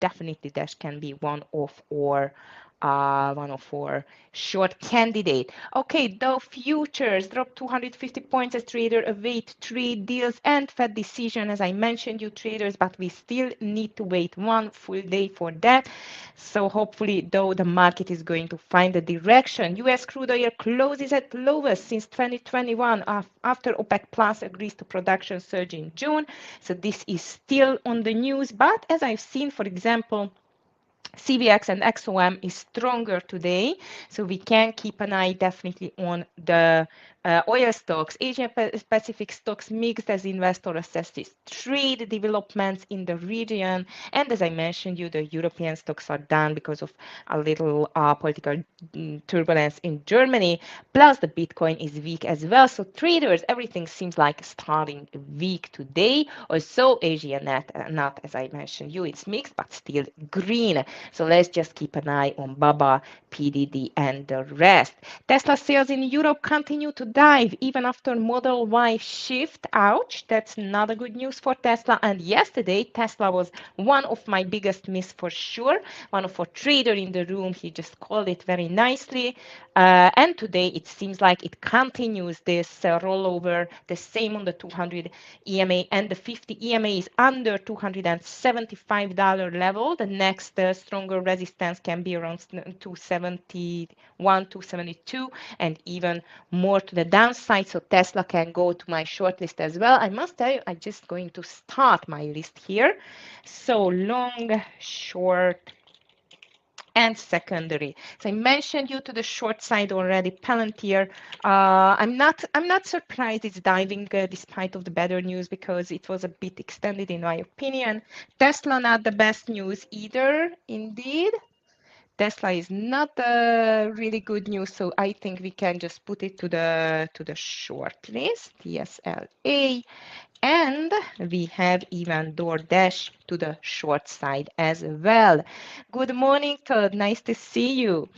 definitely that can be one of our short candidate. Okay, Dow futures dropped 250 points as trader await trade deals and Fed decision, as I mentioned you traders, but we still need to wait one full day for that. So hopefully, though, the market is going to find a direction. US crude oil closes at lowest since 2021 after OPEC Plus agrees to production surge in June. So this is still on the news, but as I've seen, for example, CVX and XOM is stronger today, so we can keep an eye definitely on the oil stocks. Asian Pacific stocks mixed as investor assesses trade developments in the region, and as I mentioned you, the European stocks are down because of a little political turbulence in Germany, plus the Bitcoin is weak as well. So traders, everything seems like starting weak today. Also, Asia not as I mentioned you, it's mixed, but still green. So let's just keep an eye on BABA, PDD, and the rest. Tesla sales in Europe continue to dive even after Model Y shift. Ouch, that's not a good news for Tesla. And yesterday, Tesla was one of my biggest miss for sure. One of our trader in the room, he just called it very nicely. And today it seems like it continues this rollover, the same on the 200 EMA and the 50 EMA is under $275 level. The next stronger resistance can be around 271, 272, and even more to the downside. So Tesla can go to my short list as well. I must tell you, I'm just going to start my list here. So long, short, and secondary. So I mentioned you to the short side already, Palantir. I'm not surprised it's diving despite of the better news because it was a bit extended in my opinion. Tesla not the best news either, indeed. Tesla is not really good news, so I think we can just put it to the short list, TSLA. And we have even DoorDash to the short side as well. Good morning, Todd. Nice to see you.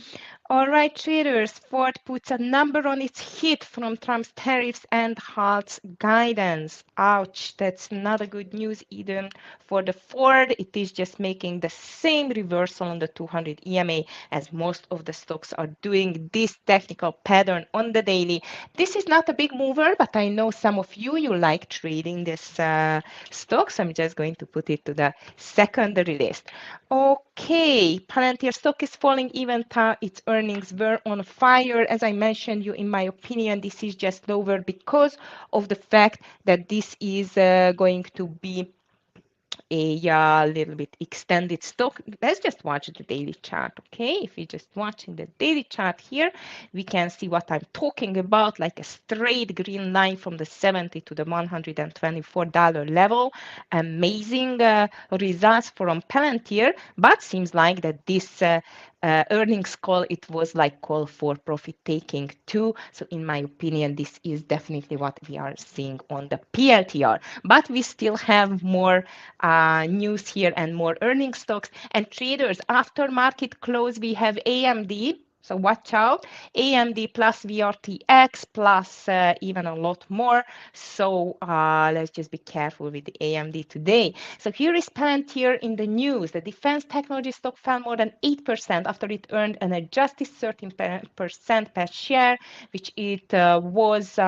All right, traders, Ford puts a number on its hit from Trump's tariffs and halts guidance. Ouch, that's not a good news either for the Ford. It is just making the same reversal on the 200 EMA as most of the stocks are doing this technical pattern on the daily. This is not a big mover, but I know some of you like trading this stock, so I'm just going to put it to the secondary list. Okay, Palantir stock is falling even though its earnings were on fire. As I mentioned you, in my opinion, this is just lower because of the fact that this is going to be a little bit extended stock. Let's just watch the daily chart, okay? If you're just watching the daily chart here, we can see what I'm talking about, like a straight green line from the 70 to the $124 level. Amazing results from Palantir, but seems like that this earnings call, it was like call for profit taking too. So in my opinion, this is definitely what we are seeing on the PLTR. But we still have more news here and more earnings stocks. And traders, after market close, we have AMD. So watch out, AMD plus VRTX plus even a lot more. So let's just be careful with the AMD today. So here is Palantir in the news. The defense technology stock fell more than 8% after it earned an adjusted 13% per share, which it was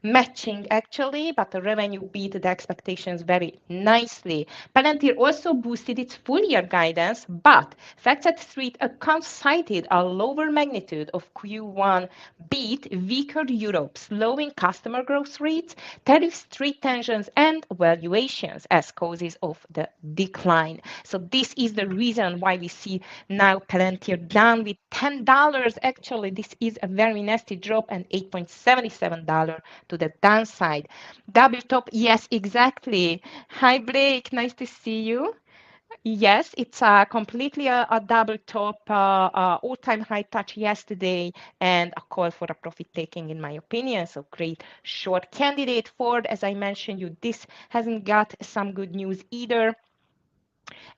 matching actually, but the revenue beat the expectations very nicely. Palantir also boosted its full year guidance, but FactSet Street accounts cited a lower magnitude of Q1 beat, weaker Europe, slowing customer growth rates, tariff trade tensions, and valuations as causes of the decline. So this is the reason why we see now Palantir down with $10. Actually, this is a very nasty drop and $8.77 to the downside. Double top, yes, exactly. Hi, Blake, nice to see you. Yes, it's completely a double top, all-time high touch yesterday, and a call for a profit taking, in my opinion. So great short candidate. Ford, as I mentioned you, this hasn't got some good news either.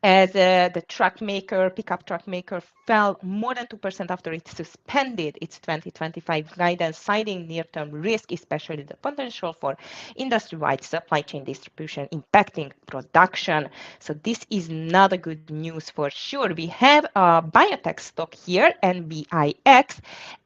as the truck maker, pickup truck maker, fell more than 2% after it suspended its 2025 guidance, citing near-term risk, especially the potential for industry-wide supply chain distribution impacting production. So this is not a good news for sure. We have a biotech stock here, NBIX.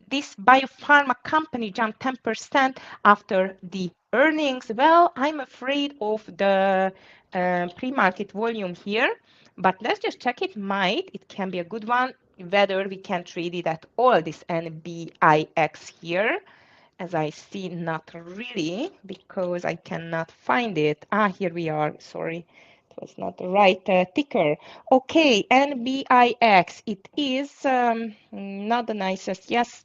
This biopharma company jumped 10% after the earnings. Well, I'm afraid of the pre-market volume here, but let's just check it. It can be a good one, whether we can trade it at all, this NBIX here. As I see, not really, because I cannot find it. Here we are, sorry. It was not the right ticker. Okay, NBIX, it is not the nicest. Yes,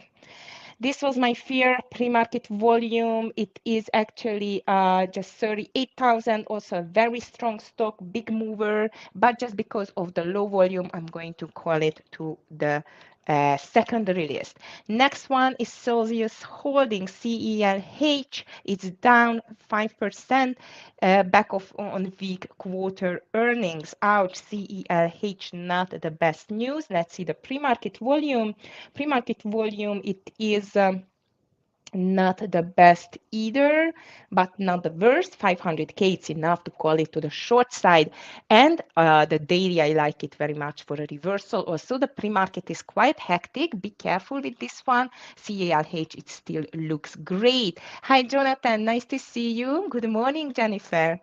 this was my fear. Pre-market volume, it is actually just 38,000, also a very strong stock, big mover, but just because of the low volume, I'm going to call it to the secondary list. Next one is Celsius Holdings, CELH. It's down 5%, back on weak quarter earnings. Ouch, CELH, not the best news. Let's see the pre-market volume. Pre-market volume, it is not the best either, but not the worst. 500K, it's enough to call it to the short side. And the daily, I like it very much for a reversal. Also, the pre-market is quite hectic. Be careful with this one. CALH, it still looks great. Hi, Jonathan. Nice to see you. Good morning, Jennifer.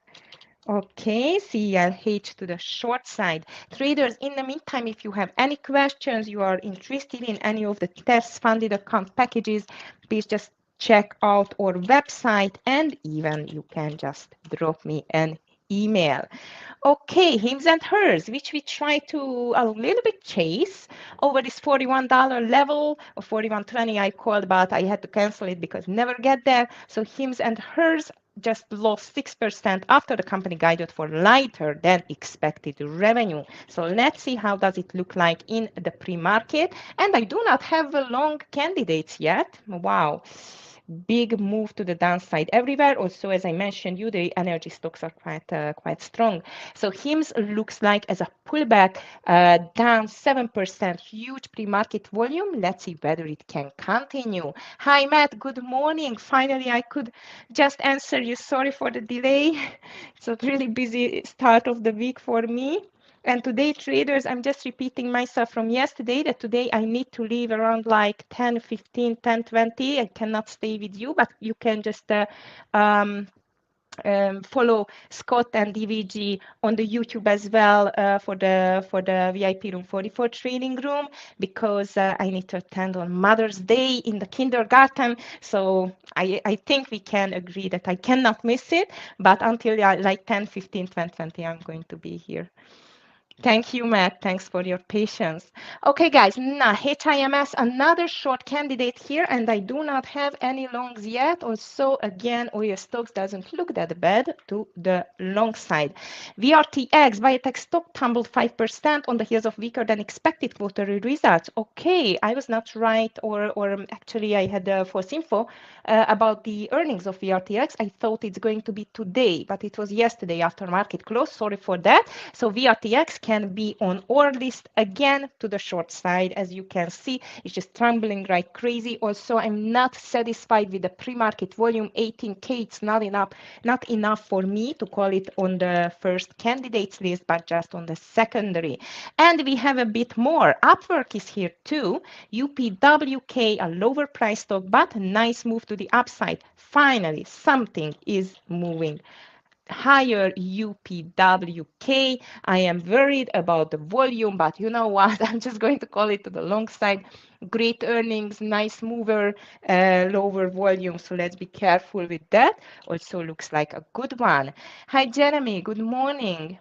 Okay, CLH to the short side. Traders, in the meantime, if you have any questions, you are interested in any of the TEFS funded account packages, please just check out our website, and even you can just drop me an email. Okay, Hims and Hers, which we try to a little bit chase over this $41 level, or 41.20 I called, but I had to cancel it because never get there. So Hims and Hers just lost 6% after the company guided for lighter than expected revenue. So let's see how does it look like in the pre-market. And I do not have long candidates yet. Wow. Big move to the downside everywhere. Also, as I mentioned you, the energy stocks are quite strong. So HIMS looks like as a pullback, down 7%, huge pre-market volume. Let's see whether it can continue. Hi, Matt. Good morning. Finally, I could just answer you. Sorry for the delay. It's a really busy start of the week for me. And today, traders, I'm just repeating myself from yesterday that today I need to leave around like 10:15, 10:20. I cannot stay with you, but you can just follow Scott and DVG on the YouTube as well for the VIP room 44 training room, because I need to attend on Mother's Day in the kindergarten. So I think we can agree that I cannot miss it, but until like 10:15, 10:20, I'm going to be here. Thank you, Matt. Thanks for your patience. Okay, guys, now HIMS, another short candidate here, and I do not have any longs yet. Also, again, oil stocks doesn't look that bad to the long side. VRTX, biotech stock tumbled 5% on the heels of weaker than expected quarterly results. Okay, I was not right, or actually I had false info about the earnings of VRTX. I thought it's going to be today, but it was yesterday after market close. Sorry for that. So VRTX can be on our list again to the short side. As you can see, it's just trembling like crazy. Also, I'm not satisfied with the pre-market volume. 18K, it's not enough for me to call it on the first candidates list, but just on the secondary. And we have a bit more. Upwork is here too. UPWK, a lower price stock, but a nice move to the upside. Finally, something is moving higher. UPWK. I am worried about the volume, but you know what? I'm just going to call it to the long side. Great earnings, nice mover, lower volume. So let's be careful with that. Also looks like a good one. Hi, Jeremy. Good morning.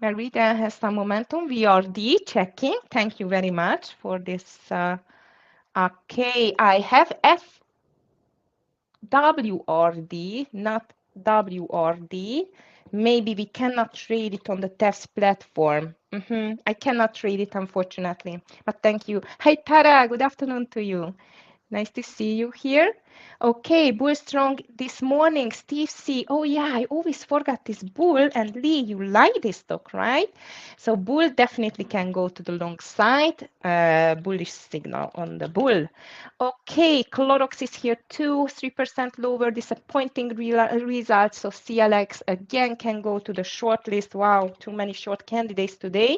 Marita has some momentum. VRD checking. Thank you very much for this. Okay, I have FWRD, not WRD. Maybe we cannot trade it on the test platform. I cannot trade it, unfortunately, but thank you. Hi, Tara, good afternoon to you. Nice to see you here. Okay, bull strong this morning. Steve C. Oh yeah, I always forgot this bull. And Lee, you like this stock, right? So bull definitely can go to the long side. Bullish signal on the bull. Okay, Clorox is here too. 3% lower. Disappointing results. So CLX again can go to the short list. Wow, too many short candidates today.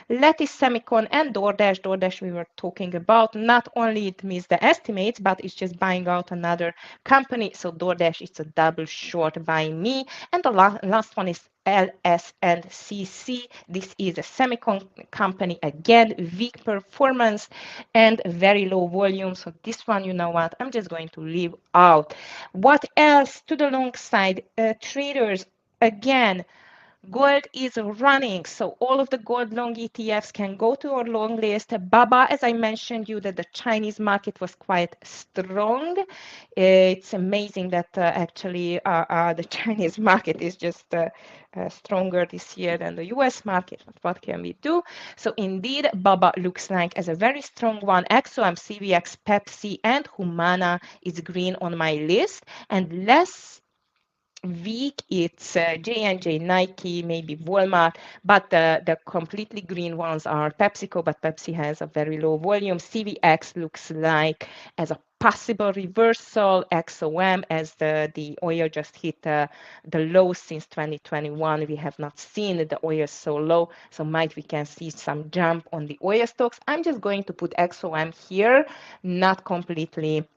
Lattice Semicon and DoorDash. DoorDash we were talking about. Not only it missed the estimates, but it's just buying out another company. So DoorDash is a double short by me. And the last one is LSNCC. This is a semicon company. Again, weak performance and very low volume. So this one, you know what, I'm just going to leave out. What else to the long side? Traders, again, gold is running, so all of the gold long ETFs can go to our long list. BABA, as I mentioned you, that the Chinese market was quite strong. It's amazing that actually the Chinese market is just stronger this year than the US market. But what can we do? So indeed, BABA looks like as a very strong one. XOM, CVX, Pepsi, and Humana is green on my list. And less weak, it's J&J, Nike, maybe Walmart, but the completely green ones are PepsiCo, but Pepsi has a very low volume. CVX looks like as a possible reversal. XOM, as the oil just hit the low since 2021. We have not seen the oil so low, so might we can see some jump on the oil stocks. I'm just going to put XOM here, not completely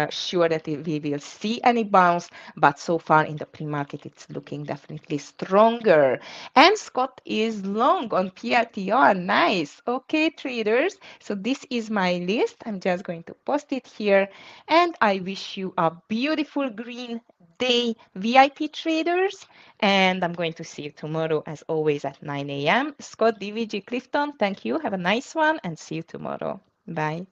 sure that we will see any bounce, but so far in the pre-market, it's looking definitely stronger. And Scott is long on PLTR. Nice. Okay, traders. So this is my list. I'm just going to post it here. And I wish you a beautiful green day, VIP traders. And I'm going to see you tomorrow, as always, at 9 a.m. Scott, DVG, Clifton, thank you. Have a nice one and see you tomorrow. Bye.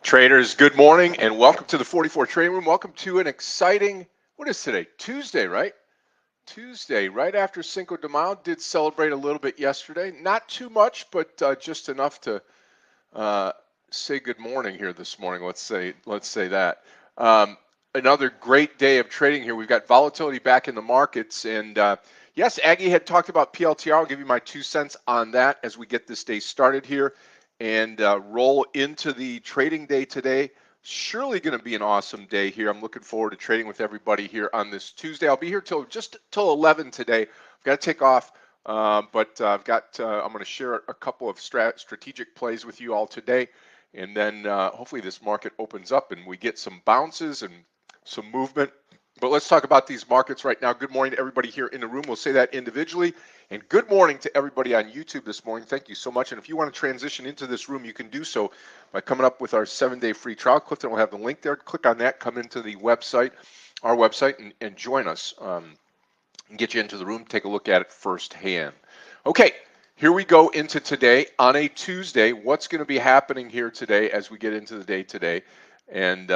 Traders, good morning and welcome to the 44 Trading Room. Welcome to an exciting, what is today? Tuesday, right? Tuesday, right after Cinco de Mayo. Did celebrate a little bit yesterday. Not too much, but just enough to say good morning here this morning. Let's say that. Another great day of trading here. We've got volatility back in the markets, and yes, Aggie had talked about PLTR. I'll give you my 2 cents on that as we get this day started here and roll into the trading day today. Surely going to be an awesome day here. I'm looking forward to trading with everybody here on this Tuesday. I'll be here till 11 today. I've got to take off, but I'm going to share a couple of strategic plays with you all today, and then hopefully this market opens up and we get some bounces and some movement. But let's talk about these markets right now. Good morning to everybody here in the room. We'll say that individually. And good morning to everybody on YouTube this morning. Thank you so much. And if you want to transition into this room, you can do so by coming up with our 7-day free trial. Clifton will have the link there. Click on that, come into the website, our website, and join us and get you into the room. Take a look at it firsthand. Okay, here we go into today on a Tuesday. What's going to be happening here today as we get into the day today? And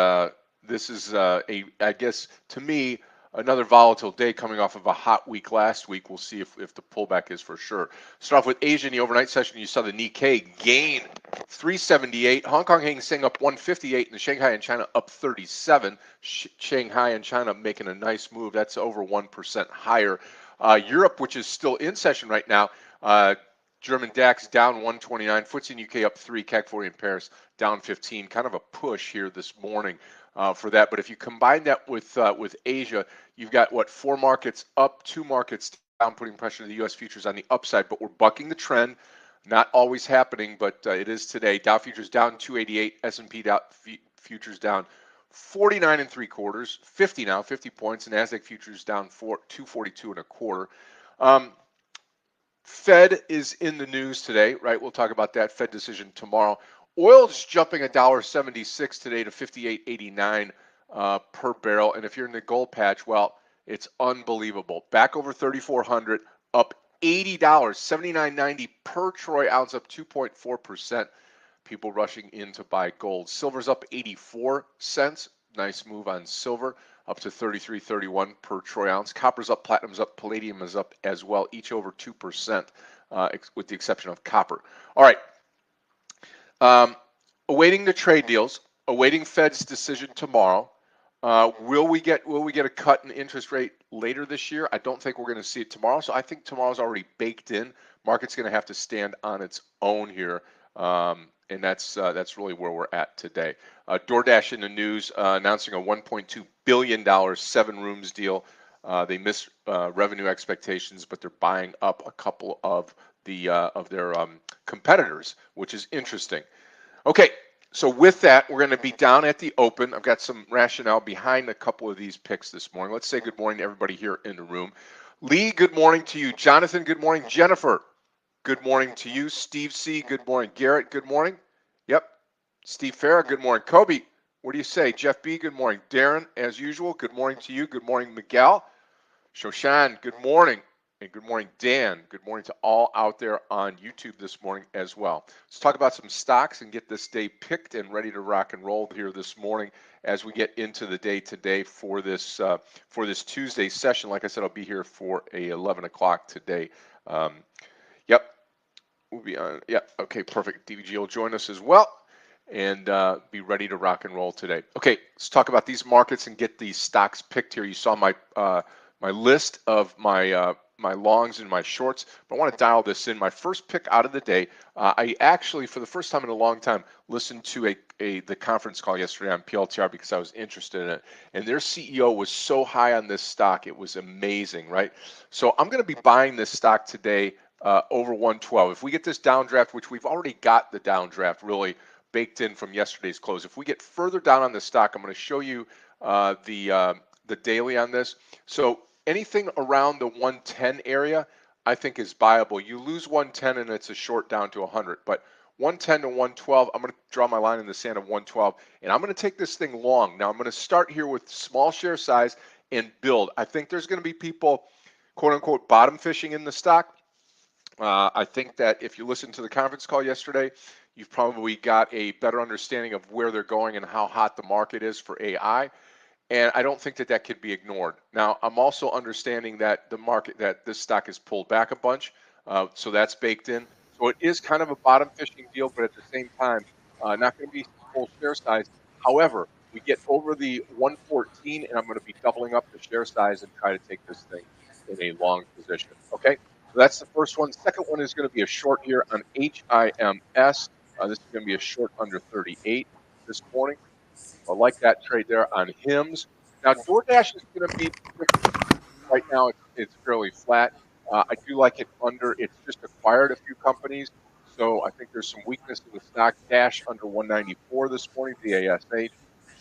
this is, I guess, to me, another volatile day coming off of a hot week last week. We'll see if the pullback is for sure. Start off with Asia in the overnight session. You saw the Nikkei gain 378. Hong Kong Hang Seng up 158, and the Shanghai and China up 37. Shanghai and China making a nice move. That's over 1% higher. Europe, which is still in session right now, German DAX down 129, FTSE in UK up 3, CAC 40 in Paris down 15. Kind of a push here this morning for that. But if you combine that with Asia, you've got 4 markets up, 2 markets down, putting pressure to the U.S. futures on the upside, but we're bucking the trend. Not always happening, but it is today. Dow futures down 288, S&P futures down 49 and 3/4, 50 now, 50 points, and Nasdaq futures down 242 and a quarter. Fed is in the news today, right? We'll talk about that Fed decision tomorrow. Oil's jumping $1.76 today to 58.89 per barrel, and if you're in the gold patch, well, it's unbelievable. Back over 3,400, up $80, 79.90 per troy ounce, up 2.4%. People rushing in to buy gold. Silver's up 84 cents. Nice move on silver, up to 33.31 per troy ounce. Copper's up, platinum's up, palladium is up as well, each over 2%, with the exception of copper. All right. Awaiting the trade deals, awaiting Fed's decision tomorrow. Will we get a cut in interest rate later this year? I don't think we're going to see it tomorrow. So I think tomorrow's already baked in. Market's going to have to stand on its own here, and that's really where we're at today. DoorDash in the news, announcing a $1.2 billion 7-rooms deal. They missed revenue expectations, but they're buying up a couple of their competitors, which is interesting. Okay. So with that, we're going to be down at the open. I've got some rationale behind a couple of these picks this morning. Let's say good morning to everybody here in the room. Lee, good morning to you. Jonathan, good morning. Jennifer, good morning to you. Steve C., good morning. Garrett, good morning. Yep. Steve Farah, good morning. Kobe, what do you say? Jeff B., good morning. Darren, as usual, good morning to you. Good morning, Miguel. Shoshan, good morning. And good morning, Dan. Good morning to all out there on YouTube this morning as well. Let's talk about some stocks and get this day picked and ready to rock and roll here this morning as we get into the day today for this Tuesday session. Like I said, I'll be here for 11 o'clock today. Yep, we'll be on. Yep, okay, perfect. DVG will join us as well and be ready to rock and roll today. Okay, let's talk about these markets and get these stocks picked here. You saw my my list of my longs and my shorts, but I want to dial this in. My first pick out of the day, I actually, for the first time in a long time, listened to the conference call yesterday on PLTR because I was interested in it. And their CEO was so high on this stock, it was amazing, right? So I'm going to be buying this stock today over 112. If we get this downdraft, which we've already got the downdraft really baked in from yesterday's close, if we get further down on this stock, I'm going to show you the daily on this. So anything around the 110 area, I think is buyable. You lose 110 and it's a short down to 100, but 110 to 112, I'm going to draw my line in the sand of 112, and I'm going to take this thing long. Now I'm going to start here with small share size and build. I think there's going to be people, quote unquote, bottom fishing in the stock. I think that if you listened to the conference call yesterday, you've probably got a better understanding of where they're going and how hot the market is for AI. And I don't think that that could be ignored. Now, I'm also understanding that the market, that this stock has pulled back a bunch, so that's baked in. So it is kind of a bottom fishing deal, but at the same time, not going to be full share size. However, we get over the 114, and I'm going to be doubling up the share size and try to take this thing in a long position. Okay, so that's the first one. Second one is going to be a short here on HIMS. This is going to be a short under 38 this morning. I like that trade there on HIMS. Now, DoorDash is going to be right now. It's fairly flat. I do like it under. It's just acquired a few companies, so I think there's some weakness in the stock. Dash under 194 this morning. DASH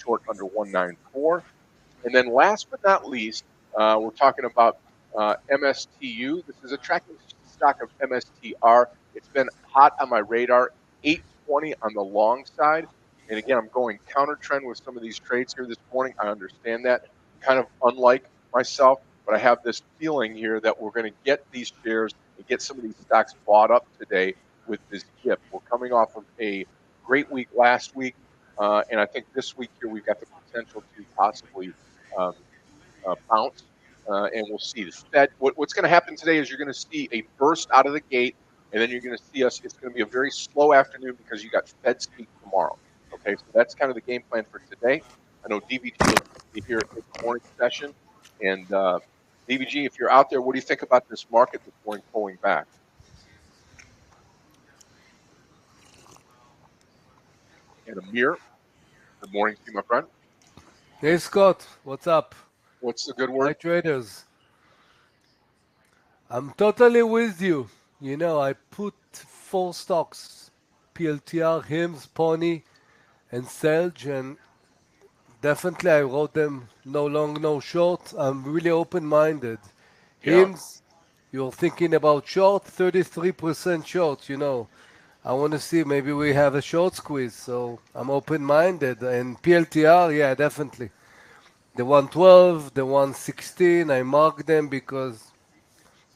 short under 194. And then last but not least, we're talking about MSTU. This is a tracking stock of MSTR. It's been hot on my radar. 820 on the long side. And again, I'm going counter trend with some of these trades here this morning. I understand that. Kind of unlike myself, but I have this feeling here that we're going to get these shares and get some of these stocks bought up today with this dip. We're coming off of a great week last week, and I think this week here we've got the potential to possibly bounce, and we'll see. The Fed, what's going to happen today is you're going to see a burst out of the gate, and then you're going to see us. It's going to be a very slow afternoon because you got Fed speak tomorrow. Okay, so that's kind of the game plan for today. I know DVG will be here at the morning session. And DVG, if you're out there, what do you think about this market this morning pulling back? And Amir, good morning to you, my friend. Hey, Scott, what's up? What's the good word? Hi, traders. I'm totally with you. You know, I put four stocks: PLTR, HIMS, Pony, and Selge, and definitely I wrote them no long, no short. I'm really open-minded. Yeah, HIMS, you're thinking about short, 33% short, you know. I want to see maybe we have a short squeeze, so I'm open-minded. And PLTR, yeah, definitely. The 112, the 116, I mark them because,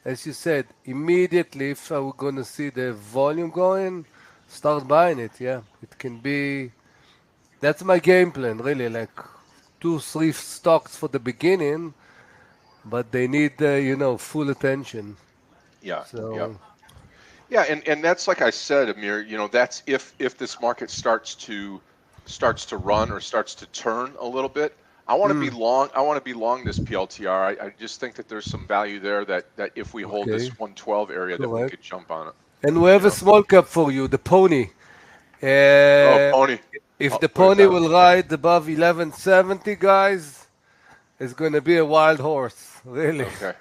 as you said, immediately if we're going to see the volume going, start buying it. Yeah, it can be. That's my game plan, really. Like two, three stocks for the beginning, but they need, full attention. yeah, yeah. So, Yeah, and that's like I said, Amir, that's if this market starts to run or starts to turn a little bit. mm, I want to be long this PLTR. I just think that there's some value there that if we hold this okay, 112 area that we correct. could jump on it, And we you have a know. small cap for you, the pony. Oh, Uh, pony. if Oh, the what is pony that? will ride above 1170, guys, it's going to be a wild horse. Really. Okay.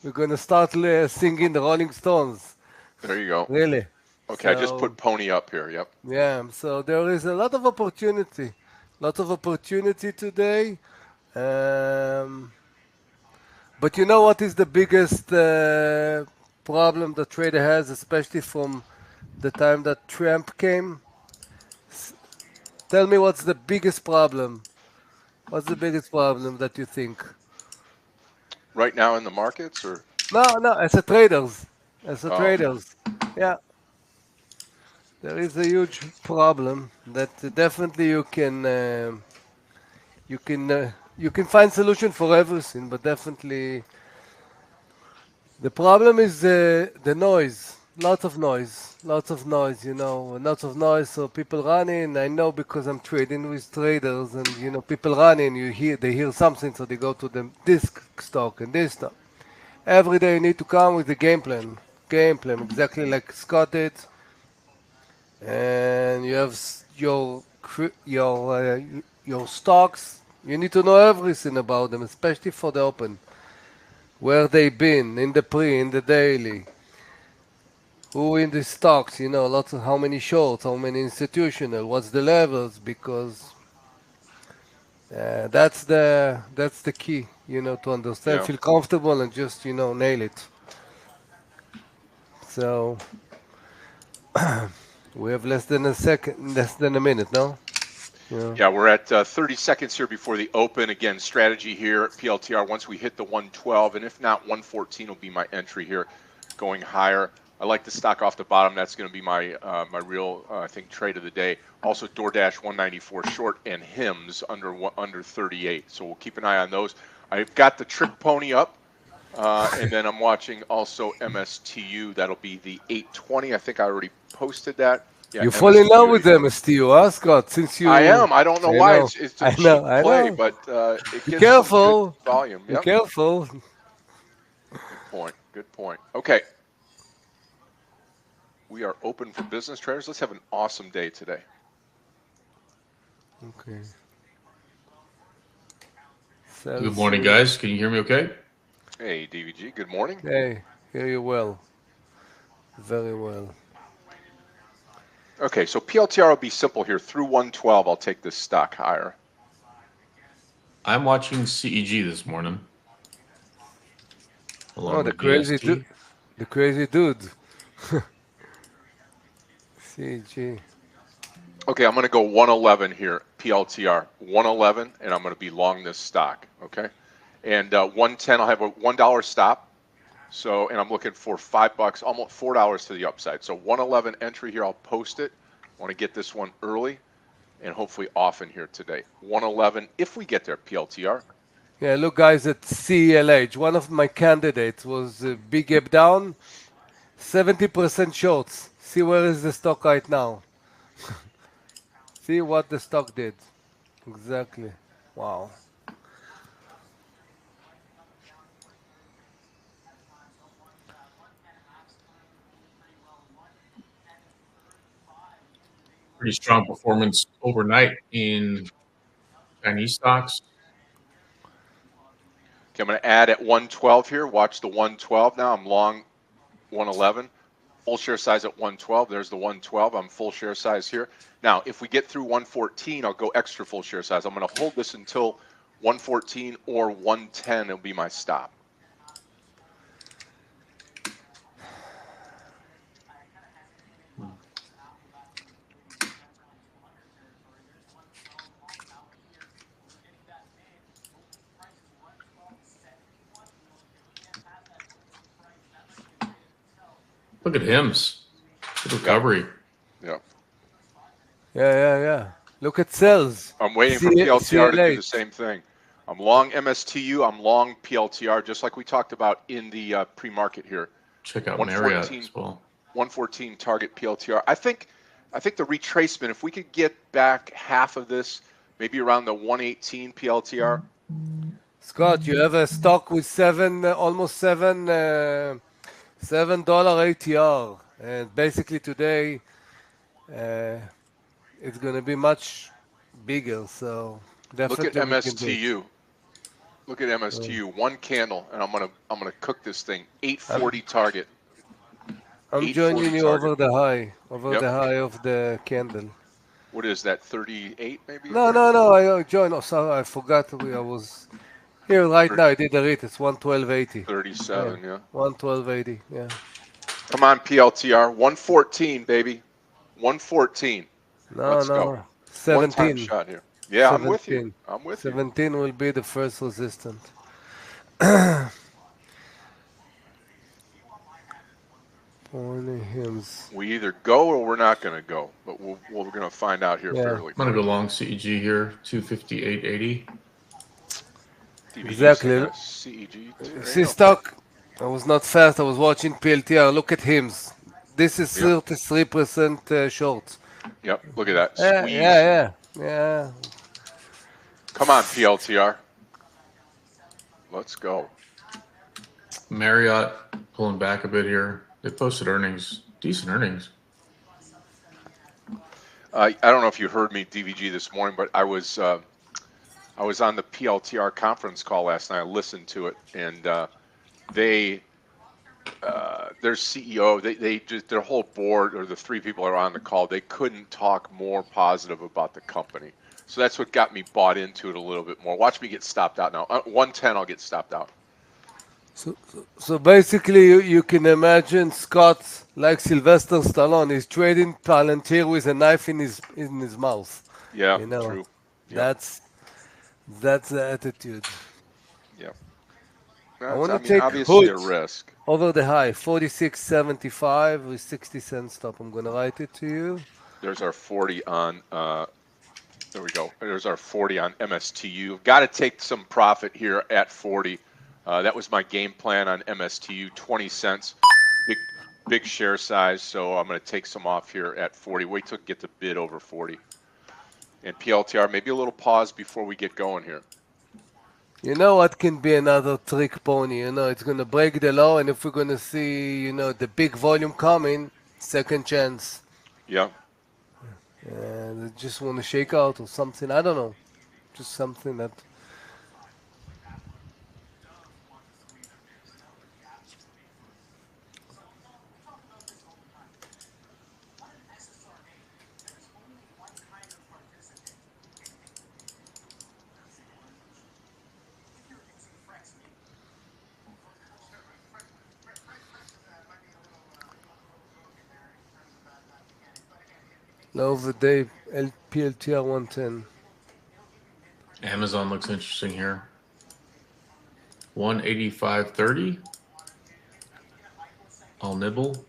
We're going to start singing the Rolling Stones. There you go. Really. Okay, I just So, put pony up here. Yep. yeah, so there is a lot of opportunity. Lot of opportunity today. Um, but you know what is the biggest problem the trader has, especially from the time that Trump came? S- Tell me what's the biggest problem? What's the biggest problem that you think? Right now in the markets or No, no, as a traders. As a oh, traders. Yeah, there is a huge problem that definitely you can find solution for everything, but definitely the problem is the noise. Lots of noise, lots of noise. So people running. I know because I'm trading with traders, and people running. They hear something, so they go to the this stock and this stock. Every day you need to come with a game plan exactly like Scott did, and you have your stocks. You need to know everything about them, especially for the open. Where they been in the pre, in the daily, who in the stocks, lots of how many shorts, how many institutional, what's the levels, because that's the key, to understand, yeah. feel comfortable, and just nail it. So we have less than a minute, no? Yeah. Yeah, we're at 30 seconds here before the open. Again, strategy here at PLTR. Once we hit the 112, and if not, 114 will be my entry here, going higher. I like the stock off the bottom. That's going to be my real I think trade of the day. Also, DoorDash 194 short and Hims under 38. So we'll keep an eye on those. I've got the trick pony up, and then I'm watching also MSTU. That'll be the 820. I think I already posted that. Yeah, You fall in love MSTU with 820. MSTU, huh, Scott? Since I you, am. I don't know I why. know, It's a I know, cheap I play, know. but it Be gets some good careful. volume. Be Yep. careful. Good point. Good point. Okay. We are open for business traders. Let's have an awesome day today. Okay. Good morning, Celsius. guys. Can you hear me okay? Hey, DVG. Good morning. Hey, hear you well. Very well. Okay, so PLTR will be simple here. Through 112, I'll take this stock higher. I'm watching CEG this morning Oh, along with BST. the crazy dude. CG. Okay, I'm going to go 111 here, PLTR. 111, and I'm going to be long this stock. Okay, and 110, I'll have a $1 stop. So, and I'm looking for $5, almost $4 to the upside. So 111 entry here. I'll post it. Want to get this one early and hopefully off in here today. 111 if we get there. PLTR. Yeah, look, guys, at CELH, one of my candidates was big gap down, 70% shorts. See where is the stock right now. See what the stock did. Exactly. Wow. Pretty strong performance overnight in Chinese stocks. Okay, I'm going to add at 112 here. Watch the 112 now. I'm long 111. Full share size at 112. There's the 112. I'm full share size here. Now, if we get through 114, I'll go extra full share size. I'm going to hold this until 114 or 110. It'll be my stop. Look at Hims. Good recovery. Yeah. Yeah. Look at sales. I'm waiting for PLTR to do the CLH. same thing. I'm long MSTU. I'm long PLTR, just like we talked about in the pre-market here. Check out Marriott as well. 114 target PLTR. I think the retracement, if we could get back half of this, maybe around the 118 PLTR. Scott, you have a stock with almost $7 ATR, and basically today it's going to be much bigger. So definitely Look at we can do it. MSTU. Look at MSTU. One candle, and I'm gonna cook this thing. 840 target. I'm joining you target. over the high, Yep. the high of the candle. What is that? 38 maybe? No. I joined. Oh, sorry, I forgot. I was here right now. I did the read. It's 112.80. 37. Yeah. 112.80. Yeah. Come on, PLTR. 114, baby. 114. No. Let's go. One time 17. shot here. Yeah, 17. I'm with you. I'm with you. 17 will be the first resistance. Only Hims. We either go or we're not going to go, but we're going to find out here Yeah. fairly I'm going to quick. go long CEG here, 258.80. DVG Exactly. said, CEG. See stock. I was not fast. I was watching PLTR. Look at Hims. This is Yep. 33% short. Yep. Look at that. Yeah, Squeeze. yeah. Come on, PLTR. Let's go. Marriott pulling back a bit here. They posted earnings, decent earnings. I don't know if you heard me, DVG, this morning, but I was on the PLTR conference call last night. I listened to it, and their CEO, they just, their whole board, or the three people that are on the call, they couldn't talk more positive about the company. So that's what got me bought into it a little bit more. Watch me get stopped out now. 110, I'll get stopped out. So basically, you can imagine Scott, like Sylvester Stallone, is trading Palantir with a knife in his mouth. Yeah, You know, true. Yep. That's the attitude. Yep. wanna I mean, take obviously a Hoods. risk. Over the high, 46.75 with 60-cent stop. I'm gonna write it to you. There's our 40 on, there we go. There's our 40 on MSTU. Got to take some profit here at 40. That was my game plan on MSTU, 20 cents. Big share size, so I'm going to take some off here at 40. Wait till it gets a bid over 40. And PLTR, maybe a little pause before we get going here. You know what can be another trick pony? You know, it's gonna break the law, and if we're gonna see, you know, the big volume coming, second chance. Yeah. And they just want to shake out or something. I don't know. Just something that. Low of the day, PLTR 110. Amazon looks interesting here. 185.30. I'll nibble.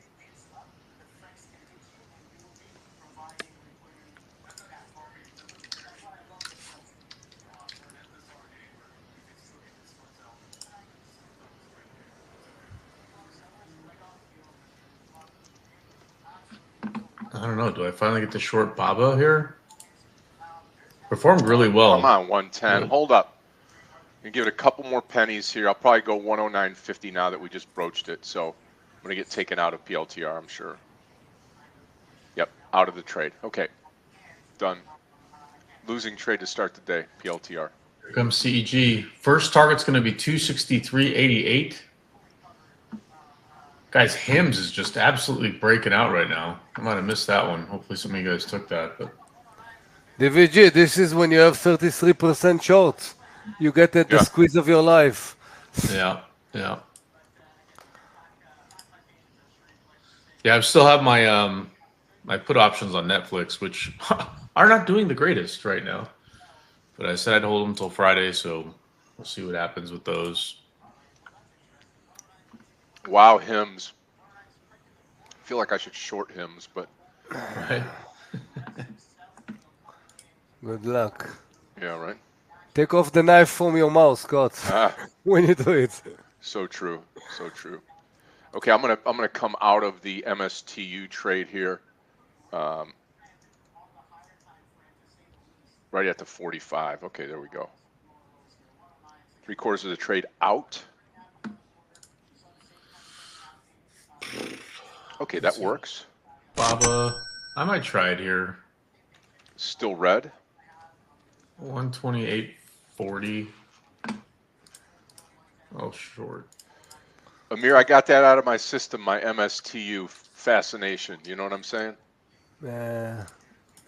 I don't know. Do I finally get the short Baba here? Performed really well. Come on, 110. Yeah. Hold up. And give it a couple more pennies here. I'll probably go 109.50 now that we just broached it. So I'm going to get taken out of PLTR, I'm sure. Yep, out of the trade. Okay, done. Losing trade to start the day, PLTR. Here comes CEG. First target's going to be 263.88. Guys, Hims is just absolutely breaking out right now. I might have missed that one. Hopefully some of you guys took that. But DVG, this is when you have 33% shorts. You get the Yeah. squeeze of your life. yeah. Yeah, I still have my my put options on Netflix, which are not doing the greatest right now. But I said I'd hold them until Friday, so we'll see what happens with those. Wow, Hims. I feel like I should short Hims, but Right? Good luck. yeah, right. Take off the knife from your mouth, Scott, Ah, when you do it. so true. So true. Okay, I'm gonna come out of the MSTU trade here. Right at the 45. Okay, there we go. 3/4 of the trade out. Okay, that works. Baba, I might try it here. Still red. 128.40. Oh, short. Amir, I got that out of my system, my MSTU fascination. You know what I'm saying?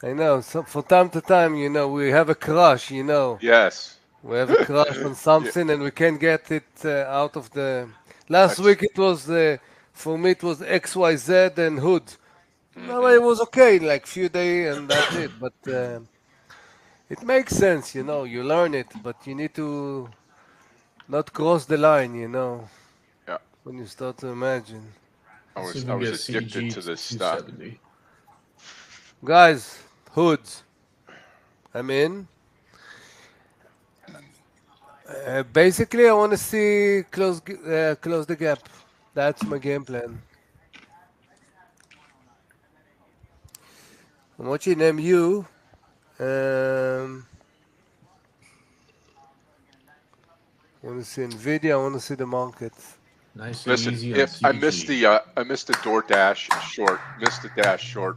I know. So from time to time, you know, we have a crush, you know. Yes. We have a crush on something and we can't get it out of the... Last That's- week it was, for me it was XYZ and Hood. Mm-hmm. No, it was okay, like few days and that's it. But it makes sense, you know. You learn it, but you need to not cross the line, you know. Yeah. When you start to imagine. I Let's see was if we can get addicted CG to this stock. 270. Guys, Hoods, I'm in. Basically, I want to see close the gap. That's my game plan. I'm watching MU. I want to see Nvidia. I want to see the market. Nice and Listen, easy on if I missed CG. the DoorDash short, missed the dash short.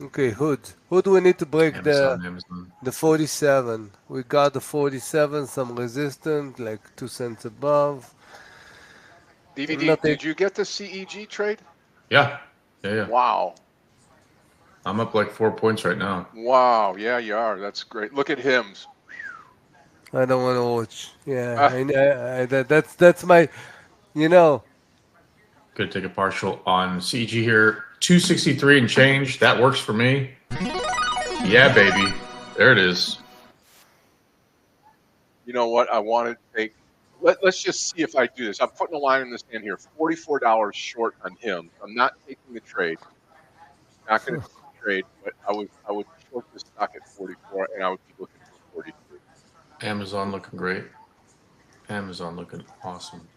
Okay, Hood. Who do we need to break Amazon. the 47? We got the 47, some resistance, like 2 cents above. DVD, Nothing. did you get the CEG trade? Yeah. Wow. I'm up like 4 points right now. Wow. Yeah, you are. That's great. Look at Hims. I don't want to watch. Yeah, that's my, you know. Could take a partial on CG here. 263 and change. That works for me. Yeah, baby. There it is. You know what? I wanted to take. Let's just see if I do this. I'm putting a line in the sand here. $44 short on him. I'm not taking the trade. Not going to take the trade, but I would short the stock at 44, and I would be looking for 43. Amazon looking great. Amazon looking awesome.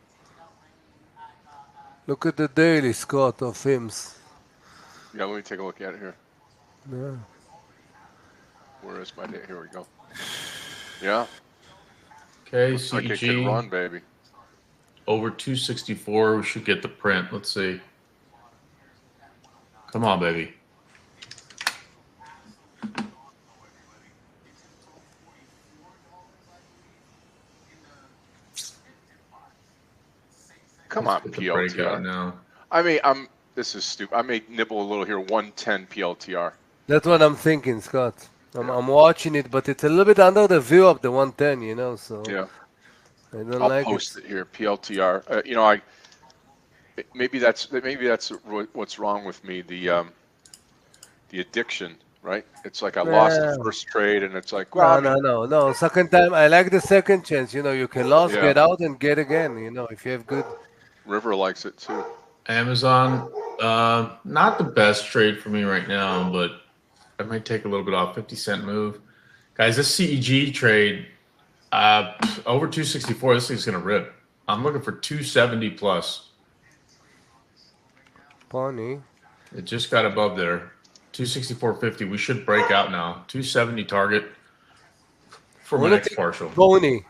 Look at the daily, Scott, of Hims. Yeah, let me take a look at it here. Yeah. Where is my day? Here we go. Yeah, Okay, looks like it can run, CEG baby. over 264. We should get the print. Let's see. Come on, baby. Come Let's on, get the breakout PLTR. now. I mean, this is stupid. I may nibble a little here. 110 PLTR. That's what I'm thinking, Scott. I'm watching it, but it's a little bit under the view of the 110, you know, so Yeah, I don't I'll like post it. it here. PLTR. You know, maybe that's what's wrong with me. The addiction, right? It's like I lost the first trade, and it's like, well, No. Second time, I like the second chance. You know, you can lose, Yeah. get out, and get again. You know, if you have good. River likes it too. Amazon, not the best trade for me right now, but I might take a little bit off. 50-cent move. Guys, this CEG trade, over 264, this thing's going to rip. I'm looking for 270 plus. Pony. It just got above there. 264.50. We should break out now. 270 target for my next partial. Pony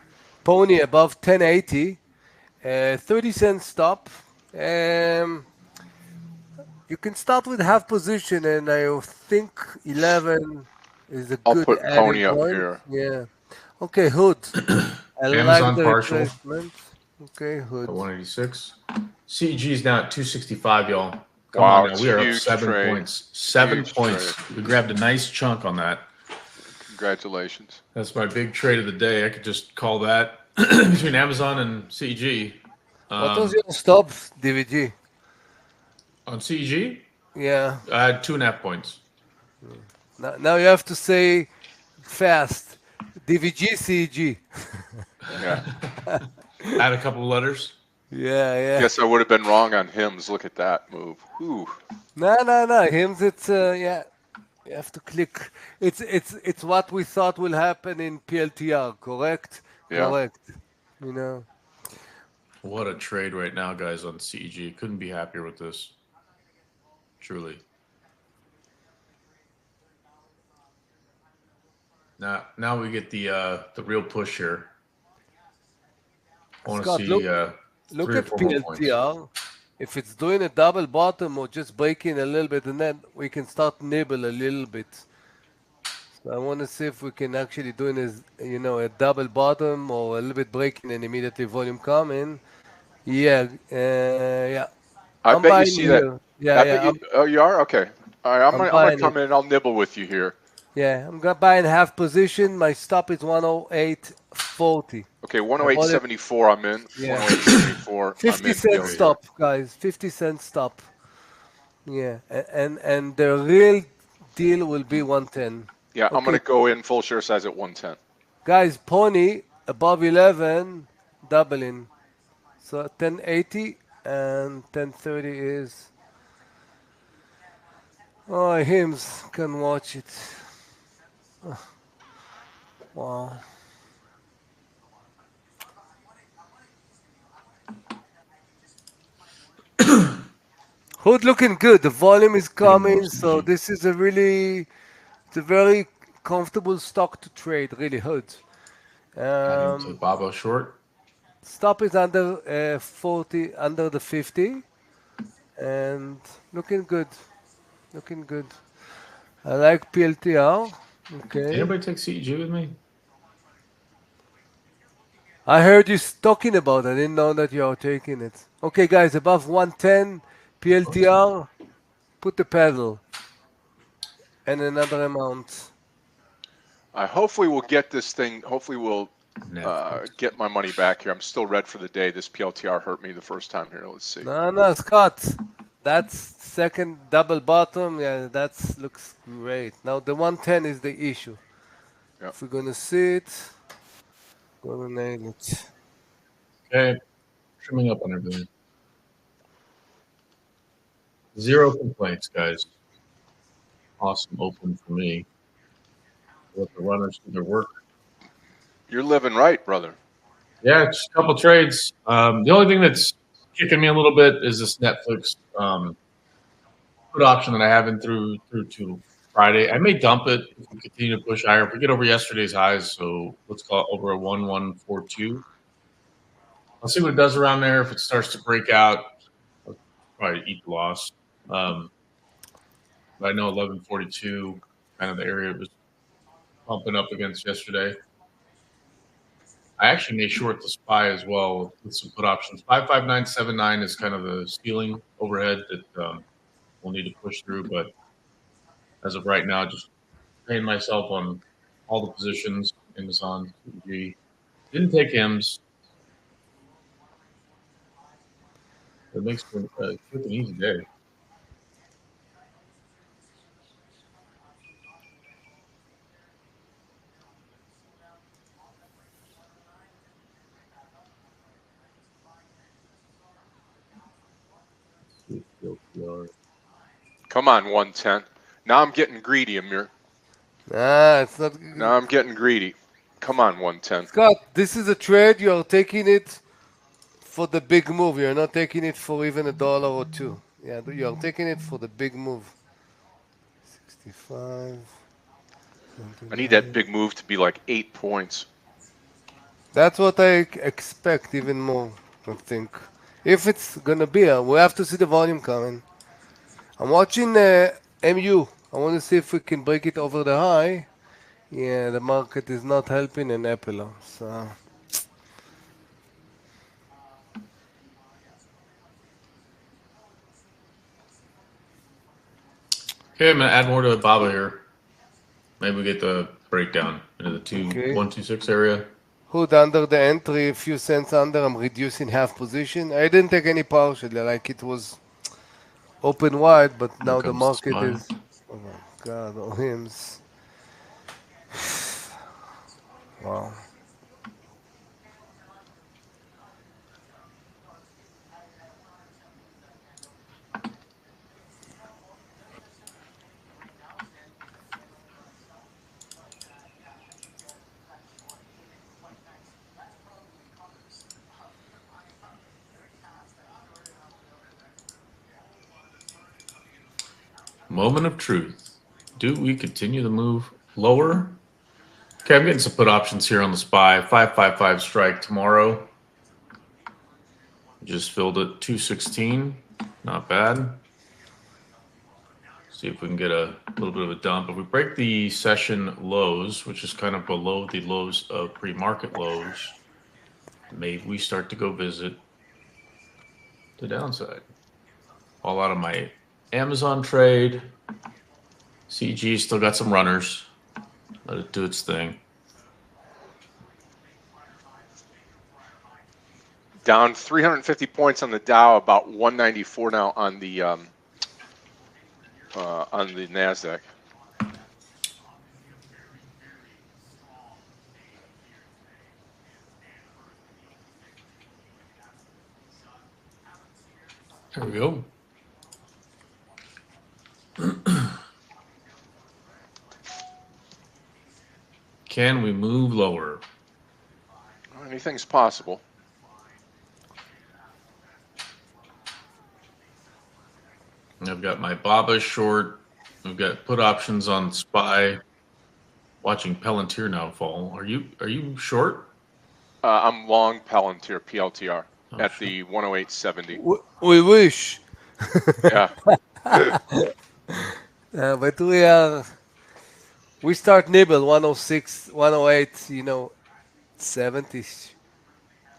above 1080. 30-cent stop. You can start with half position, and I think 11 is a I'll good put adding Pony up point. here. Yeah. Okay, Hood. I like Amazon the partial replacement. Okay, Hood. at 186. CEG is now at 265, y'all. Come Wow, on now. it's We are up huge 7 trade. points. 7 Huge points. trade. We grabbed a nice chunk on that. Congratulations. That's my big trade of the day. I could just call that between Amazon and CEG. What was your stop, DVG? On CEG, Yeah. I had 2.5 points. Now you have to say fast. DVG, CEG. Yeah. Add a couple of letters. Yeah. Guess I would have been wrong on Hims. Look at that move. Ooh. No. Hims, it's yeah. You have to click. It's what we thought will happen in PLTR. Correct. Yeah. Correct. You know. What a trade right now, guys, on CEG. Couldn't be happier with this. Truly. Now we get the real push here. I want to Scott, see look 3 or at 4 more points. PLTR. If it's doing a double bottom or just breaking a little bit, and then we can start nibble a little bit. So I want to see if we can actually do a double bottom or a little bit breaking and immediately volume coming. Yeah, yeah. I I'm bet you buying see here. that. Yeah, I yeah. bet you, oh, you are? Okay. All right. I'm gonna buying come it. in and I'll nibble with you here. Yeah, I'm gonna buy in half position. My stop is 108.40. Okay, I bought it. 108.74 I'm in. Yeah. 108.74 50 I'm in. cent PLTR. stop, guys. 50 cent stop. Yeah, and the real deal will be 110. Yeah, I'm Okay. gonna go in full share size at 110. Guys, pony above 11, doubling. So 1080 and 1030 is. Oh, Hims can watch it. Oh, wow. Hood looking good. The volume is coming, so this is it's a very comfortable stock to trade. Really, Hood. Got him to Babo short. Stop is under 40, under the 50, and looking good. Looking good. I like PLTR. Okay. Anybody take CEG with me? I heard you talking about it. I didn't know that you are taking it. Okay, guys, above 110 PLTR, put the pedal and another amount. I hopefully will get this thing. Hopefully we'll Netflix. get my money back here. I'm still red for the day. This PLTR hurt me the first time here. Let's see. No, Scott. That's second double bottom. Yeah, that looks great. Now the 110 is the issue. Yep. If we're gonna see it, gonna nail it. Okay. Trimming up on everything. 0 complaints, guys. Awesome open for me. Let the runners do their work. You're living right, brother. Yeah, just a couple trades. The only thing that's kicking me a little bit is this Netflix put option that I have in through to Friday. I may dump it if we continue to push higher. If we get over yesterday's highs, so let's call it over a 1142. I'll see what it does around there. If it starts to break out, I'll probably eat the loss. But I know 1142, kind of the area it was pumping up against yesterday. I actually may short the SPY as well with some put options. 55979 is kind of the ceiling overhead that we'll need to push through. But as of right now, just paying myself on all the positions. Amazon, CG. Didn't take HIMS. It makes for a quick and easy day. Come on, 110. Now I'm getting greedy, Amir. Nah, it's not. Now I'm getting greedy. Come on, 110. Scott, this is a trade. You're taking it for the big move. You're not taking it for even $1 or $2. Yeah, you're taking it for the big move. 65. I need that big move to be like 8 points. That's what I expect, even more, I think. If it's gonna be, we have to see the volume coming. I'm watching MU. I want to see if we can break it over the high. Yeah, the market is not helping in Apple. So Okay, I'm gonna add more to the Baba here. Maybe we get the breakdown into the okay. 126 area. Hood under the entry, a few cents under. I'm reducing half position. I didn't take any partial. Like it was open wide, but Here now the comes the market SPY. is. Oh my God, all hymns. Wow. Moment of truth. Do we continue the move lower? Okay, I'm getting some put options here on the SPY. 555 strike tomorrow. Just filled at 216. Not bad. See if we can get a little bit of a dump. If we break the session lows, which is kind of below the lows of pre-market lows, maybe we start to go visit the downside. All out of my Amazon trade. CG still got some runners. Let it do its thing. Down 350 points on the Dow, about 194 now on the Nasdaq. There we go. Can we move lower? Anything's possible. I've got my Baba short. We've got put options on SPY. Watching Palantir now fall. Are you short? I'm long Palantir, PLTR, Oh, at shit. the 108.70. We wish. Yeah. But we start nibble 106, 108, 70,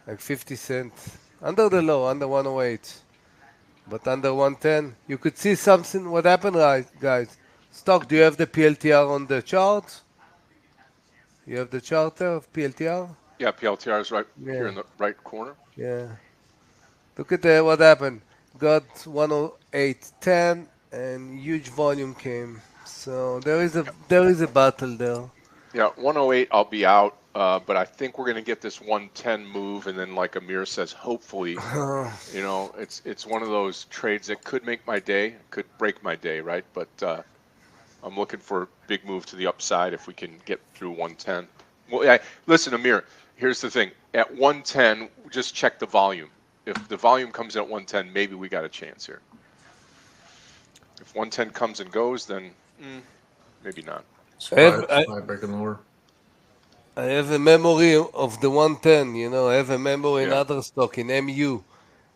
like 50 cents. Under the low, under 108. But under 110, you could see something. What happened, right, guys? Stock, do you have the PLTR on the chart? You have the chart there of PLTR? Yeah, PLTR is right here Yeah, in the right corner. yeah. Look at what happened. Got 108.10 and huge volume came. So there is a battle there. Yeah, 108, I'll be out, but I think we're going to get this 110 move, and then like Amir says, hopefully, it's one of those trades that could make my day, could break my day, right? But I'm looking for a big move to the upside if we can get through 110. Well, yeah, listen, Amir, here's the thing. At 110, just check the volume. If the volume comes in at 110, maybe we got a chance here. If 110 comes and goes, then maybe not. SPY breaking lower. I have a memory of the 110, I have a memory in Yeah. other stock in MU.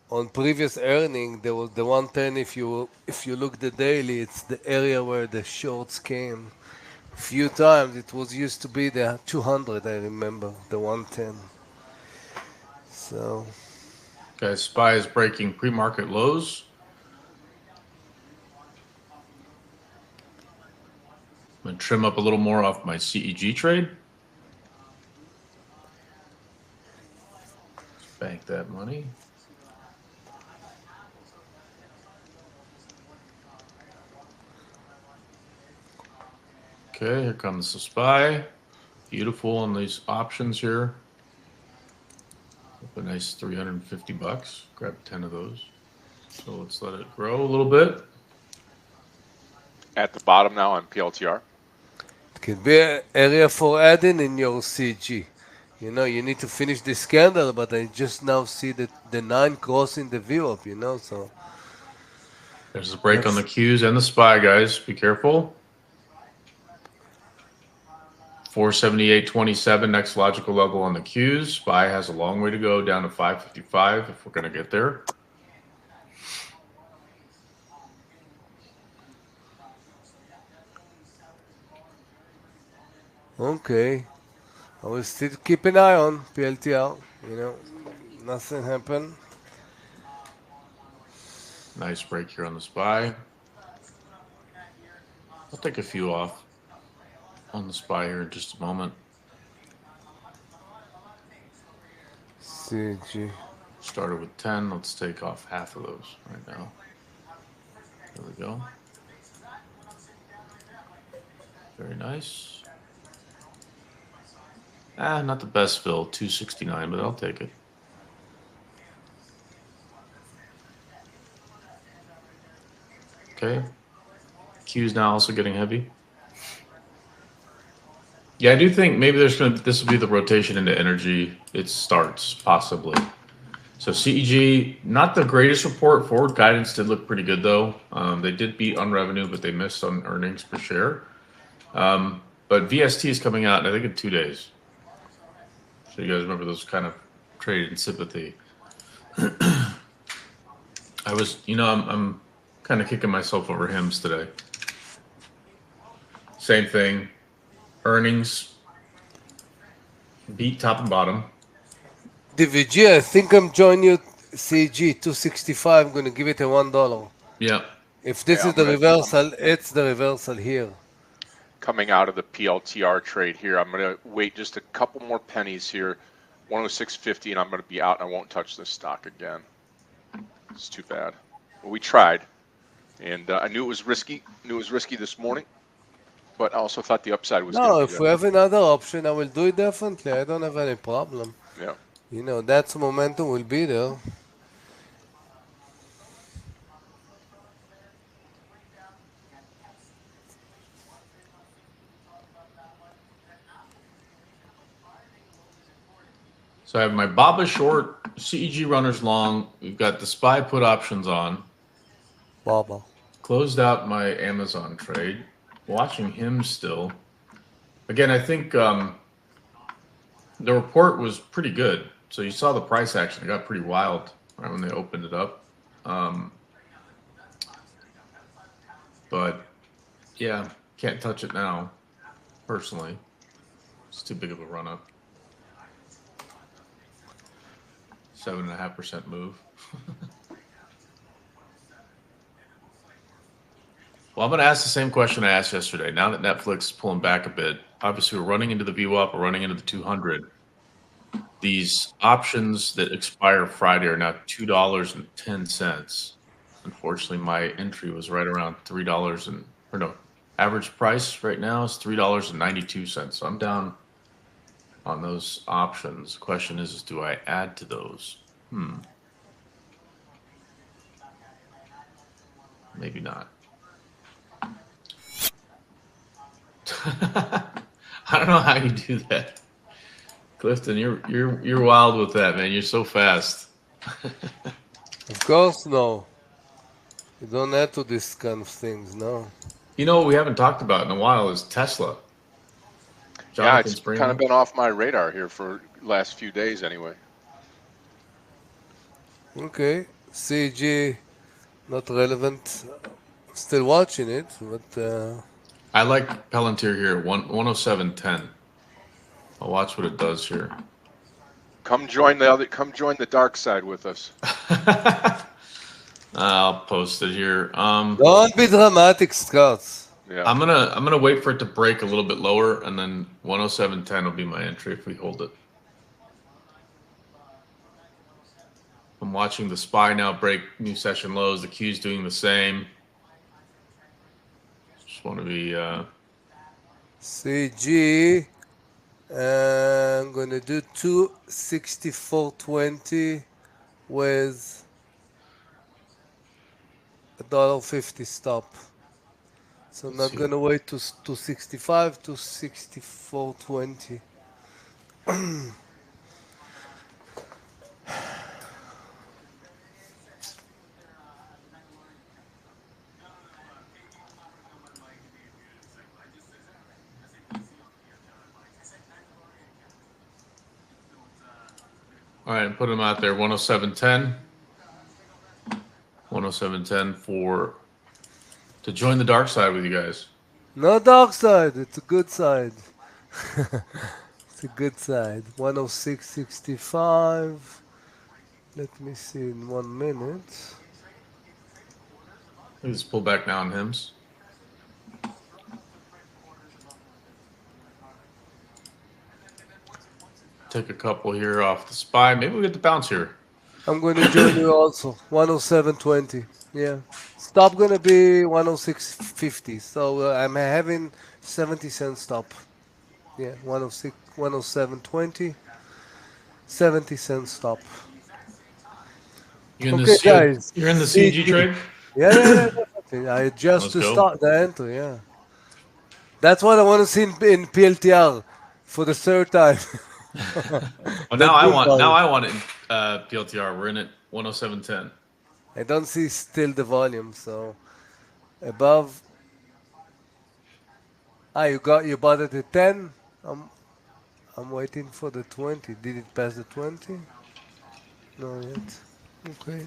On previous earning, there was the 110. If you look the daily, it's the area where the shorts came. Few times it was used to be the 200. I remember the 110. So Guys, SPY is breaking pre-market lows. I'm gonna trim up a little more off my CEG trade. Let's bank that money. Okay, here comes the SPY. Beautiful on these options here. A nice 350 bucks. Grab 10 of those. So let's let it grow a little bit. At the bottom now on PLTR. it can be an area for adding in your CG. You need to finish this candle, but I just now see that the 9 crossing the VWAP, so There's a break on the Qs and the SPY, guys. Be careful. 478.27, next logical level on the Qs. SPY has a long way to go down to 555 if we're going to get there. Okay. I will still keep an eye on PLTR. You know, nothing happened. Nice break here on the SPY. I'll take a few off on the SPY here in just a moment. CG. Started with 10. Let's take off half of those right now. There we go. Very nice. Not the best fill, 269, but I'll take it. Okay. Q's now also getting heavy. Yeah, I do think maybe this will be the rotation into energy. It starts possibly. So CEG, not the greatest report. Forward guidance did look pretty good though. They did beat on revenue, but they missed on earnings per share. But VST is coming out, I think, in 2 days. So you guys remember those kind of traded in sympathy. I'm kind of kicking myself over HIMS today. Same thing. Earnings beat top and bottom. DVG, I think I'm joining you. CG 265. I'm going to give it a $1. Yeah. If this is the reversal, it's the reversal here. Coming out of the PLTR trade here, I'm going to wait just a couple more pennies here. 106.50, and I'm going to be out. And I won't touch this stock again. It's too bad. But we tried, and I knew it was risky. This morning, but I also thought the upside was. No, if we have another option, I will do it definitely. I don't have any problem. Yeah. You know, that's momentum will be there. So I have my BABA short, CEG runners long. We've got the SPY put options on. BABA. Closed out my Amazon trade. Watching him still. Again, I think the report was pretty good. So you saw the price action. It got pretty wild right when they opened it up. But yeah, can't touch it now, personally. It's too big of a run up. 7.5% move. Well, I'm going to ask the same question I asked yesterday. Now that Netflix is pulling back a bit, obviously we're running into the VWAP, we're running into the 200. These options that expire Friday are now $2.10. Unfortunately, my entry was right around average price right now is $3.92. So I'm down on those options. The question is do I add to those? Maybe not. I don't know how you do that, Clifton. You're wild with that, man. You're so fast. Of course, no. You don't add to these kind of things, no. You know what we haven't talked about in a while is Tesla. Yeah, it's kind of been off my radar here for the last few days anyway. Okay. CG, not relevant. Still watching it, but... I like Palantir here at 107.10. I'll watch what it does here. Come join the dark side with us. I'll post it here. Don't be dramatic, Scott. Yeah. I'm gonna wait for it to break a little bit lower, and then 107.10 will be my entry if we hold it. I'm watching the SPY now break new session lows. The Q's doing the same. Just want to be CG. I'm gonna do 264.20 with $1.50 stop. So I'm not gonna wait to 265 to 64.20. all right, put them out there. 107.10. 107.10 to join the dark side with you guys. No dark side. It's a good side. It's a good side. 106.65. Let me see in 1 minute. Let's pull back now on HIMS. Take a couple here off the SPY. Maybe we get the bounce here. I'm going to join you also. 107.20. Yeah. Stop going to be 106.50. So I'm having 70-cent stop. Yeah, 106, 107.20. 70-cent stop. You're in the Okay, guys. You're in the CG trade. Yeah. Definitely. I adjust Let's to go. start the entry. Yeah. That's what I want to see in PLTR for the third time. Well, That big now volume. I want it in PLTR. We're in it 107.10. I don't see still the volume, so above. You bought it at 10. I'm waiting for the 20. Did it pass the 20? No yet. Okay.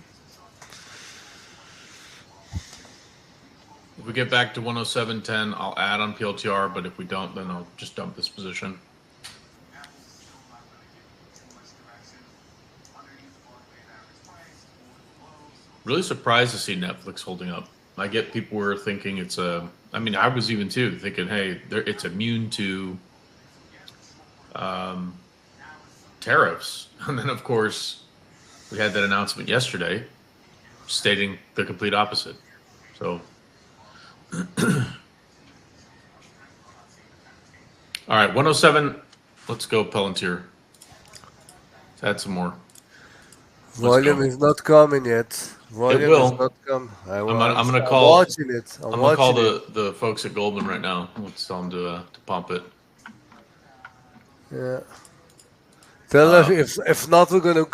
If we get back to 107.10, I'll add on PLTR. But if we don't, then I'll just dump this position. Really surprised to see Netflix holding up. I get people were thinking it's a. I mean, I was even too thinking, hey, it's immune to tariffs, and then of course we had that announcement yesterday, stating the complete opposite. So, all right, 107. Let's go, Palantir. Let's add some more. Volume is not coming yet. Volume will. is not coming. I'm I'm gonna call. watching it. I'm gonna call the folks at Goldman right now. Let's tell them to pump it. Yeah. Tell us if not, we're gonna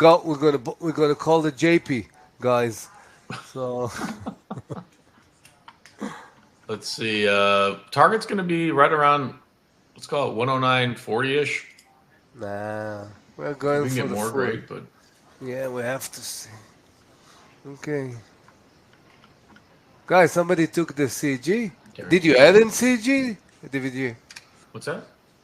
call the JP guys. So Let's see. Target's gonna be right around. Let's call it 109.40 ish. nah, we're If going we can for get the more, full. great. But Yeah, we have to see. Okay. Guys, somebody took the CG. Did you add in CG? DVD? what's that?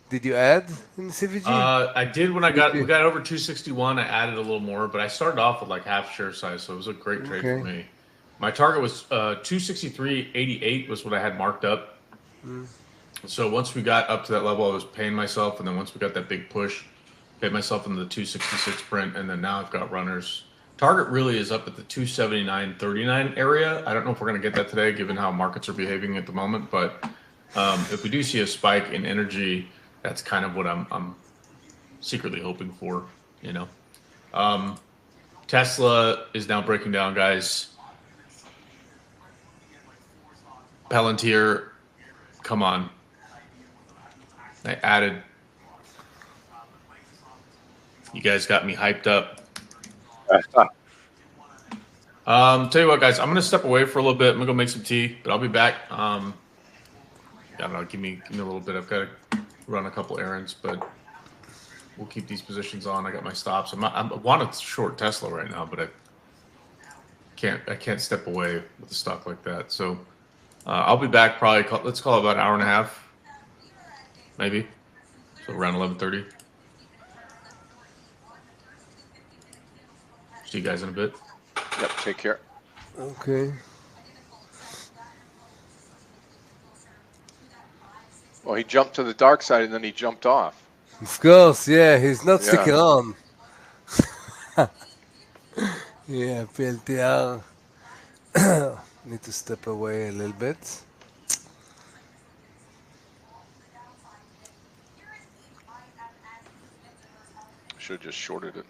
Did you add in CVG? I did when we got over 261. I added a little more, but I started off with like half share size, so it was a great trade for me. My target was 263.88 was what I had marked up. So once we got up to that level, I was paying myself, and then once we got that big push, paid myself into the 266 print, and then now I've got runners. Target really is up at the 279.39 area. I don't know if we're going to get that today, given how markets are behaving at the moment, but if we do see a spike in energy, that's kind of what I'm secretly hoping for, you know. Tesla is now breaking down, guys. Palantir, come on. I added. You guys got me hyped up. Tell you what, guys, I'm gonna step away for a little bit. I'm gonna go make some tea, but I'll be back. I don't know. Give me a little bit. I've got to run a couple errands, but we'll keep these positions on. I got my stops. I want to short Tesla right now, but I can't step away with a stock like that. So I'll be back probably. Let's call it about an hour and a half, maybe. So around 11:30. See you guys in a bit. Yep, take care. Okay. Well, he jumped to the dark side and then he jumped off. Of course, yeah, he's not sticking on. Yeah, PLTR. Need to step away a little bit. Should have just shorted it.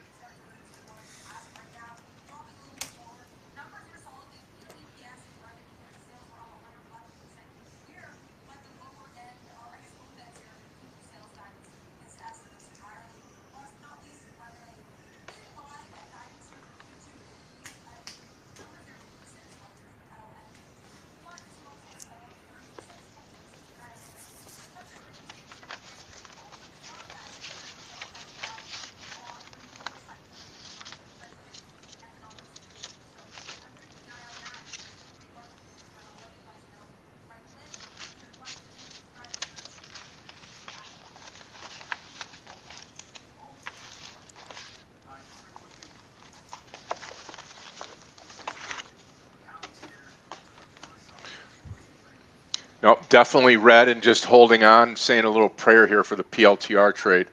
No, definitely red and just holding on, saying a little prayer here for the PLTR trade.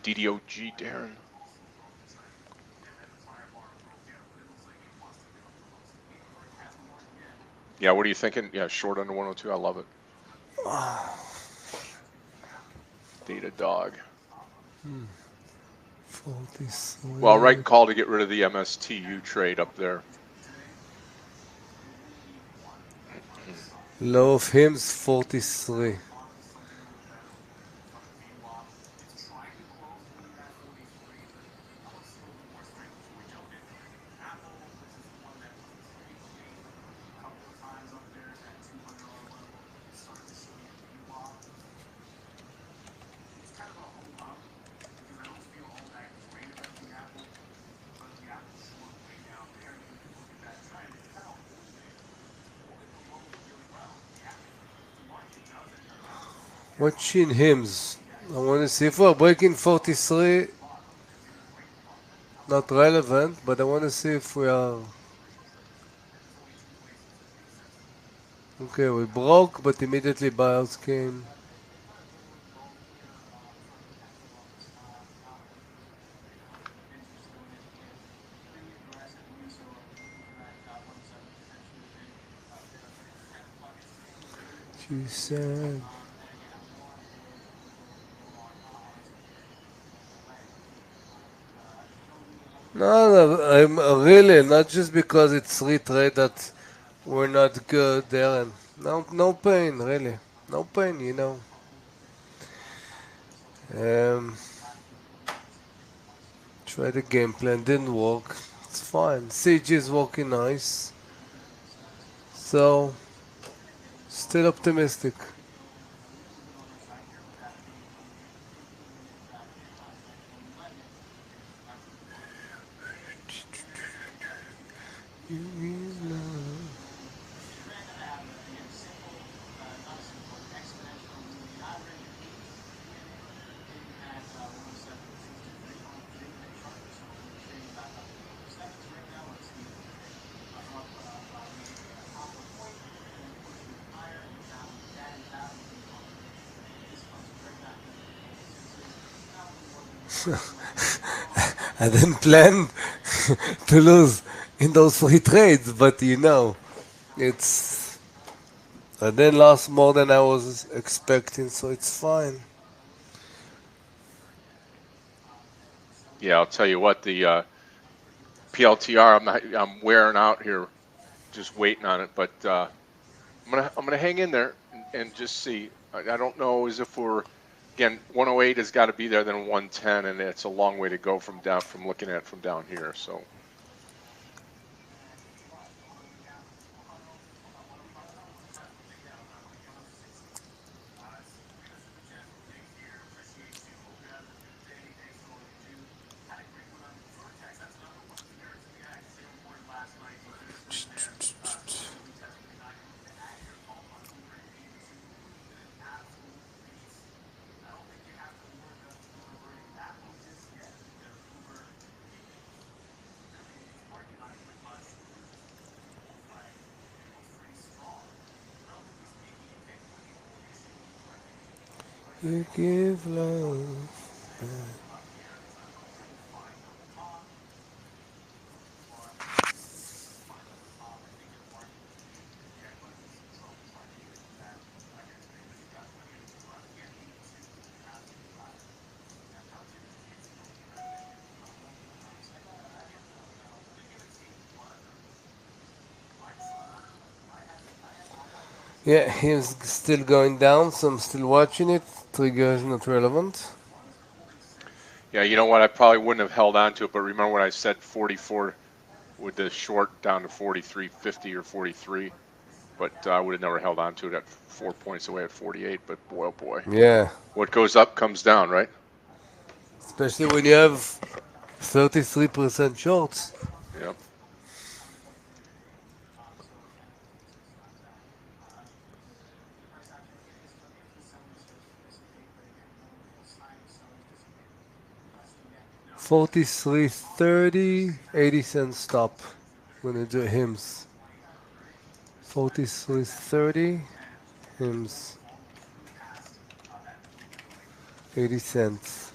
DDOG, Darren. Yeah, what are you thinking? Yeah, short under 102. I love it. Data dog. 43. Well, right call to get rid of the MSTU trade up there. Low of HIMS 43. Watching HIMS. I want to see if we're breaking 43. Not relevant, but I want to see if we are. Okay, we broke, but immediately buyouts came. She said. No, I'm really not just because it's retrade that we're not good, Darren. No, no pain, really. No pain, you know. Try the game plan, didn't work. It's fine. CG is working nice. So, still optimistic. I didn't plan to lose in those three trades, but you know, it's. I didn't lose more than I was expecting, so it's fine. Yeah, I'll tell you what, the PLTR, I'm wearing out here, just waiting on it. But I'm gonna hang in there and just see. I don't know as if we're again 108 has got to be there than 110, and it's a long way to go from looking at it from down here. So. You give love. Yeah, he's still going down, so I'm still watching it. Trigger is not relevant. Yeah, you know what? I probably wouldn't have held on to it, but remember when I said 44 with the short down to 43.50 or 43, but I would have never held on to it at 4 points away at 48. But boy, oh boy, Yeah, what goes up comes down, right? especially when you have 33% shorts. Yep. $43.30, 80 cents stop when you do hymns. 43.30. HIMS 80 cents.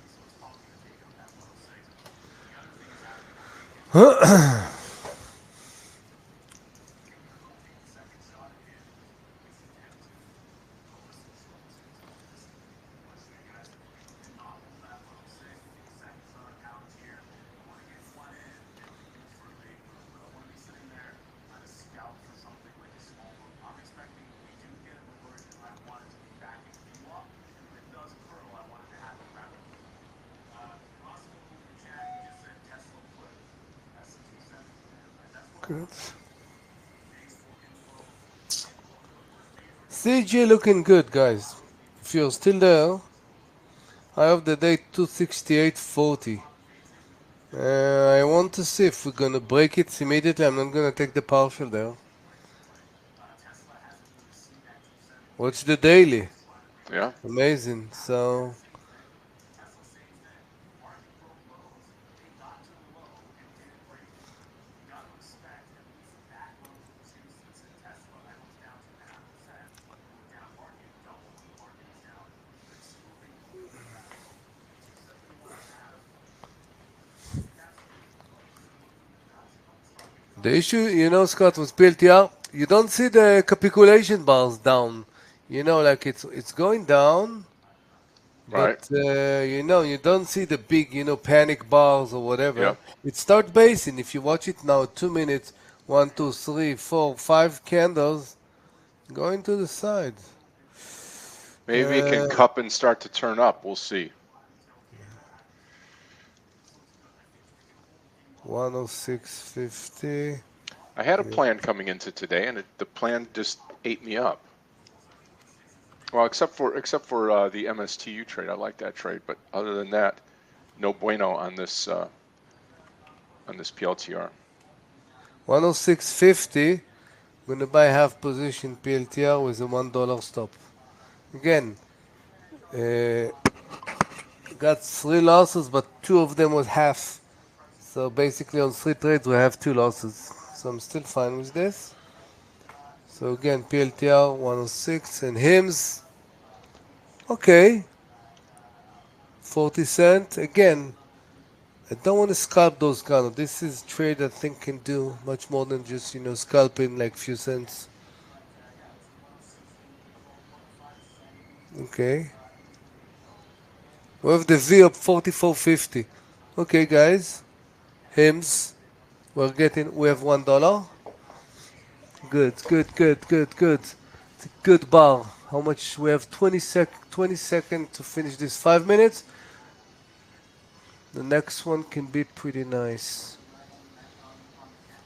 Good. CG looking good, guys. If you're still there, high of the day 268.40. I want to see if we're gonna break it immediately. I'm not gonna take the partial there. Watch the daily. Yeah. Amazing. So the issue, Scott, with PLTR, you don't see the capitulation bars down. Like it's going down, Right. but you don't see the big, panic bars or Yeah. whatever. It start basing. If you watch it now, 2 minutes, 1, 2, 3, 4, 5 candles going to the side. Maybe it can Uh, cup and start to turn up. We'll see. 106.50. I had a plan coming into today, and the plan just ate me up. Well, except for the MSTU trade, I like that trade, but other than that, no bueno on this PLTR. 106.50. Gonna buy half position PLTR with a $1 stop. Again, uh, got 3 losses, but 2 of them was half. So basically on 3 trades we have 2 losses. So I'm still fine with this. So again, PLTR 106 and HIMS. Okay, 40 cent. Again, I don't want to scalp those kind of. This is trade I think can do much more than just scalping like few cents. Okay. We have the V up 44.50. Okay, guys. HIMS. We have $1. Good, good, good, good, good. It's a good bar. How much? We have 20 seconds to finish this 5 minutes. The next one can be pretty nice.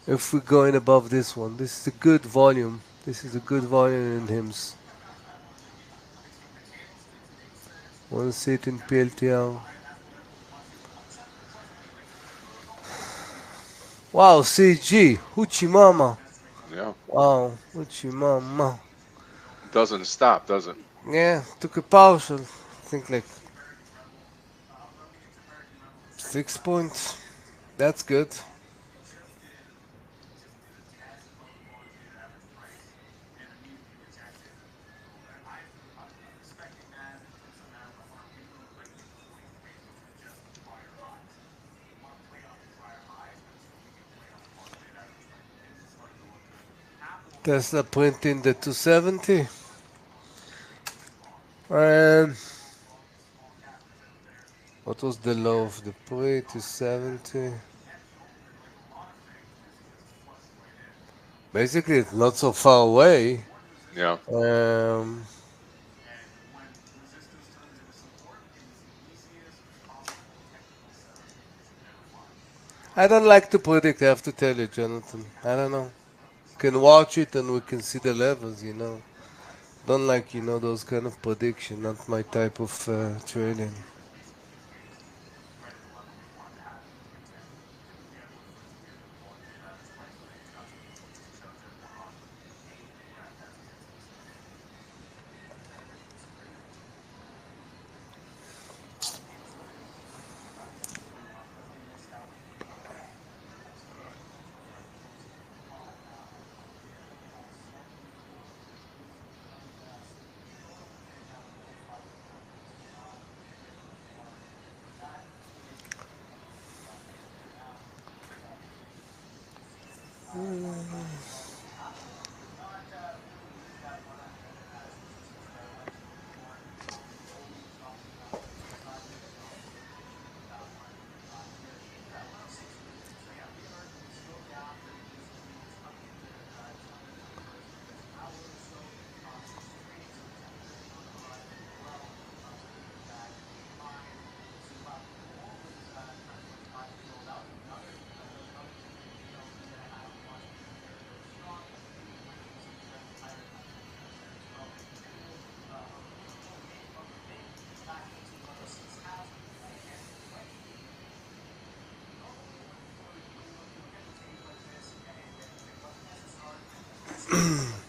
If we're going above this one. This is a good volume. This is a good volume in HIMS. Want to see it in PLTR. Wow, CG. Hoochie mama. Yeah. Wow, hoochie mama. Doesn't stop, does it? Yeah, took a partial. I think like 6 points. That's good. Tesla printing the 270. And what was the low of the pre? 270. Basically, it's not so far away. Yeah. I don't like to predict, I have to tell you, Jonathan. I don't know. Can watch it and we can see the levels. Don't like, those kind of prediction. Not my type of trading.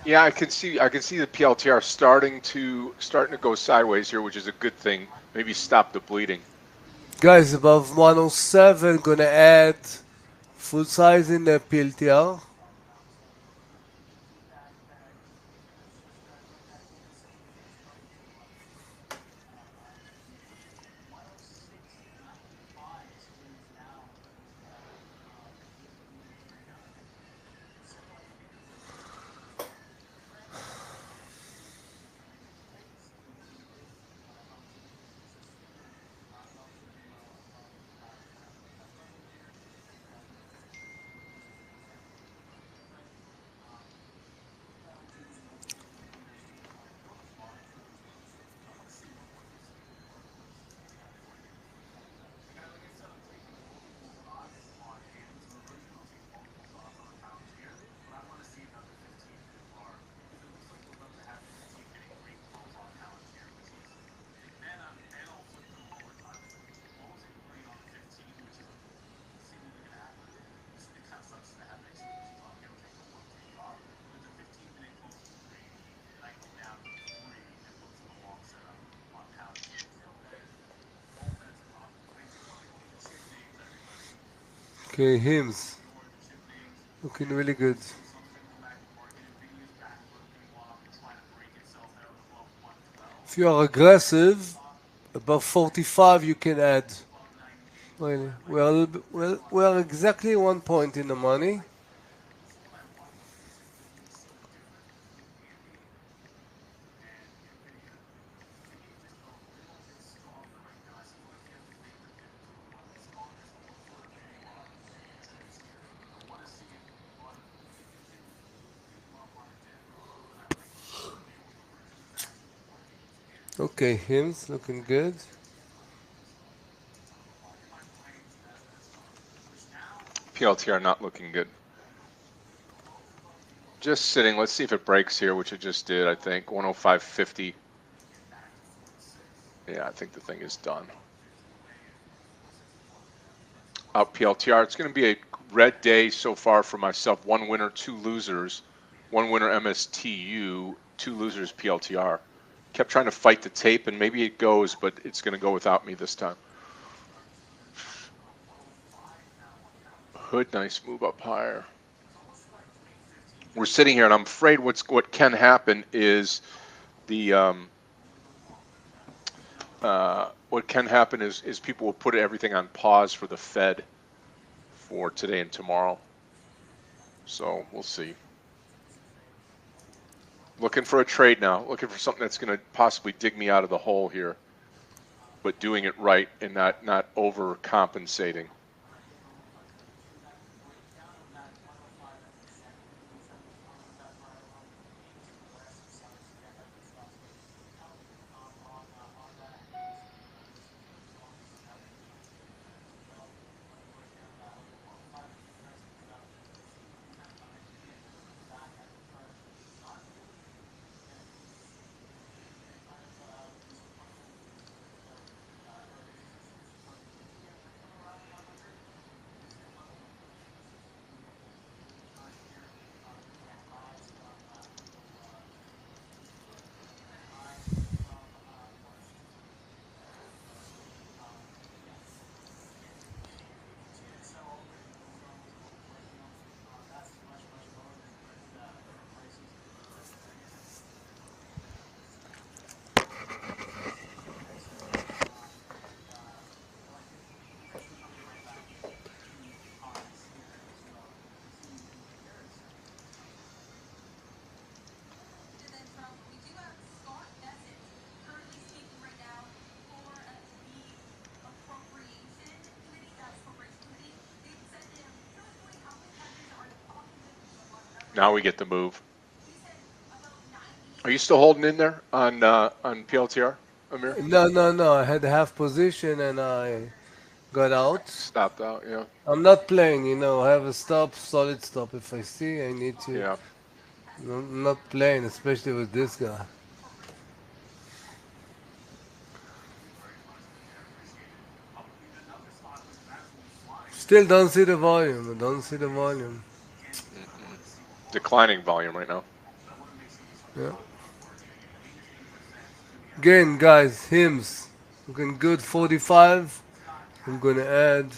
Yeah, I can see the PLTR starting to go sideways here, which is a good thing. Maybe stop the bleeding. Guys, above 107, gonna add full size in the PLTR. Okay, hymns. Looking really good. If you are aggressive, above 45 you can add. Really, we are exactly 1 point in the money. Okay, hymns looking good. PLTR not looking good. Just sitting. Let's see if it breaks here, which it just did. I think 105.50. Yeah, I think the thing is done. Out PLTR. It's going to be a red day so far for myself. One winner, two losers. One winner MSTU, two losers PLTR. Kept trying to fight the tape, and maybe it goes, but it's going to go without me this time. Hood, nice move up higher. We're sitting here, and I'm afraid what can happen is what can happen is people will put everything on pause for the Fed for today and tomorrow. So we'll see. Looking for a trade now. Looking for something that's going to possibly dig me out of the hole here, but doing it right and not overcompensating. Now we get the move. Are you still holding in there on PLTR, Amir? No. I had half position and I got out. Stopped out. Yeah. I'm not playing, I have a stop, solid stop. If I see I need to, Yeah. I'm not playing, especially with this guy. Still don't see the volume. I don't see the volume. Mm-mm. Declining volume right now. Yeah. Again, guys, hymns. Looking good, 45. I'm gonna add.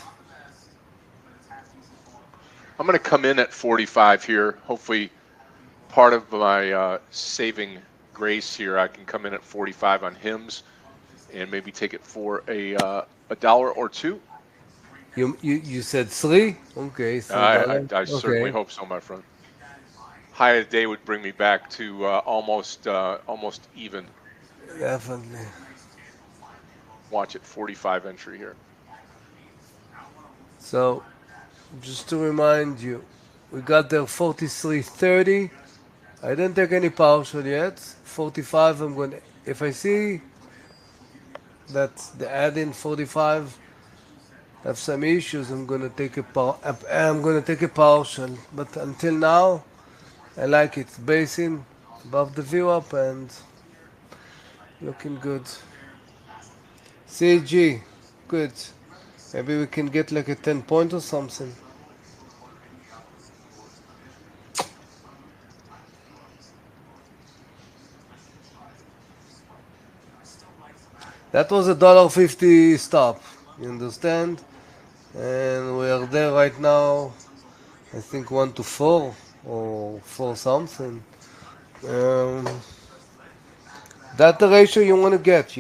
I'm going to come in at 45 here. Hopefully, part of my saving grace here, I can come in at 45 on hymns and maybe take it for a dollar or two. You said three? Okay, $3. I certainly Okay, hope so, my friend. High of the day would bring me back to almost even. definitely. Watch it, 45 entry here. So, just to remind you, we got there 43.30. I didn't take any partial yet. 45. I'm gonna. If I see that the add-in 45 have some issues, I'm gonna take I'm gonna take a partial. But until now, I like it. Basing above the view up and looking good. CG, good. Maybe we can get like a 10 point or something. That was $1.50 stop. You understand? And we are there right now. I think 1 to 4 or 4 something. Um, that's the ratio you want to get.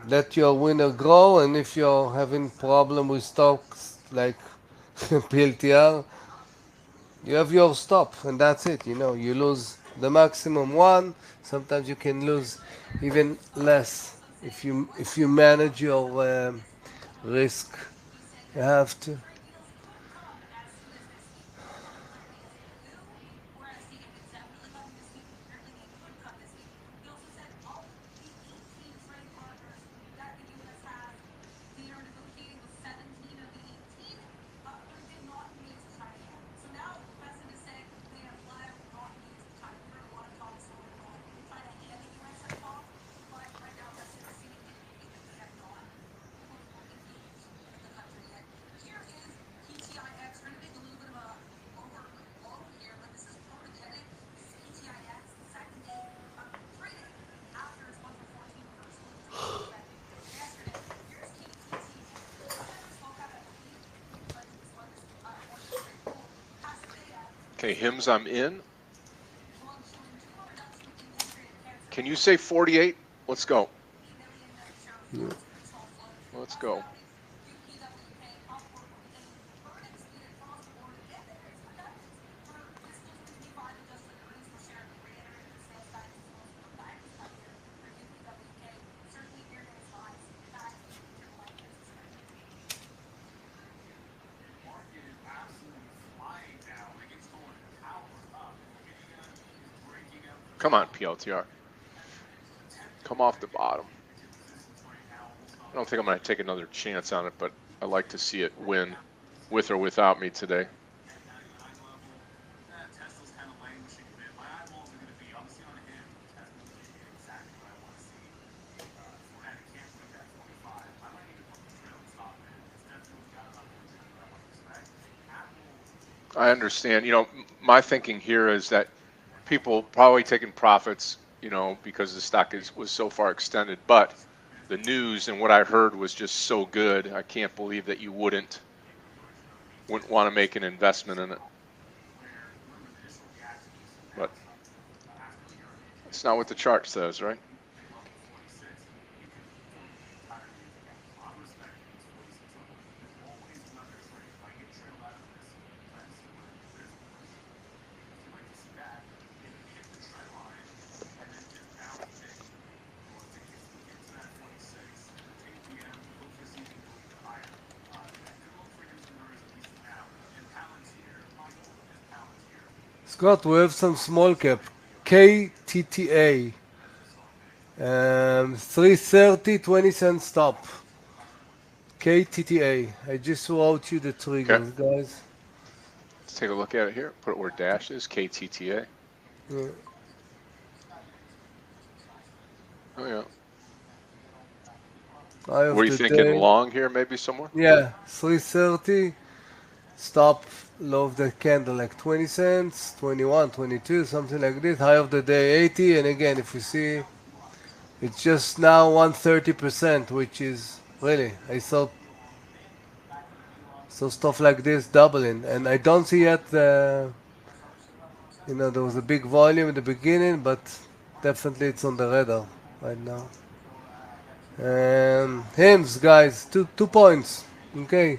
Let your winner grow, and if you're having problem with stocks like PLTR, you have your stop, and that's it. You lose the maximum one. Sometimes you can lose even less if you manage your risk. You have to. Okay, hymns, I'm in. Can you say 48? Let's go. Let's go. Come on, PLTR. Come off the bottom. I don't think I'm going to take another chance on it, but I like to see it win with or without me today. I understand. My thinking here is that people probably taking profits, because the stock was so far extended, but the news and what I heard was just so good. I can't believe that you wouldn't want to make an investment in it. But it's not what the chart says, right? Scott, we have some small cap. KTTA. 330, 20 cent stop. KTTA. I just wrote you the triggers, guys. Let's take a look at it here. Put it where dash is, KTTA. Yeah. Oh, yeah. Eye of What are you the thinking? day. Long here, maybe somewhere? Yeah, 330. Stop low of the candle like 20 cents, 21, 22, something like this. High of the day 80. And again, if you see, it's just now 130%, which is really, I saw stuff like this doubling. And I don't see yet, there was a big volume in the beginning, but definitely it's on the radar right now. HIMS, guys, two points. Okay.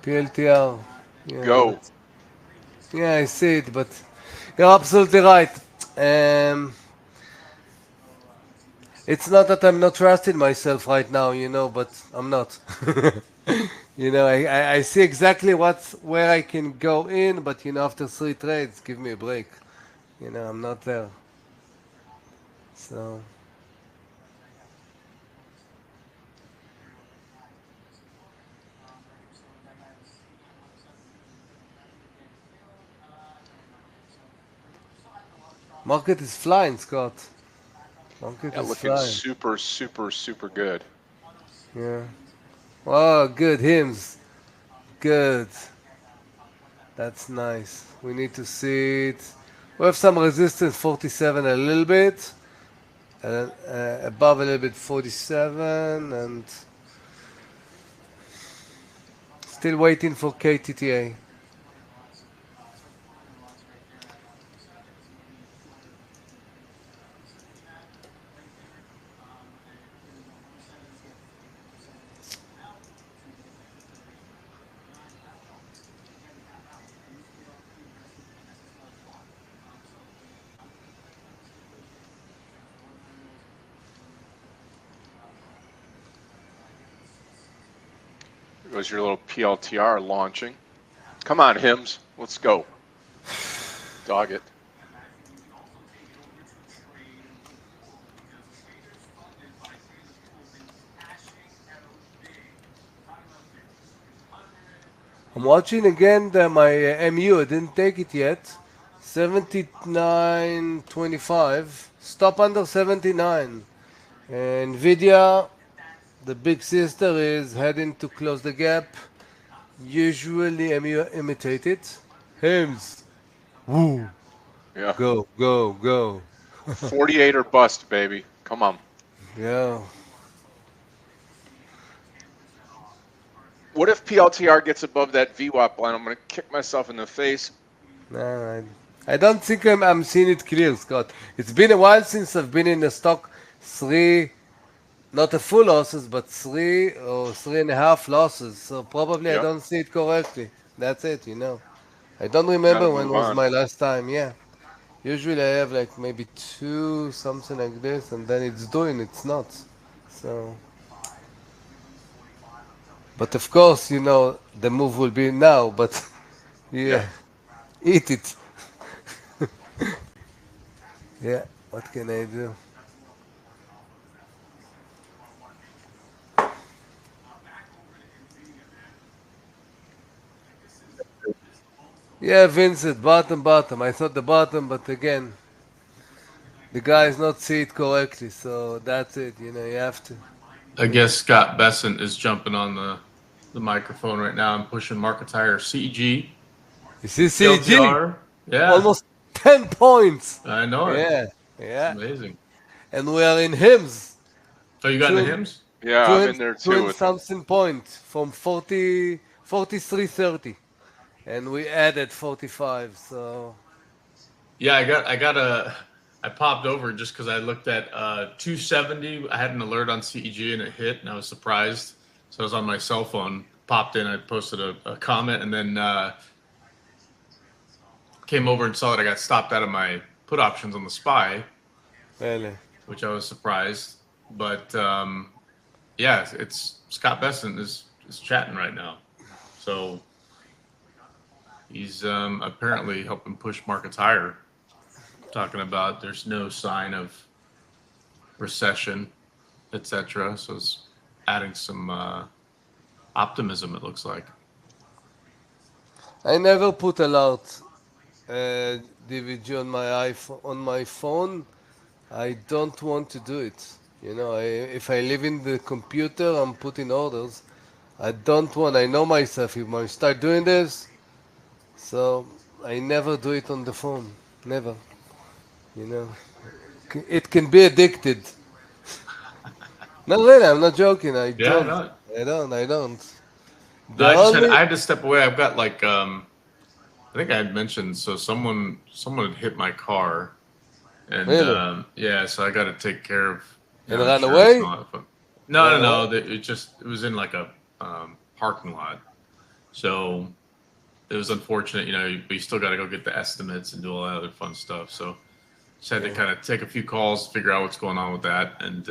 PLTR. Yeah, Go. yeah, I see it, but you're absolutely right. It's not that I'm not trusting myself right now, but I'm not. I see exactly where I can go in, but after 3 trades, give me a break. I'm not there. So. Market is flying, Scott. Market Yeah, is looking flying. super, super, super good. Yeah. Oh, good HIMS. Good. That's nice. We need to see it. We have some resistance, 47 a little bit. And above a little bit, 47. And still waiting for KTTA. There goes your little PLTR launching. Come on, HIMS. Let's go. Dog it. I'm watching again my MU. I didn't take it yet. 79.25. Stop under 79. Nvidia, the big sister, is heading to close the gap. Usually MU imitate it. HIMS. Woo. Yeah. Go, go, go. 48 or bust, baby. Come on. Yeah. What if PLTR gets above that VWAP line? I'm going to kick myself in the face. No, I don't think I'm seeing it clear, Scott. It's been a while since I've been in the stock. 3, not a full losses, but 3 or 3.5 losses. So probably I Yep. don't see it correctly. That's it, I don't Gotta remember when move was on. my last time. Yeah. Usually I have like maybe 2, something like this, and then it's not. So. But of course, the move will be now, but yeah. Eat it. Yeah, what can I do? Yeah, Vincent, bottom. I thought the bottom, but again, the guys not see it correctly, so that's it. You have to. I guess Scott Bessent is jumping on the microphone right now and pushing markets higher. CEG, You see CG? LTR, yeah, Almost 10 points. I know it. Yeah, It's yeah. amazing. And we are in HIMS. Oh, you got in the Two- HIMS? Yeah, I'm in there too. With something point from 43.30. And we added 45, so. Yeah, I popped over just because I looked at 270. I had an alert on CEG and it hit, and I was surprised. So I was on my cell phone, popped in, I posted a comment, and then came over and saw that I got stopped out of my put options on the SPY, Really? which I was surprised. But yeah, it's Scott Bessent is chatting right now. So He's apparently helping push markets higher, talking about there's no sign of recession, etc. So it's adding some optimism, it looks like. I never put a lot DVG on my phone. I don't want to do it. You know, if I live in the computer, I'm putting orders. I don't want. I know myself. If I start doing this, so I never do it on the phone. Never. You know, it can be addicted. No, really, I'm not joking. I Yeah, don't. no, I don't. no, The only I had to step away. I've got like I think I had mentioned, so someone had hit my car, and really yeah, so I got to take care of and run insurance and away. all that fun. No, Run away. it was in like a parking lot, so it was unfortunate. You know, but you still got to go get the estimates and do all that other fun stuff. So just had to Yeah. kind of take a few calls, figure out what's going on with that, and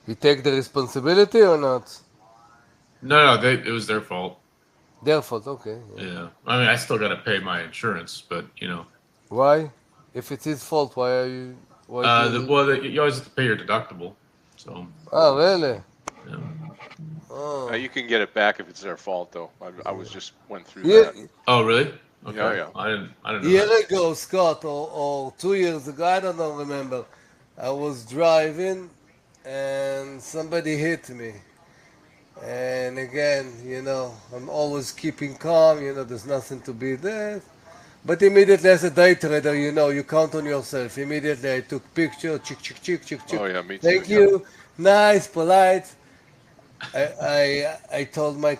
You take the responsibility or not? no, it was their fault. Their fault. Okay. Yeah. Yeah, I mean, I still got to pay my insurance, but Why? If it's his fault, why are you? Why do you? you always have to pay your deductible. So, Oh, really? yeah. Oh. You can get it back if it's their fault, though. I was just went through Yeah, that. Oh, really? Okay. Yeah, yeah. I didn't a know year that. ago, Scott, or 2 years ago, I don't know, remember. I was driving and somebody hit me. And again, you know, I'm always keeping calm, you know, there's nothing to be there. But immediately as a day trader, you know, you count on yourself. Immediately I took picture, chick, chick, chick, chick, chick. Oh yeah, me too. Thank Yeah. you. Nice, polite. I told my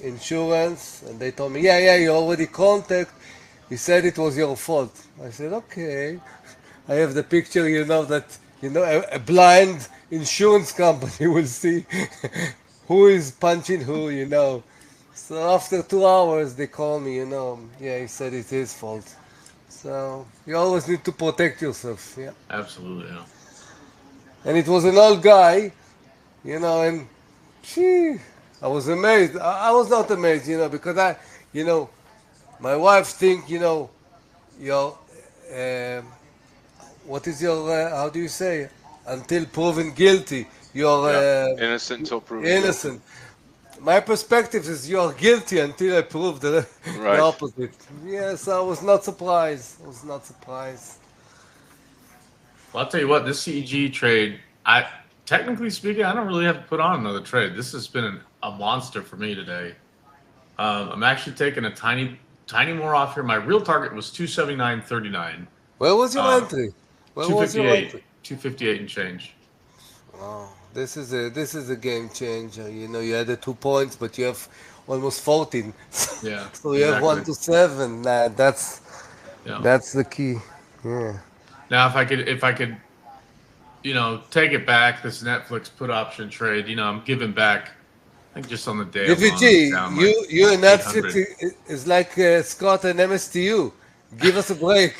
insurance, and they told me, yeah, you already contact. He said it was your fault. I said, okay. I have the picture, you know, that, you know, a blind insurance company will see who is punching who, you know. So after 2 hours, they call me, you know, yeah, he said it's his fault. So you always need to protect yourself, yeah. Absolutely. Yeah. And it was an old guy, you know, and gee, I was amazed. I was not amazed, you know, because you know, my wife think, you know, your, what is your, how do you say, until proven guilty, you're Yeah. Innocent until proven guilty. innocent. My perspective is you're guilty until I prove the Right. opposite. Yes, I was not surprised. I was not surprised. Well, I'll tell you what, this CEG trade, technically speaking, I don't really have to put on another trade. This has been a monster for me today. I'm actually taking a tiny more off here. My real target was 279.39. Where was your entry? Where was your 258, entry? 258 and change. Oh, this is a game changer. You know, you had the 2 points, but you have almost 14. Yeah, So you have 1 exactly. to 7. Nah, that's Yeah. the key. Yeah. Now, if I could, take it back, this Netflix put option trade, I'm giving back. I think just on the day alone, DVG, down you and Netflix 800. is like Scott and MSTU. Give us a break.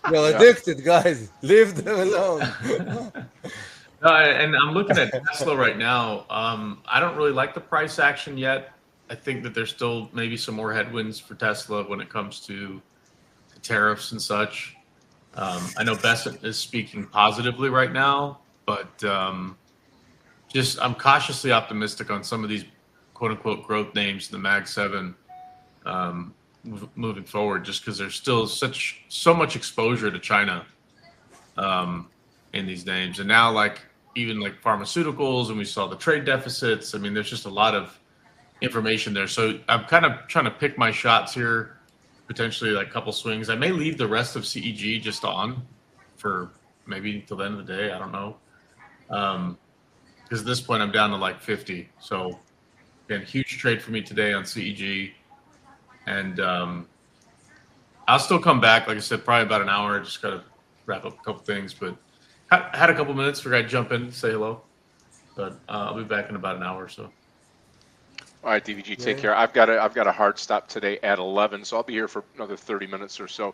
You're Yeah. addicted, guys. Leave them alone. No, and I'm looking at Tesla right now. I don't really like the price action yet. I think that there's still maybe some more headwinds for Tesla when it comes to tariffs and such. I know Bessent is speaking positively right now, but I'm cautiously optimistic on some of these quote unquote growth names in the Mag 7 moving forward, just because there's still so much exposure to China in these names. And now, like, even like pharmaceuticals, and we saw the trade deficits. I mean, there's just a lot of information there. So I'm kind of trying to pick my shots here, potentially like a couple swings. I may leave the rest of CEG just on for maybe till the end of the day. I don't know. Because at this point I'm down to like 50. So again, huge trade for me today on CEG. And I'll still come back. Like I said, probably about an hour. Just got to wrap up a couple things, but had a couple minutes for I to jump in, say hello. But I'll be back in about an hour or so. All right, DVG, take care. I've got a hard stop today at 11, so I'll be here for another 30 minutes or so.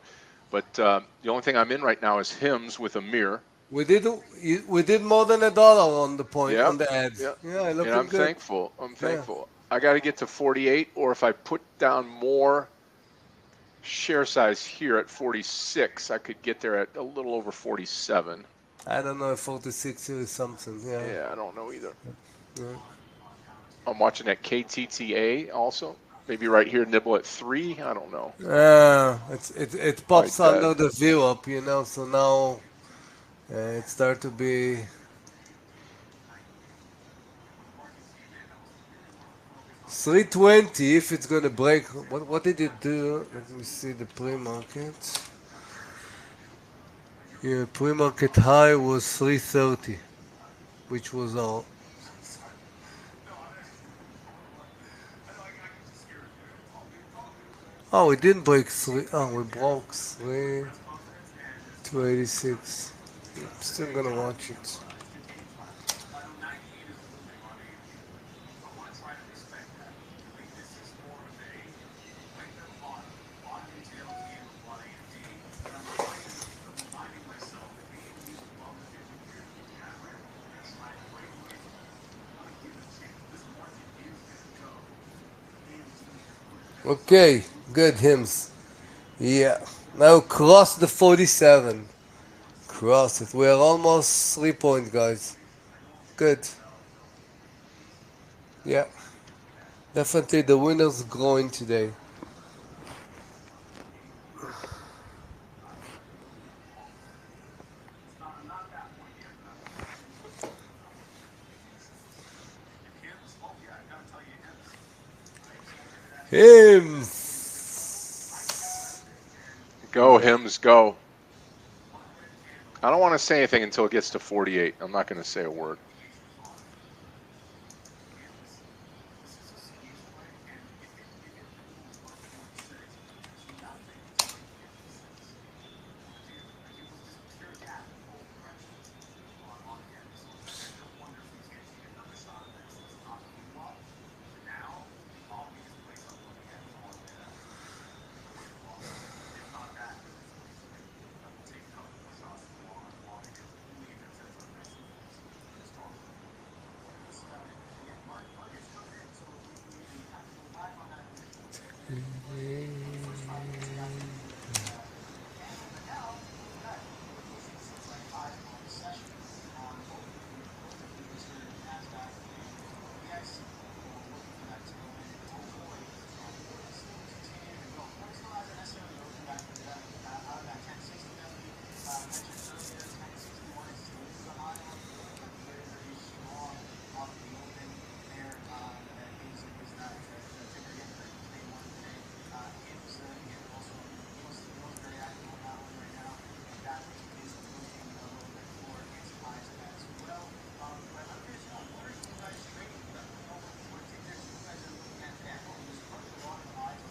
But the only thing I'm in right now is Hims with Amir. We did more than $1 on the point Yeah, on the ads. yeah. Yeah, And looking I'm good. thankful. I'm thankful. I got to get to 48, or if I put down more share size here at 46, I could get there at a little over 47. I don't know if 46 is something. Yeah. Yeah, I don't know either. Yeah. I'm watching that KTTA also. Maybe right here, nibble at 3. I don't know. It pops Like under the view up, you know. So now it start to be 320 if it's gonna break. What did it do? Let me see the pre-market. Yeah, pre-market high was 330, which was our. Oh, we didn't break three. Oh, we broke 286. Still gonna watch it. Okay, good hymns. Yeah. Now cross the 47. Cross it. We're almost 3 point, guys. Good. Yeah. Definitely the winners growing today. Hymns. Go, Hims, go. I don't want to say anything until it gets to 48. I'm not going to say a word.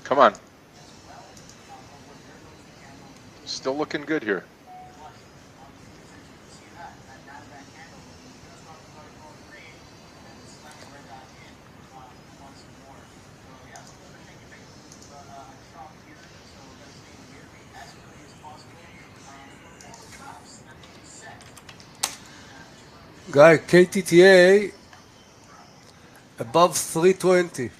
Come on. Still looking good here. Guy, KTTA above 320.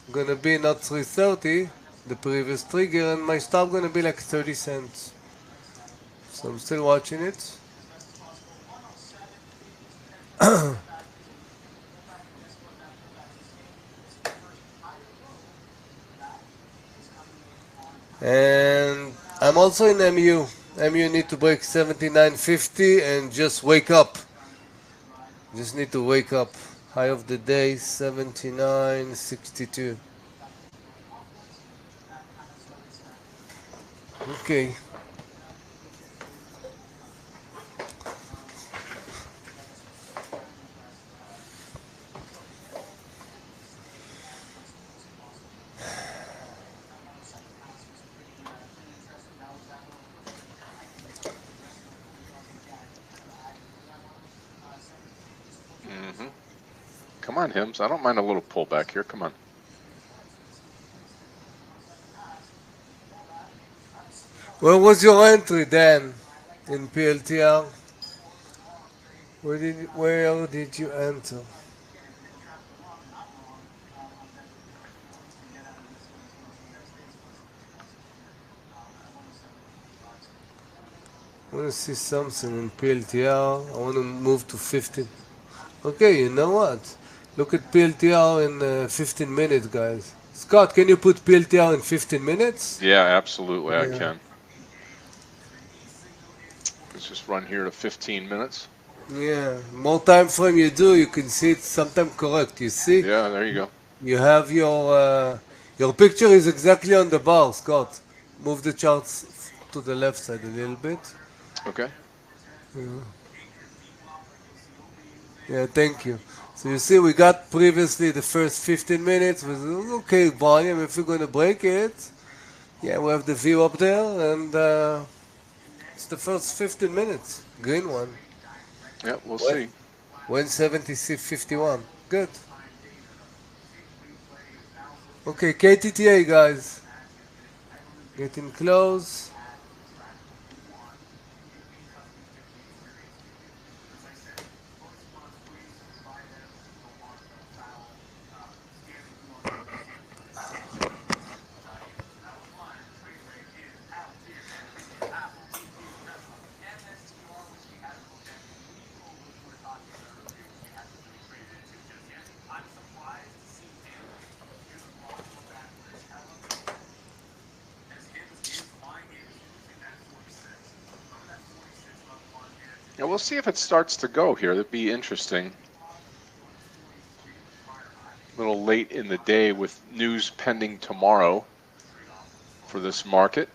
Gonna be not 330, the previous trigger, and my stop gonna be like 30 cents. So I'm still watching it. And I'm also in MU. MU need to break 79.50 and just wake up. Just need to wake up. High of the day 79.62. Okay. Come on, Hims. I don't mind a little pullback here. Come on. Where was your entry, Dan, in PLTR? Where did you enter? want to see something in PLTR. I want to move to 15. Okay, you know what? Look at PLTR in 15 minutes, guys. Scott, can you put PLTR in 15 minutes? Yeah, absolutely, I Yeah. can. Let's just run here to 15 minutes. Yeah, more time frame you do, you can see it sometimes correct. You see, Yeah, there you go. you have your picture is exactly on the bar, Scott. Move the charts to the left side a little bit. Okay. Yeah, thank you. So you see, we got previously the first 15 minutes with okay volume. If we're going to break it, yeah, we have the view up there, and it's the first 15 minutes. Green one. Yeah, we'll What? see. 170.51. Good. Okay, KTTA guys. Getting close. Yeah, we'll see if it starts to go here. That'd be interesting. A little late in the day with news pending tomorrow for this market.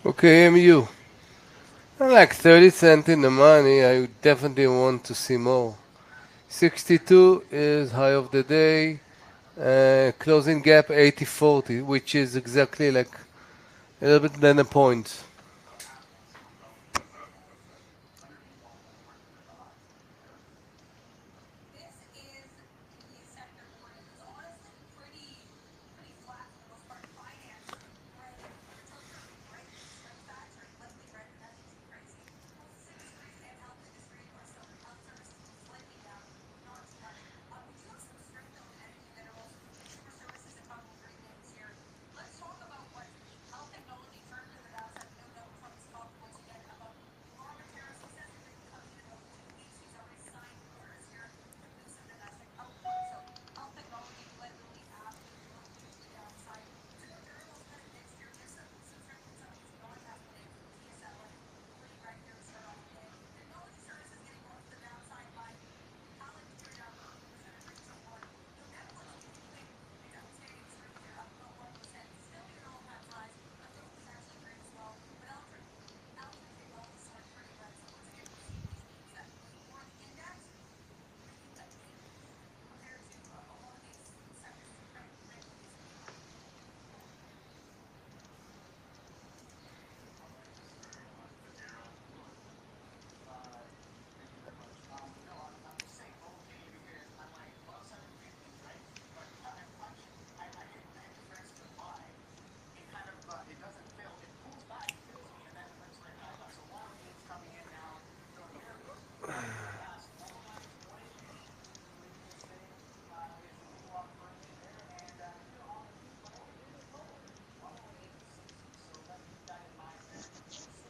Okay, MU. I like 30 cents in the money. I definitely want to see more. 62 is high of the day. Closing gap 80.40, which is exactly like a little bit than a point.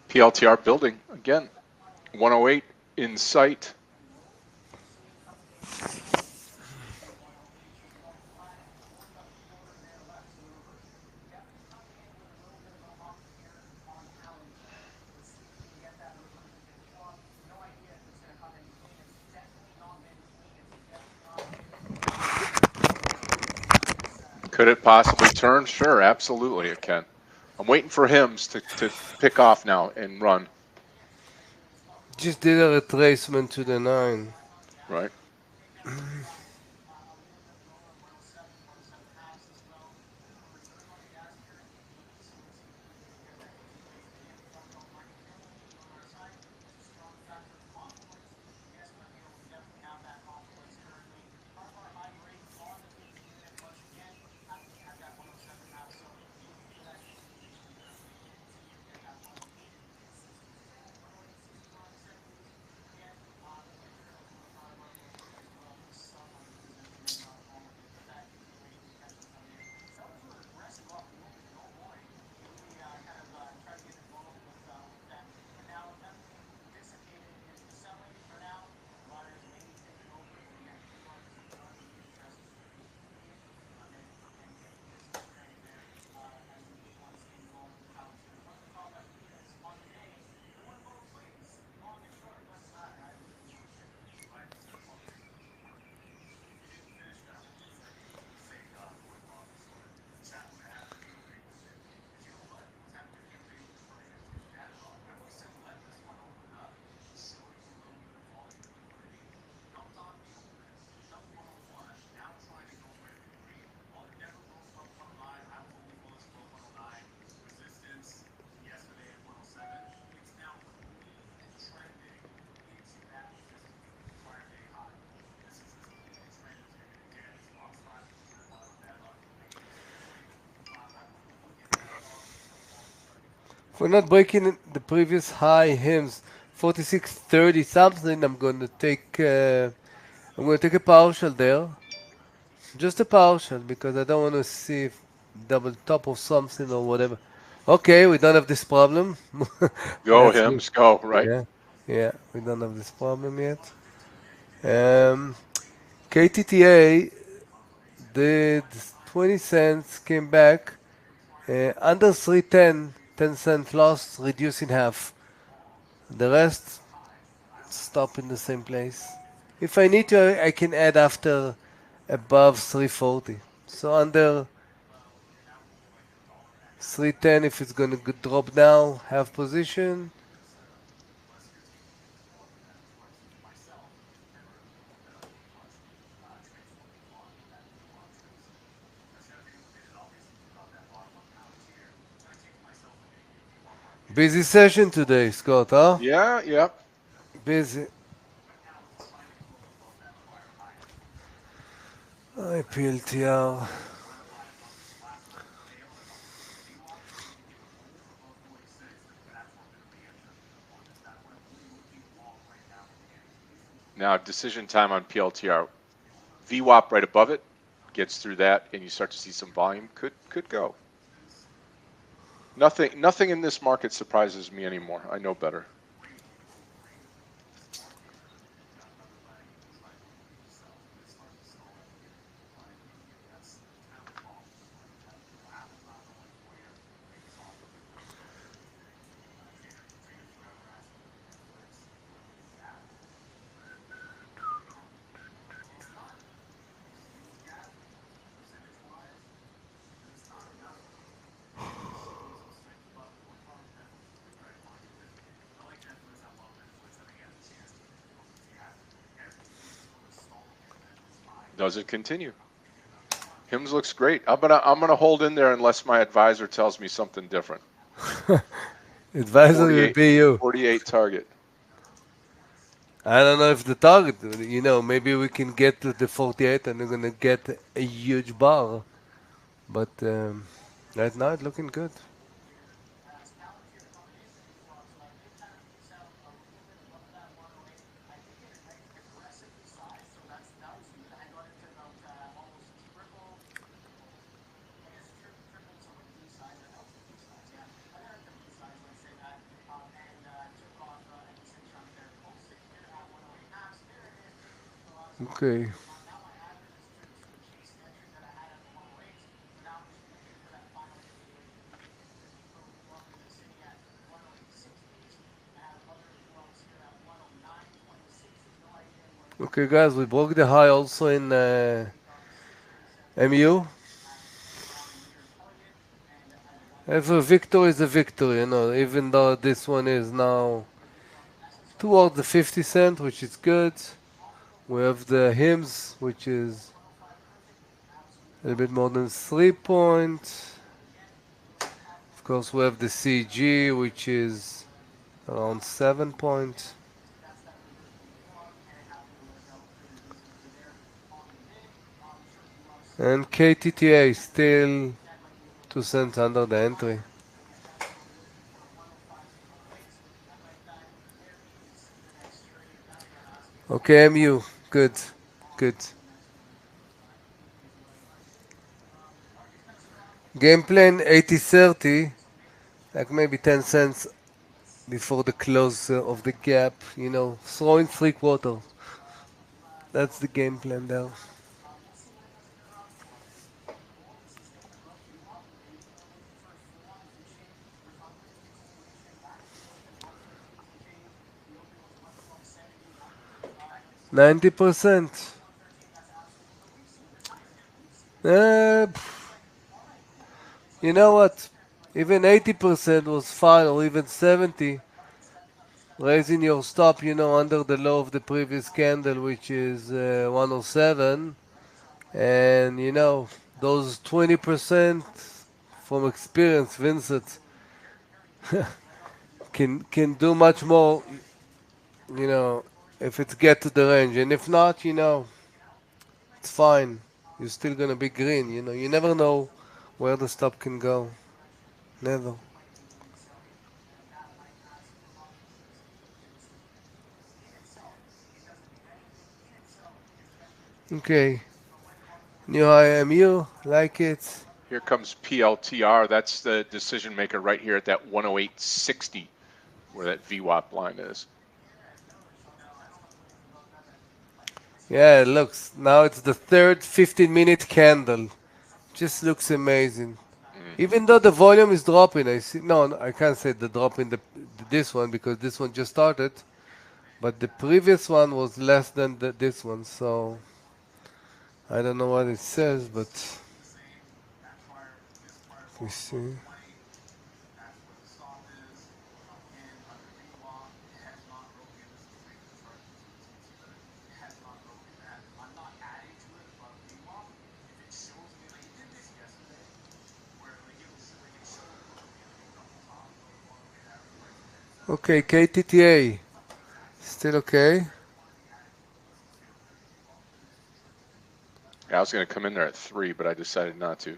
PLTR building again. 108 in sight. Could it possibly turn? Sure, absolutely it can. I'm waiting for Hims to pick off now and run. Just did a retracement to the 9. Right. If we're not breaking the previous high hymns, 46.30 something, I'm gonna take a partial there. Just a partial because I don't want to see if double top of something or whatever. Okay, we don't have this problem. Go That's good. Hims, go, right? Yeah, yeah, we don't have this problem yet. Um, KTTA did 20 cents, came back under 310, 10-cent loss, reducing half. The rest stop in the same place. If I need to, I can add after above 340. So under 310, if it's going to drop down, half position. Busy session today, Scott, huh? Yeah, yeah. Busy. IPLTR. Now decision time on PLTR. VWAP right above it gets through that, and you start to see some volume. Could go. Nothing in this market surprises me anymore. I know better. Does it continue? Hims looks great. I'm gonna hold in there unless my advisor tells me something different. Advisor will be you. 48 target. I don't know if the target, maybe we can get to the 48 and we're going to get a huge bar. But right now it's looking good. Okay. Okay, guys, we broke the high also in MU. Every victory is a victory, even though this one is now towards the 50 cent, which is good. We have the hymns, which is a little bit more than 3 points. Of course, we have the CG, which is around 7 points. And KTTA still 2 cents under the entry. Okay, MU, good, good. Game plan 80-30, like maybe 10 cents before the close of the gap, throwing 3/4. That's the game plan there. $90%. You know what? Even 80% was fine, or even 70. Raising your stop, under the low of the previous candle, which is 107. And, those 20% from experience, Vincent, can do much more, if it get to the range. And if not, it's fine. You're still going to be green, You never know where the stop can go. Never. Okay. New IMU, like it. Here comes PLTR. That's the decision maker right here at that 108.60, where that VWAP line is. Yeah, it looks. Now it's the third 15-minute candle. Just looks amazing. Even though the volume is dropping, I see. No, I can't say the drop in this one because this one just started. But the previous one was less than this one, so I don't know what it says, but we see. Okay, KTTA. Still okay? I was going to come in there at 3, but I decided not to.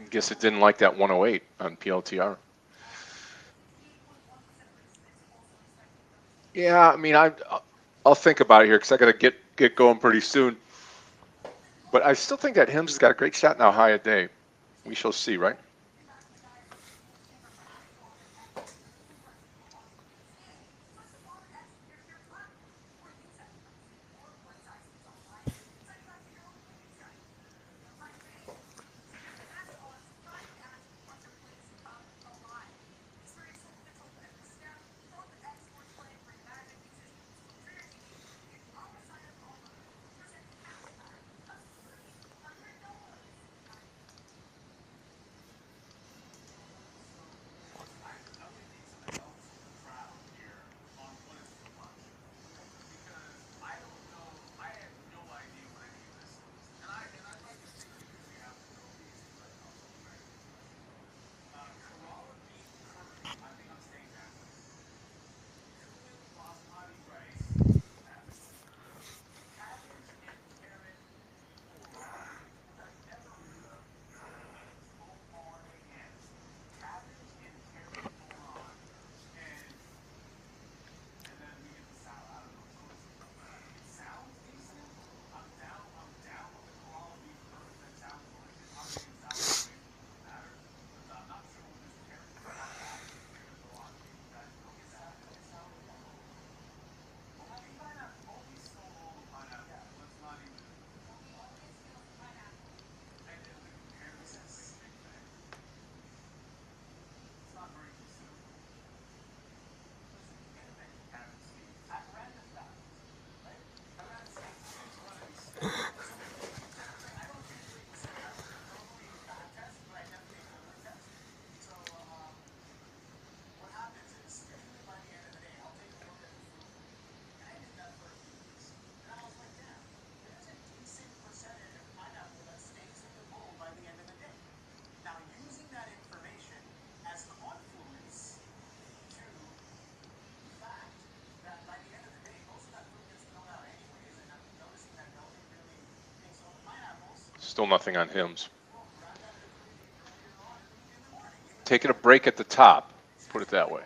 Guess it didn't like that 108 on PLTR. Yeah, I mean, I'll think about it here because I got to get going pretty soon. But I still think that HIMS has got a great shot now, high a day. We shall see, right? Still nothing on HIMS. Taking a break at the top, put it that way.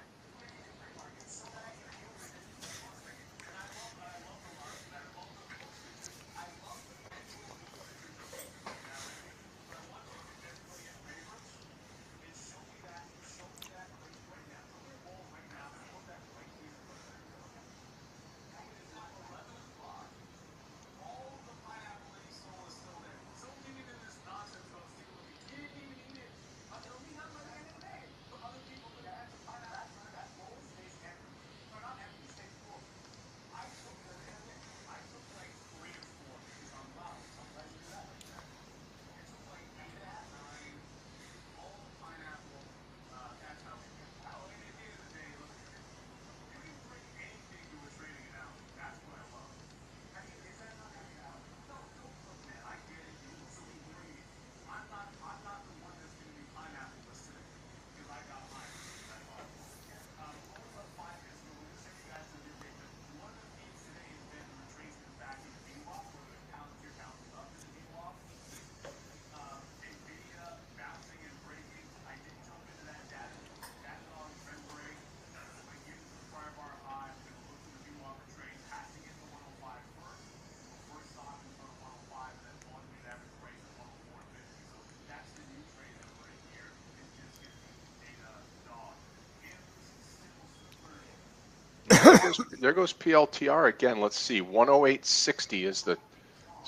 goes PLTR again. Let's see. 108.60 is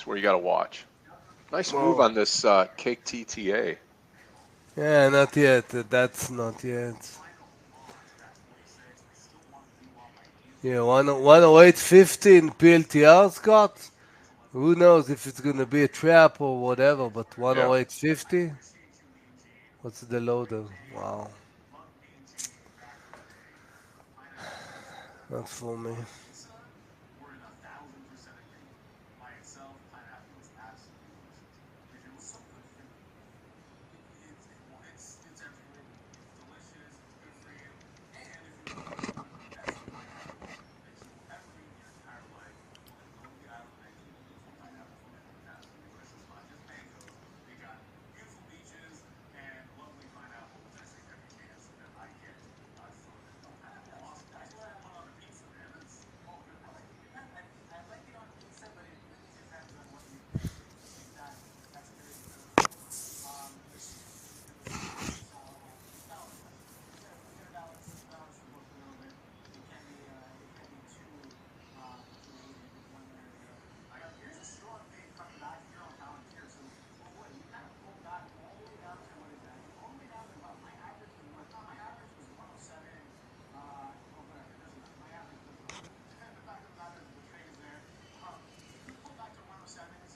where you got to watch. Nice move Whoa. on this Cake TTA. Yeah, not yet. That's not yet. Yeah, 108.50 in PLTR, Scott. Who knows if it's gonna be a trap or whatever, but Yeah. 108.50? What's the loader? Wow. Not for me.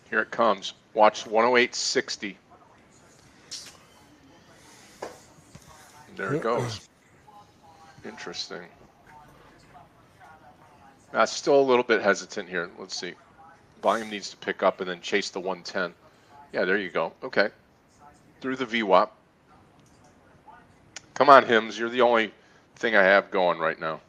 Here it comes. Watch 108.60. There it goes. Interesting. Still a little bit hesitant here. Let's see. Volume needs to pick up and then chase the 110. Yeah, there you go. Okay. Through the VWAP. Come on, Hims. You're the only thing I have going right now.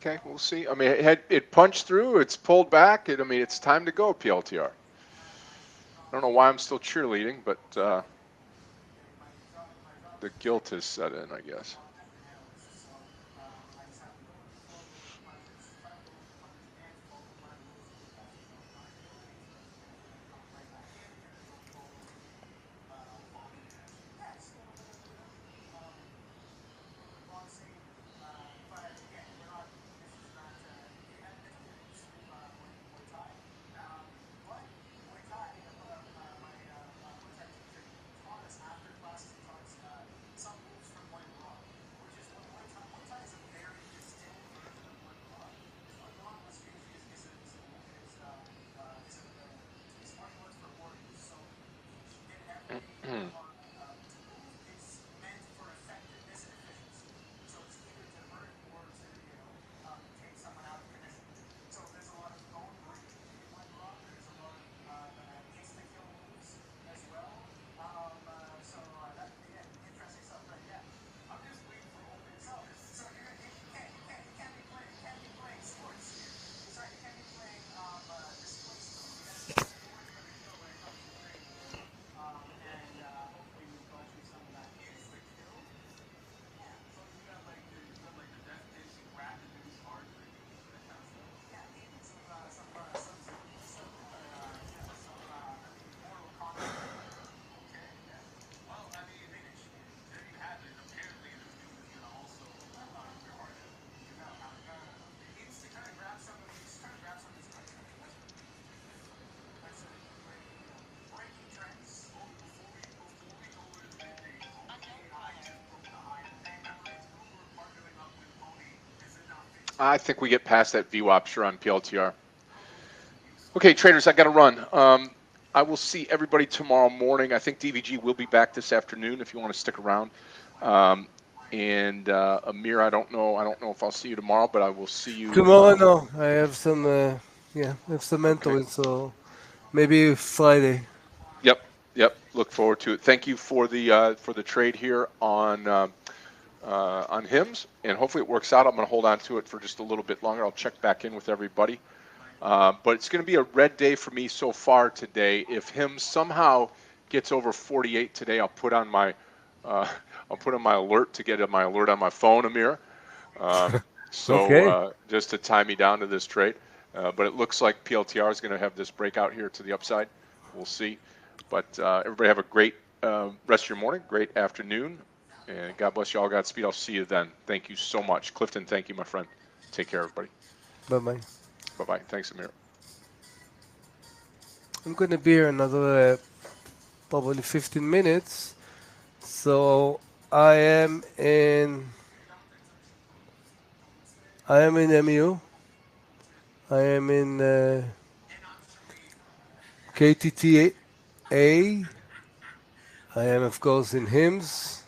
Okay, we'll see. I mean, it punched through. It's pulled back. I mean, it's time to go, PLTR. I don't know why I'm still cheerleading, but the guilt has set in, I guess. I think we get past that VWAP sure on PLTR. Okay, traders, I got to run. I will see everybody tomorrow morning. I think DVG will be back this afternoon if you want to stick around. And Amir, I don't know if I'll see you tomorrow, but I will see you Tomorrow, no. I have some, I have some Okay. mentoring, so maybe Friday. Yep. Look forward to it. Thank you for the trade here on HIMS, and hopefully it works out. I'm going to hold on to it for just a little bit longer. I'll check back in with everybody. But it's going to be a red day for me so far today. If HIMS somehow gets over 48 today, I'll put on my alert to get my alert on my phone, Amir. Okay. Just to tie me down to this trade. But it looks like PLTR is going to have this breakout here to the upside. We'll see. But everybody have a great rest of your morning, great afternoon, and God bless you all. Godspeed. I'll see you then. Thank you so much. Clifton, thank you, my friend. Take care, everybody. Bye-bye. Bye-bye. Thanks, Amir. I'm going to be here another probably 15 minutes. So I am in MU. I am in KTTA. I am, of course, in HIMS.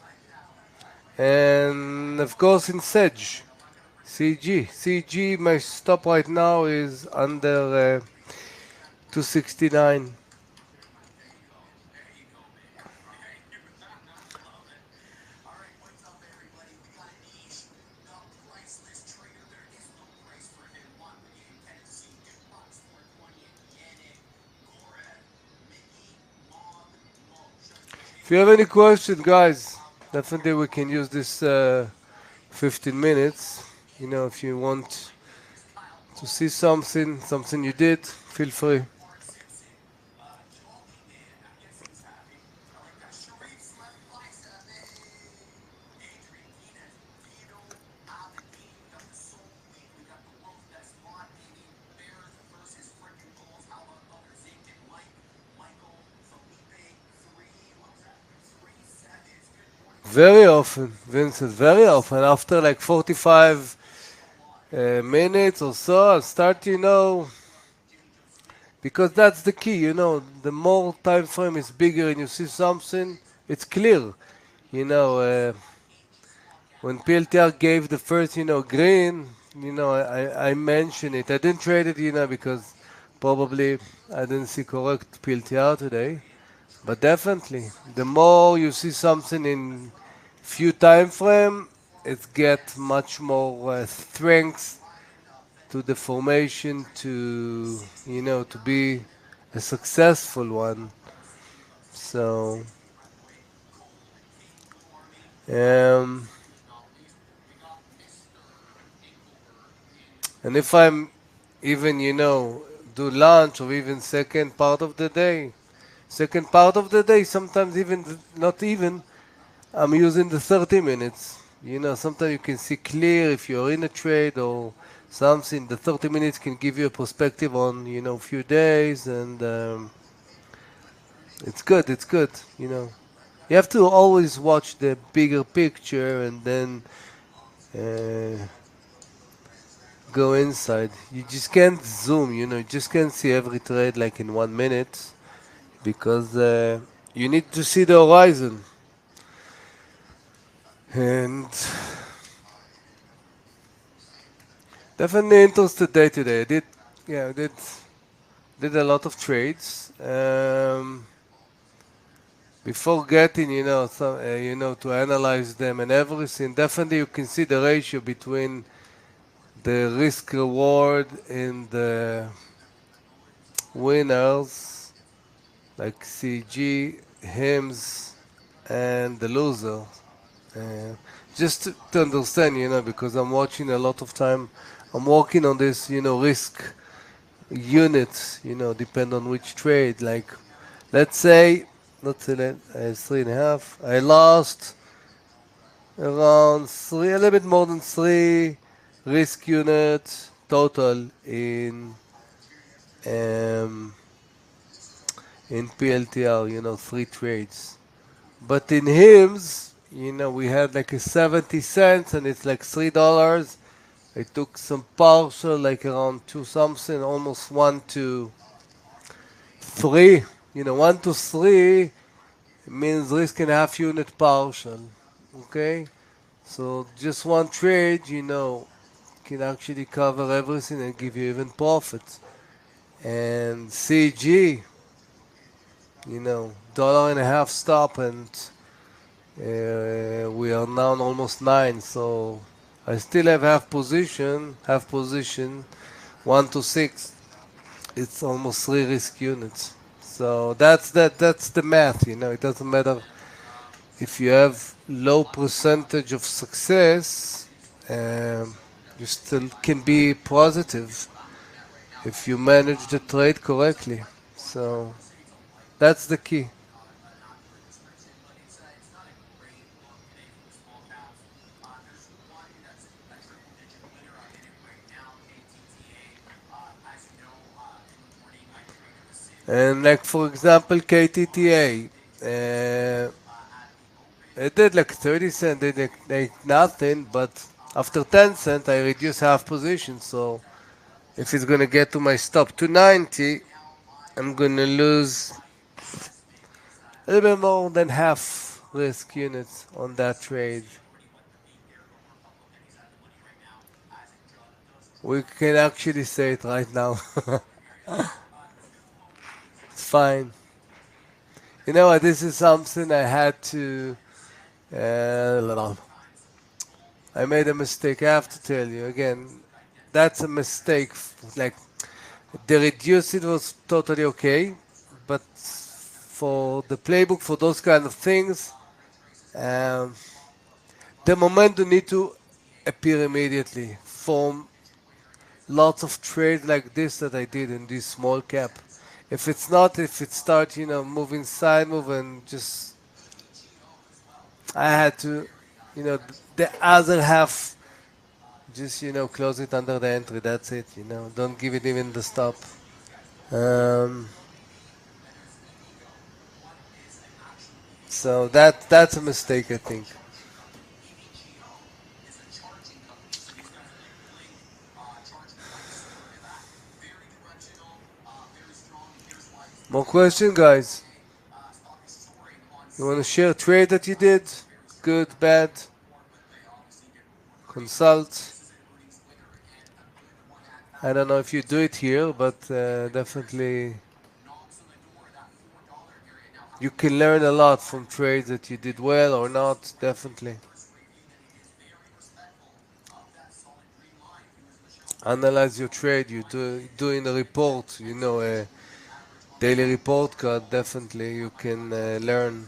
And, of course, in SEDGE. CG, my stop right now is under 269. If you have any questions, guys, definitely we can use this 15 minutes. You know, if you want to see something you did, feel free. Very often, Vincent, very often. After like 45 minutes or so, I start, because that's the key, the more time frame is bigger and you see something, it's clear. When PLTR gave the first, green, I mentioned it. I didn't trade it, because probably I didn't see correct PLTR today. But definitely, the more you see something in few time frame, it get much more strength to the formation to to be a successful one. So and if I'm even do lunch or even second part of the day, sometimes even not even I'm using the 30 minutes. Sometimes you can see clear if you're in a trade or something. The 30 minutes can give you a perspective on, few days, and it's good. It's good. You have to always watch the bigger picture and then go inside. You just can't zoom. You just can't see every trade like in 1 minute because you need to see the horizon. And definitely interested day today. I did a lot of trades. Before getting, to analyze them and everything, definitely you can see the ratio between the risk reward and the winners, like CG, HIMS, and the loser. Just to understand, because I'm watching a lot of time, I'm working on this, risk units, depend on which trade. Like, let's say 3.5. I lost around a little bit more than 3 risk units total um, in PLTR, 3 trades. But in HIMS, we had like a 70 cents and it's like $3. I took some partial, like around 2 something, almost 1 to 3. 1 to 3 means risk and a half unit partial. Okay? So just one trade, can actually cover everything and give you even profits. And CG, dollar and a half stop, and we are now on almost 9. So I still have half position, 1 to 6. It's almost 3 risk units. So that's the math. It doesn't matter if you have low percentage of success, um, you still can be positive if you manage the trade correctly. So that's the key. And like for example, KTTA, it did like 30 cent, did like nothing, but after 10 cent, I reduced half position. So if it's gonna get to my stop 290, I'm gonna lose a little bit more than half risk units on that trade. We can actually say it right now. It's fine. You know what? This is something I had to. I made a mistake. I have to tell you again. That's a mistake. Like the reduce it was totally okay, but for the playbook for those kind of things, um, the momentum need to appear immediately. For lots of trades like this that I did in this small cap. If it's not, if it starts, moving side move and just, I had to, the other half, just, close it under the entry. That's it, don't give it even the stop. Um, so that's a mistake, I think. More question, guys? You want to share a trade that you did? Good, bad? Consult? I don't know if you do it here, but definitely you can learn a lot from trades that you did well or not, definitely. Analyze your trade, you doing a report, a daily report card, definitely you can learn.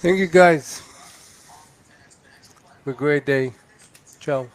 Thank you, guys. Have a great day. Ciao.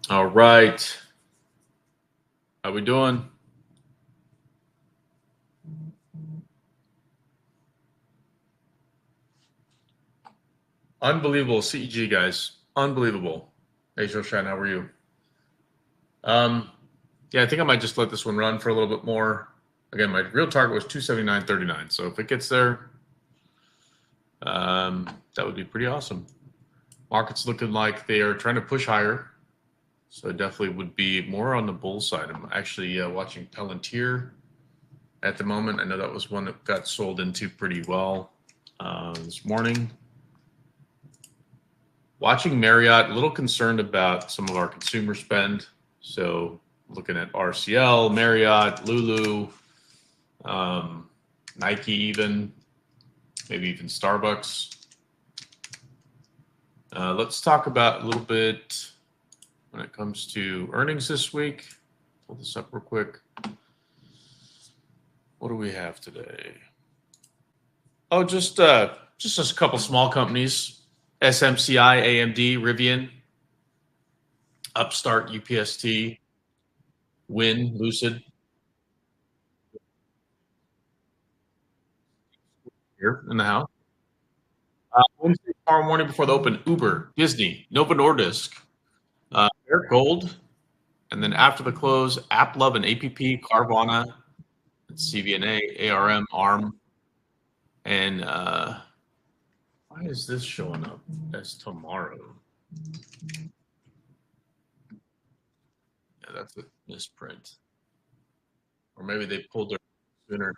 All right. How we doing? Unbelievable CEG, guys. Unbelievable. Hey, Shoshan, how are you? Yeah, I think I might just let this one run for a little bit more. Again, my real target was 279.39. So if it gets there, that would be pretty awesome. Market's looking like they are trying to push higher. So it definitely would be more on the bull side. I'm actually watching Palantir at the moment. I know that was one that got sold into pretty well this morning. Watching Marriott, a little concerned about some of our consumer spend. So looking at RCL, Marriott, Lulu, Nike even, maybe even Starbucks. Let's talk about a little bit when it comes to earnings this week. Pull this up real quick. What do we have today? Oh, just a couple small companies. SMCI, AMD, Rivian, Upstart, UPST, Wynn, Lucid. Here in the house. Wednesday, tomorrow morning before the open, Uber, Disney, Novo Nordisk, Air Gold, and then after the close, AppLove and APP, Carvana, CVNA, ARM, ARM, and why is this showing up as tomorrow? Yeah, that's a misprint. Or maybe they pulled their sooner.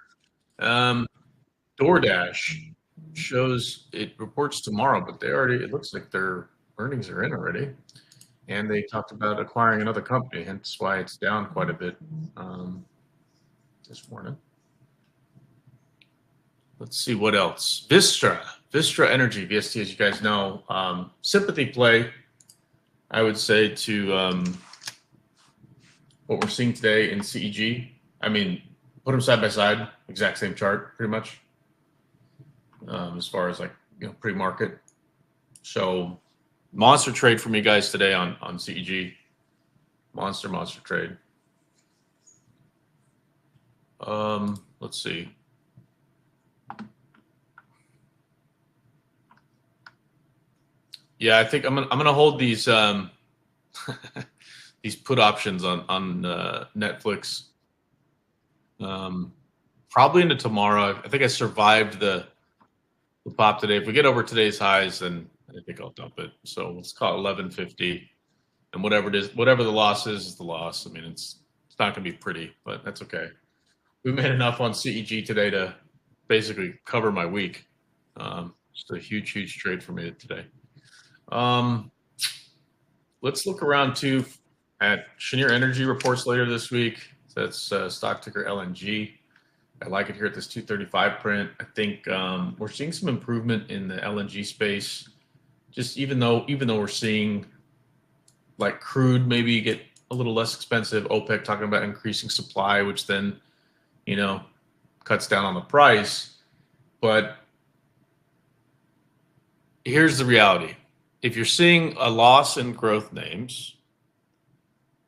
DoorDash shows it reports tomorrow, but it looks like their earnings are in already. And they talked about acquiring another company, hence why it's down quite a bit this morning. Let's see what else. Vistra Energy, VST, as you guys know, sympathy play, I would say, to what we're seeing today in CEG. I mean, put them side by side, exact same chart, pretty much, as far as like pre-market. So monster trade for me guys today on CEG. Monster trade. Let's see. Yeah, I think I'm gonna hold these these put options on Netflix. Probably into tomorrow. I think I survived the pop today. If we get over today's highs, then I think I'll dump it. So let's call it 1150, and whatever it is, whatever the loss is the loss. I mean, it's not gonna be pretty, but that's okay. We made enough on CEG today to basically cover my week. Just a huge trade for me today. Let's look around too at Cheniere Energy reports later this week. That's stock ticker LNG. I like it here at this 235 print. I think we're seeing some improvement in the LNG space. Just even though we're seeing like crude maybe get a little less expensive, OPEC talking about increasing supply, which then cuts down on the price. But here's the reality. If you're seeing a loss in growth names,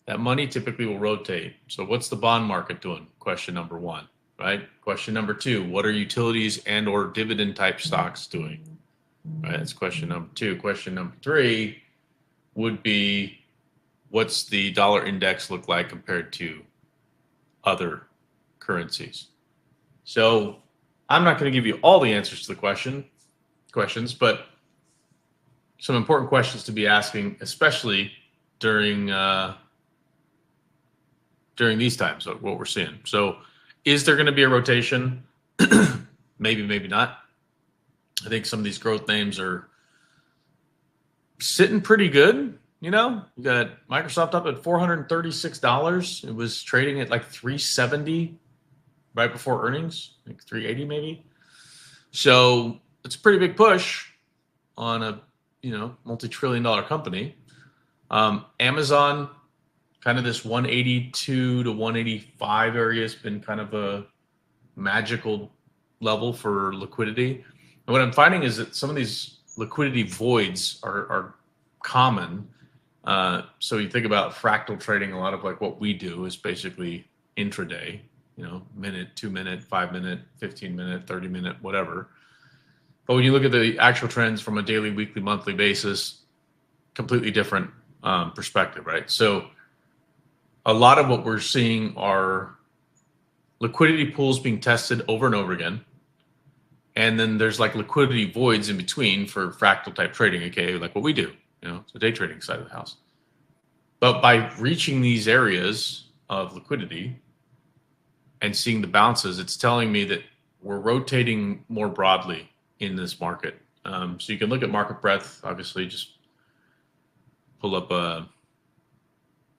that money typically will rotate. So what's the bond market doing? Question number one, right? Question number two, what are utilities and or dividend type stocks doing? Right, that's question number two. Question number three would be, what's the dollar index look like compared to other currencies? So I'm not going to give you all the answers to the questions, but some important questions to be asking, especially during these times of what we're seeing. So is there going to be a rotation? Maybe not. I think some of these growth names are sitting pretty good. You got Microsoft up at $436. It was trading at like $370 right before earnings, like $380 maybe. So it's a pretty big push on a multi-trillion-dollar company. Amazon, kind of this 182 to 185 area has been kind of a magical level for liquidity. And what I'm finding is that some of these liquidity voids are common, So you think about fractal trading, a lot of like what we do is basically intraday, minute, 2 minute, 5 minute, 15 minute, 30 minute, whatever. But when you look at the actual trends from a daily, weekly, monthly basis, completely different perspective, right? So a lot of what we're seeing are liquidity pools being tested over and over again. And then there's like liquidity voids in between for fractal type trading, aka like what we do, it's the day trading side of the house. But by reaching these areas of liquidity and seeing the bounces, it's telling me that we're rotating more broadly in this market. So you can look at market breadth, obviously, just pull up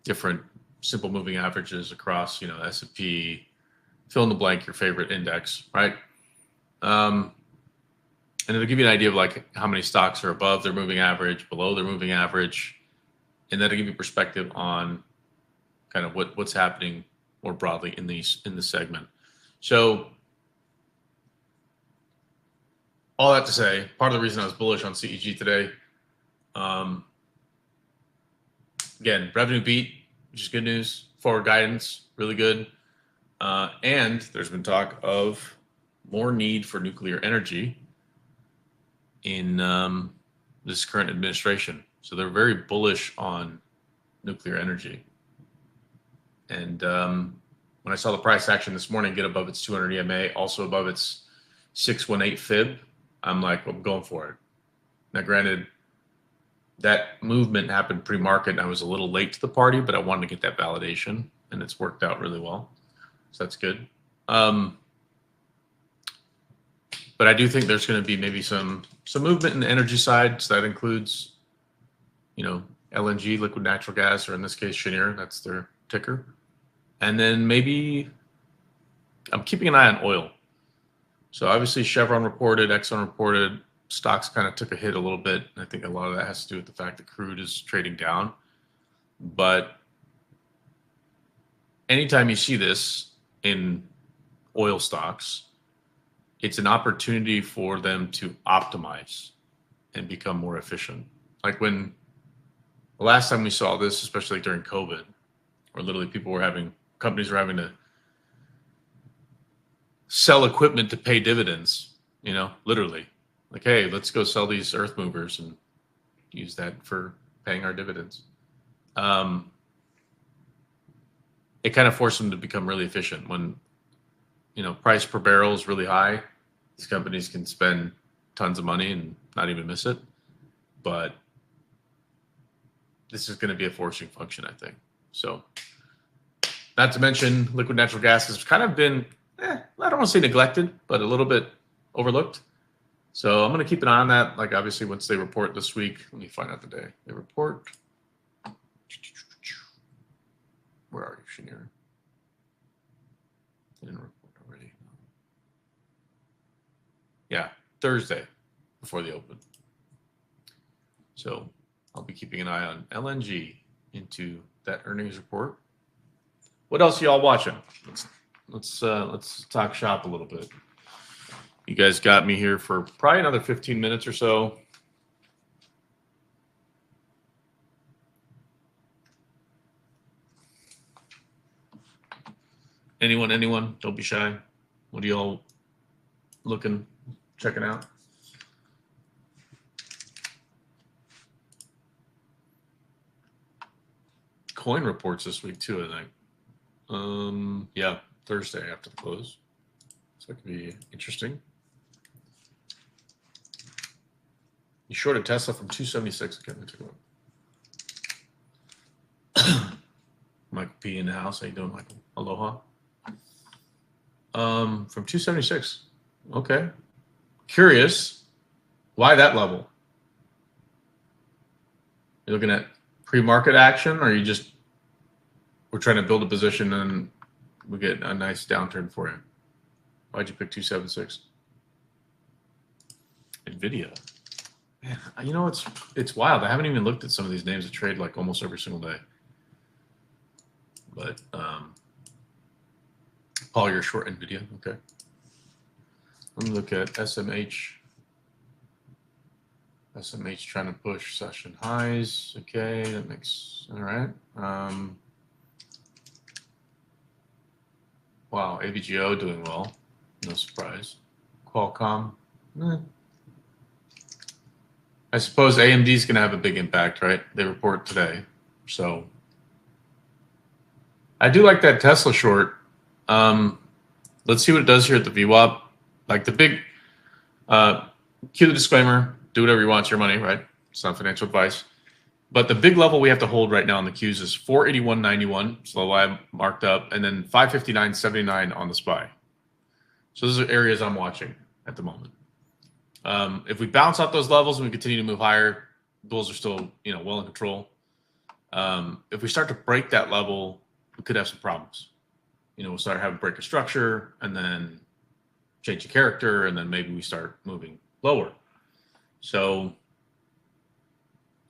different simple moving averages across, S&P, fill in the blank, your favorite index, right? And it'll give you an idea of like how many stocks are above their moving average, below their moving average, and that'll give you perspective on kind of what's happening more broadly in the segment. So all that to say, part of the reason I was bullish on CEG today, again, revenue beat, which is good news. Forward guidance, really good. And there's been talk of more need for nuclear energy in this current administration. So they're very bullish on nuclear energy. And when I saw the price action this morning get above its 200 EMA, also above its 618 fib, I'm like, I'm going for it. Now, granted, that movement happened pre-market, and I was a little late to the party, but I wanted to get that validation, and it's worked out really well. So that's good. But I do think there's going to be maybe some movement in the energy side. So that includes, LNG, liquid natural gas, or in this case, Cheniere. That's their ticker. And then maybe I'm keeping an eye on oil. So obviously Chevron reported, Exxon reported, stocks kind of took a hit a little bit. I think a lot of that has to do with the fact that crude is trading down. But anytime you see this in oil stocks, it's an opportunity for them to optimize and become more efficient. Like when the last time we saw this, especially during COVID, where literally companies were having to sell equipment to pay dividends, literally. Like, hey, let's go sell these earth movers and use that for paying our dividends. It kind of forced them to become really efficient. When, price per barrel is really high, these companies can spend tons of money and not even miss it. But this is going to be a forcing function, I think. So, not to mention liquid natural gas has kind of been, I don't want to say neglected, but a little bit overlooked. So I'm going to keep an eye on that. Like obviously once they report this week, let me find out the day they report. Where are you, Cheniere? They didn't report already. Yeah, Thursday before the open. So I'll be keeping an eye on LNG into that earnings report. What else are y'all watching? Let's talk shop a little bit. You guys got me here for probably another 15 minutes or so. Anyone? Don't be shy. What are y'all checking out? Coin reports this week too, I think. Yeah, Thursday after the close. So it could be interesting. You shorted Tesla from 276 again. Let me take a look. Michael P in the house. How you doing, Michael? Aloha. From 276. Okay. Curious. Why that level? You're looking at pre-market action, or we're trying to build a position and we get a nice downturn for you? Why'd you pick 276? NVIDIA. Man, it's wild. I haven't even looked at some of these names that trade like almost every single day. But Paul, you're short NVIDIA. Okay. Let me look at SMH. SMH trying to push session highs. Okay, that makes all right. Wow, AVGO doing well. No surprise. Qualcomm. I suppose AMD is going to have a big impact, right? They report today. So I do like that Tesla short. Let's see what it does here at the VWAP. Like the big, cue the disclaimer, do whatever you want, it's your money, right? It's not financial advice. But the big level we have to hold right now on the Qs is 481.91, so the line marked up, and then 559.79 on the SPY. So those are areas I'm watching at the moment. If we bounce out those levels and we continue to move higher, bulls are still, well in control. If we start to break that level, we could have some problems. We'll start having break of structure and then change the character, and then maybe we start moving lower. So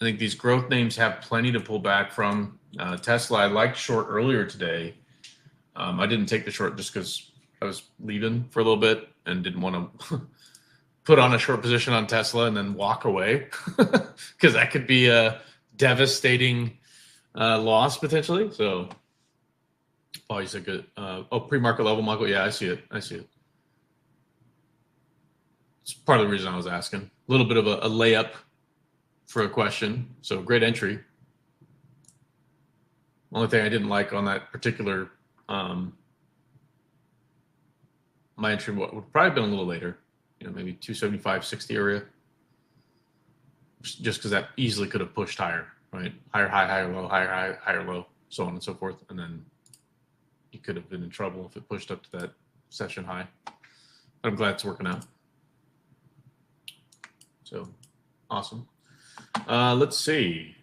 I think these growth names have plenty to pull back from. Tesla, I liked short earlier today. I didn't take the short just because I was leaving for a little bit and didn't want to put on a short position on Tesla and then walk away because that could be a devastating loss potentially. So, you said good. Pre-market level, Michael. Yeah, I see it. It's part of the reason I was asking. A little bit of a layup for a question. So great entry. Only thing I didn't like on that particular, my entry would probably have been a little later, maybe 275.60 area. Just because that easily could have pushed higher, right? Higher high, higher low, higher high, higher low, so on and so forth. And then you could have been in trouble if it pushed up to that session high. But I'm glad it's working out. So awesome. Let's see.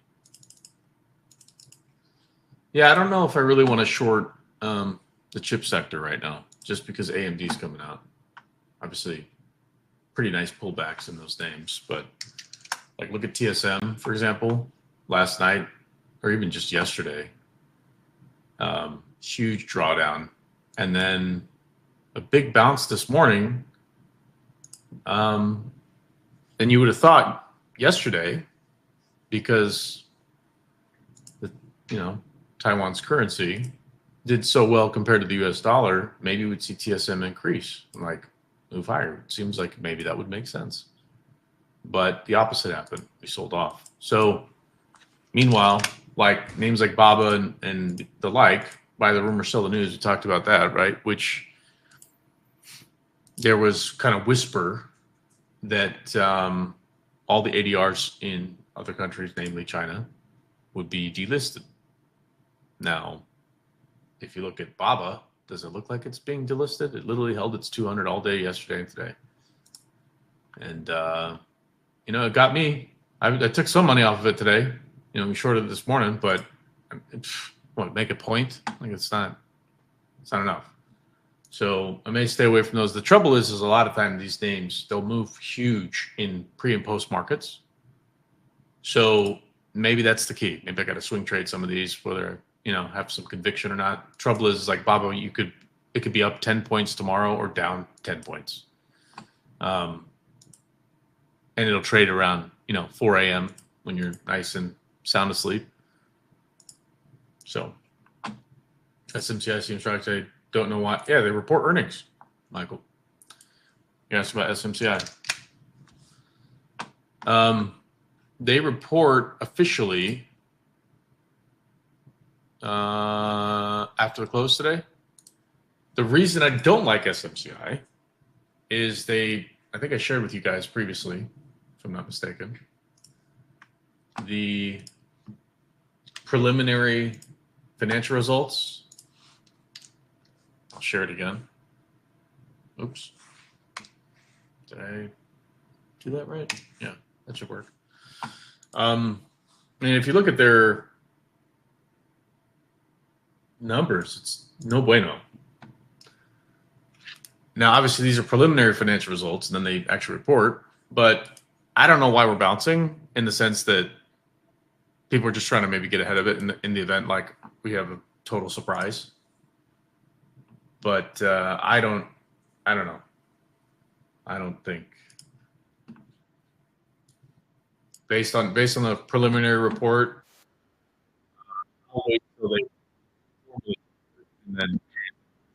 Yeah, I don't know if I really want to short the chip sector right now, just because AMD is coming out. Obviously, pretty nice pullbacks in those names, but like look at TSM, for example, last night or even just yesterday. Huge drawdown, and then a big bounce this morning. And you would have thought yesterday, because Taiwan's currency did so well compared to the US dollar, maybe we'd see TSM increase, like move higher. It seems like maybe that would make sense. But the opposite happened. We sold off. So meanwhile, like names like Baba and the like, by the rumor sell the news, we talked about that, right? Which there was kind of whisper that all the ADRs in other countries, namely China, would be delisted. Now, if you look at Baba, does it look like it's being delisted? It literally held its 200 all day yesterday and today. And, it got me. I took some money off of it today. We shorted it this morning, but make a point? Like it's not enough. So I may stay away from those. The trouble is a lot of time these names, they'll move huge in pre and post markets. So maybe that's the key. Maybe I got to swing trade some of these, whether have some conviction or not. Trouble is like Baba, it could be up 10 points tomorrow or down 10 points. And it'll trade around 4 a.m. when you're nice and sound asleep. So SMCI seems right. I don't know why. Yeah, they report earnings, Michael. You asked about SMCI. They report officially after the close today. The reason I don't like SMCI is I think I shared with you guys previously, if I'm not mistaken, the preliminary financial results. I'll share it again. Oops. Did I do that right? Yeah, that should work. If you look at their numbers, it's no bueno. Now, obviously, these are preliminary financial results, and then they actually report. But I don't know why we're bouncing, in the sense that people are just trying to maybe get ahead of it in the event, like we have a total surprise. But I don't know. I don't think. based on the preliminary report. I'll wait until they formally and then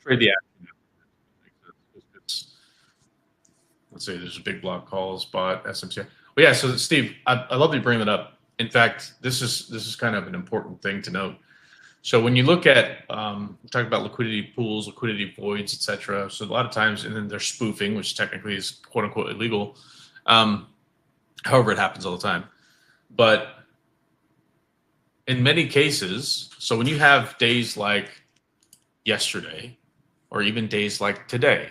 trade the action. Let's say there's a big block call spot SMCI. Well, yeah. So Steve, I love that you bring that up. In fact, this is kind of an important thing to note. So when you look at talk about liquidity pools, liquidity voids, etc. So a lot of times, and then there's spoofing, which technically is quote unquote illegal. However, it happens all the time. But in many cases, so when you have days like yesterday, or even days like today,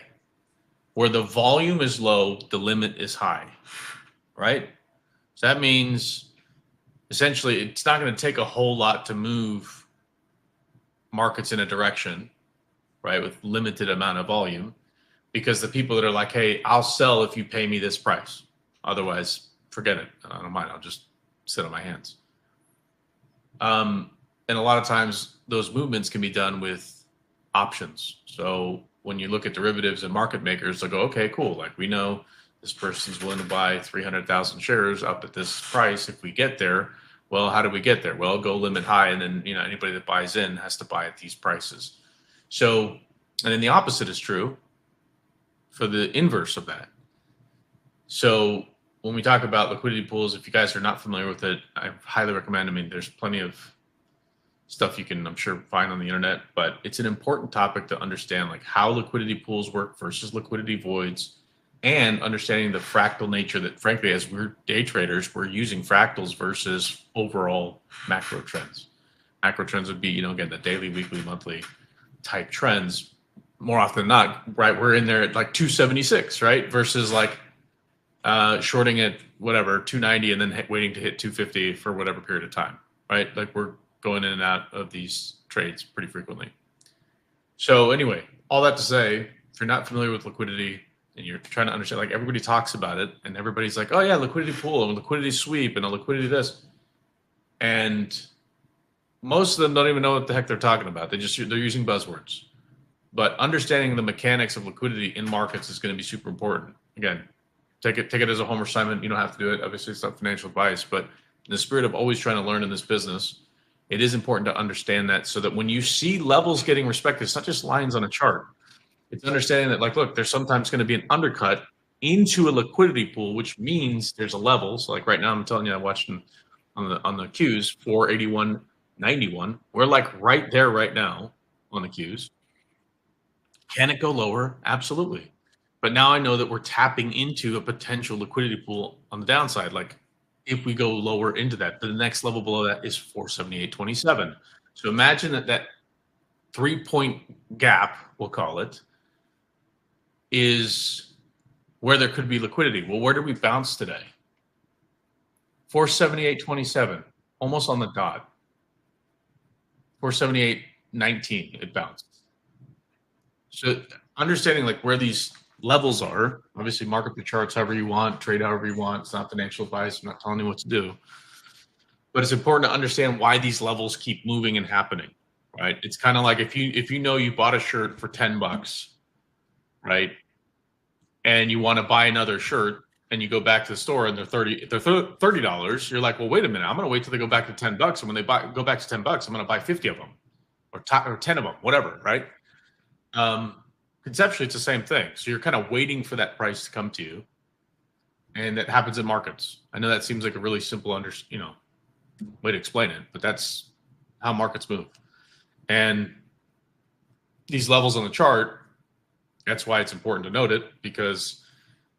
where the volume is low, the limit is high, right? So that means essentially it's not going to take a whole lot to move markets in a direction, right, with limited amount of volume, because the people that are like, hey, I'll sell if you pay me this price. Otherwise, forget it. I don't mind. I'll just sit on my hands. And a lot of times those movements can be done with options. So when you look at derivatives and market makers, they'll go, okay, cool. Like we know this person's willing to buy 300,000 shares up at this price. If we get there, well, how do we get there? Well, go limit high. And then, anybody that buys in has to buy at these prices. So, and then the opposite is true for the inverse of that. So when we talk about liquidity pools, if you guys are not familiar with it, I highly recommend. I mean, there's plenty of stuff you can, I'm sure, find on the internet, but it's an important topic to understand, like how liquidity pools work versus liquidity voids, and understanding the fractal nature that, frankly, as we're day traders, we're using fractals versus overall macro trends. Macro trends would be, again, the daily, weekly, monthly type trends. More often than not, right, we're in there at like 276, right, versus like shorting at whatever 290 and then waiting to hit 250 for whatever period of time, right? Like we're going in and out of these trades pretty frequently. So anyway, all that to say, if you're not familiar with liquidity and you're trying to understand, like everybody talks about it and everybody's like, oh yeah, liquidity pool and liquidity sweep and a liquidity this. And most of them don't even know what the heck they're talking about. They're using buzzwords. But understanding the mechanics of liquidity in markets is going to be super important. Again, take it as a homework assignment. You don't have to do it. Obviously, it's not financial advice, but in the spirit of always trying to learn in this business, it is important to understand that, so that when you see levels getting respected, it's not just lines on a chart. It's understanding that, like, look, there's sometimes going to be an undercut into a liquidity pool, which means there's a level. So like right now, I'm telling you, I watched on the Qs 481.91. We're like right there right now on the Qs. Can it go lower? Absolutely. But now I know that we're tapping into a potential liquidity pool on the downside. Like if we go lower into that, the next level below that is 478.27. So imagine that 3-point gap, we'll call it, is where there could be liquidity. Well, where did we bounce today? 478.27, almost on the dot. 478.19, it bounced. So understanding like where these levels are, obviously market the charts however you want, trade however you want. It's not financial advice. I'm not telling you what to do. But it's important to understand why these levels keep moving and happening, right? It's kind of like if you know you bought a shirt for $10, right? And you want to buy another shirt and you go back to the store and they're $30, you're like, well, wait a minute, I'm going to wait till they go back to $10. And when they go back to $10, I'm going to buy 50 of them or 10 of them, whatever, right? Conceptually, it's the same thing. So you're kind of waiting for that price to come to you. And that happens in markets. I know that seems like a really simple way to explain it, but that's how markets move. And these levels on the chart, that's why it's important to note it, because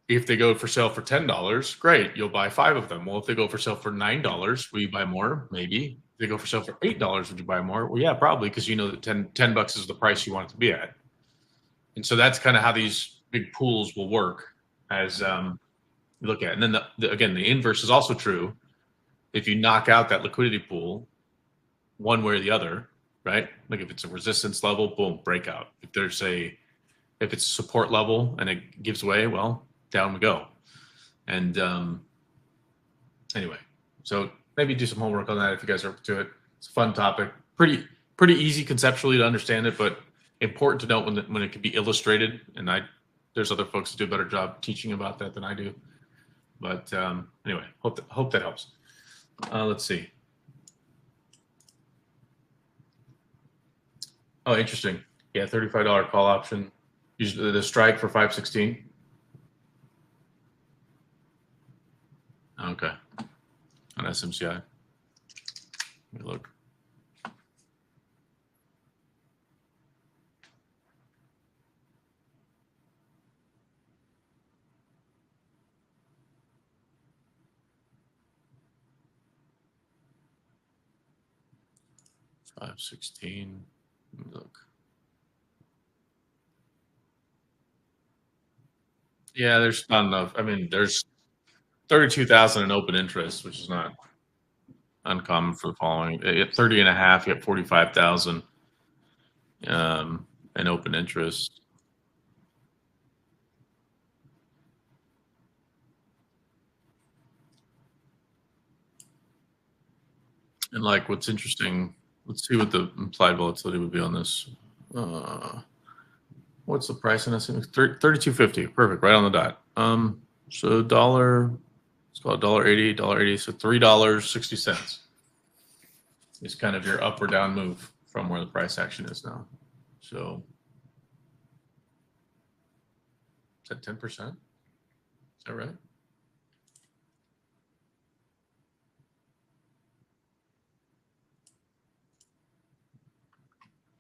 if they go for sale for $10, great, you'll buy 5 of them. Well, if they go for sale for $9, will you buy more? Maybe. If they go for sale for $8, would you buy more? Well, yeah, probably, because you know that $10 is the price you want it to be at. And so that's kind of how these big pools will work as you look at it. And then again, the inverse is also true. If you knock out that liquidity pool one way or the other, right? Like if it's a resistance level, boom, breakout. If it's a support level and it gives way, well, down we go. And anyway, so maybe do some homework on that if you guys are up to it. It's a fun topic. Pretty easy conceptually to understand it, but important to note when it can be illustrated. And there's other folks that do a better job teaching about that than I do. But anyway, hope that helps. Let's see. Oh, interesting. Yeah, $35 call option. Usually the strike for 516. Okay. On SMCI. Let me look. $516. Let me look. Yeah, there's not enough. I mean, there's 32,000 in open interest, which is not uncommon for the following. At 30 and a half, you have 45,000 in open interest. And like, what's interesting, let's see what the implied volatility would be on this. What's the price on this? 32.50. Perfect, right on the dot. So dollar, let's call it $1.80, $1.80. So $3.60 is kind of your up or down move from where the price action is now. So is that 10%? Is that right?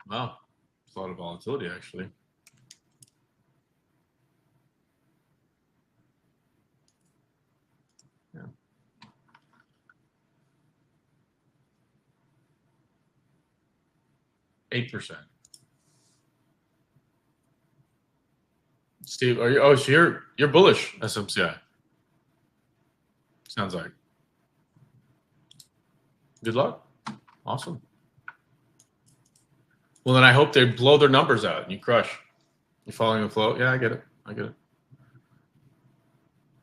Wow, there's a lot of volatility actually. Yeah. %8. Steve, are you? Oh, so you're bullish SMCI. Sounds like. Good luck. Awesome. Well, then I hope they blow their numbers out and you crush. You following the flow? Yeah, I get it. I get it.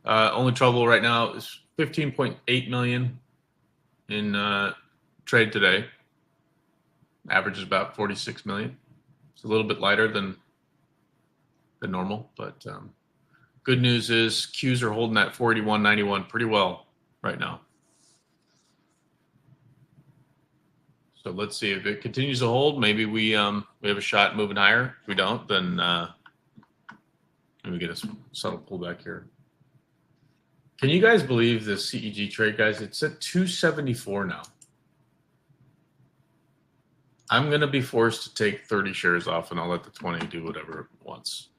Only trouble right now is 15.8 million in trade today. Average is about 46 million. It's a little bit lighter than normal, but good news is Qs are holding that 481.91 pretty well right now. So let's see if it continues to hold. Maybe we have a shot moving higher. If we don't, then we get a subtle pullback here. Can you guys believe this CEG trade, guys? It's at 274 now. I'm going to be forced to take 30 shares off, and I'll let the 20 do whatever it wants.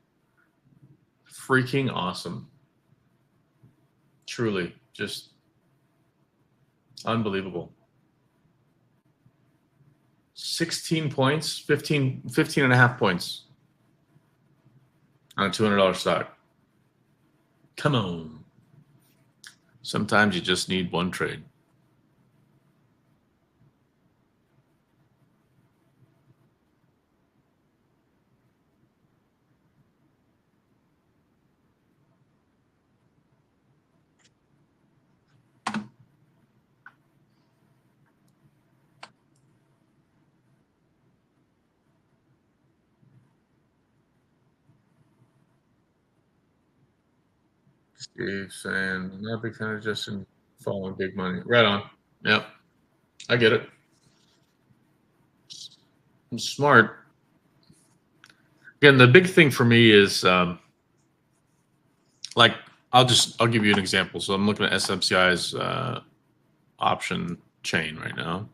Freaking awesome. Truly, just unbelievable. 16 points, 15 and a half points on a $200 stock. Come on. Sometimes you just need one trade. Steve saying, not a big fan of just in following big money. Right on. Yep. I get it. I'm smart. Again, the big thing for me is like, I'll give you an example. So I'm looking at SMCI's option chain right now.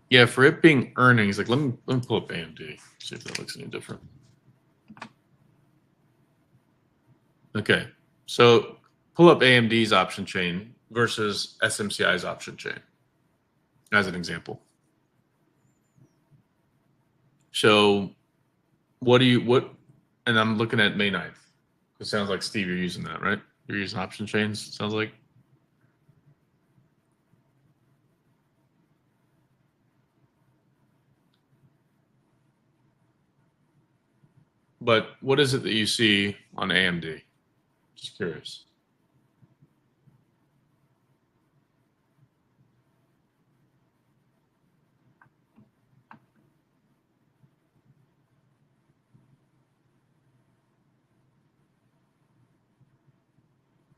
Yeah, for it being earnings, like let me pull up AMD, see if that looks any different. Okay, so pull up AMD's option chain versus SMCI's option chain as an example. So and I'm looking at May 9th. It sounds like, Steve, you're using that, right? You're using option chains, it sounds like. But what is it that you see on AMD? Just curious.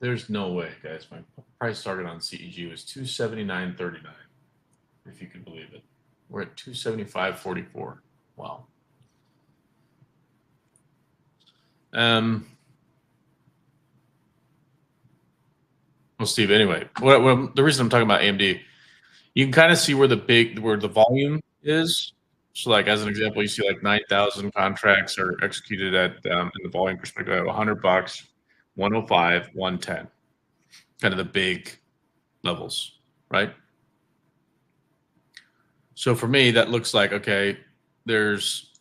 There's no way, guys. My price target on CEG was 279.39, if you can believe it. We're at 275.44. Wow. Well, Steve, anyway, the reason I'm talking about AMD, you can kind of see where the volume is. So, like as an example, you see like 9,000 contracts are executed at in the volume perspective at $100, 105, 110, kind of the big levels, right? So for me, that looks like okay. There's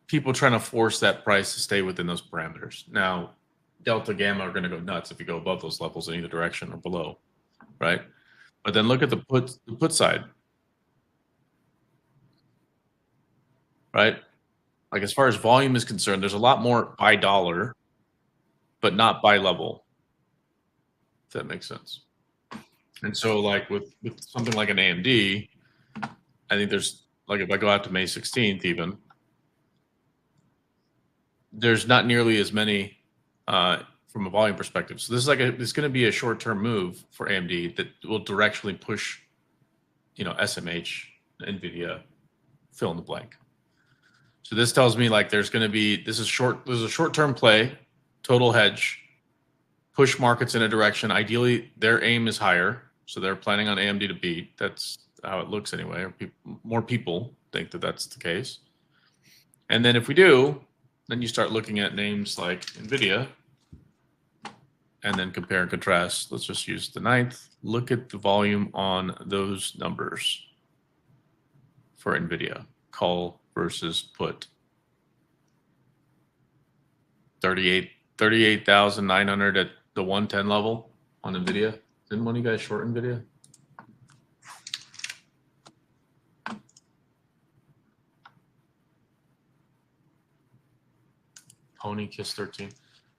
people trying to force that price to stay within those parameters. Now, delta gamma are going to go nuts if you go above those levels in either direction or below, right? But then look at the put side, right? Like as far as volume is concerned, there's a lot more by dollar, but not by level. If that makes sense. And so like with something like an AMD, I think there's like if I go out to May 16th even, there's not nearly as many from a volume perspective. So this is it's going to be a short-term move for AMD that will directionally push, SMH, NVIDIA, fill in the blank. So this tells me like there's a short-term play, total hedge, push markets in a direction. Ideally, their aim is higher, so they're planning on AMD to beat. That's how it looks anyway. Or more people think that that's the case. And then if we do, then you start looking at names like NVIDIA and then compare and contrast. Let's just use the 9th. Look at the volume on those numbers for NVIDIA. Call versus put. 38,900 at the 110 level on NVIDIA. Didn't one of you guys short NVIDIA? Pony Kiss 13.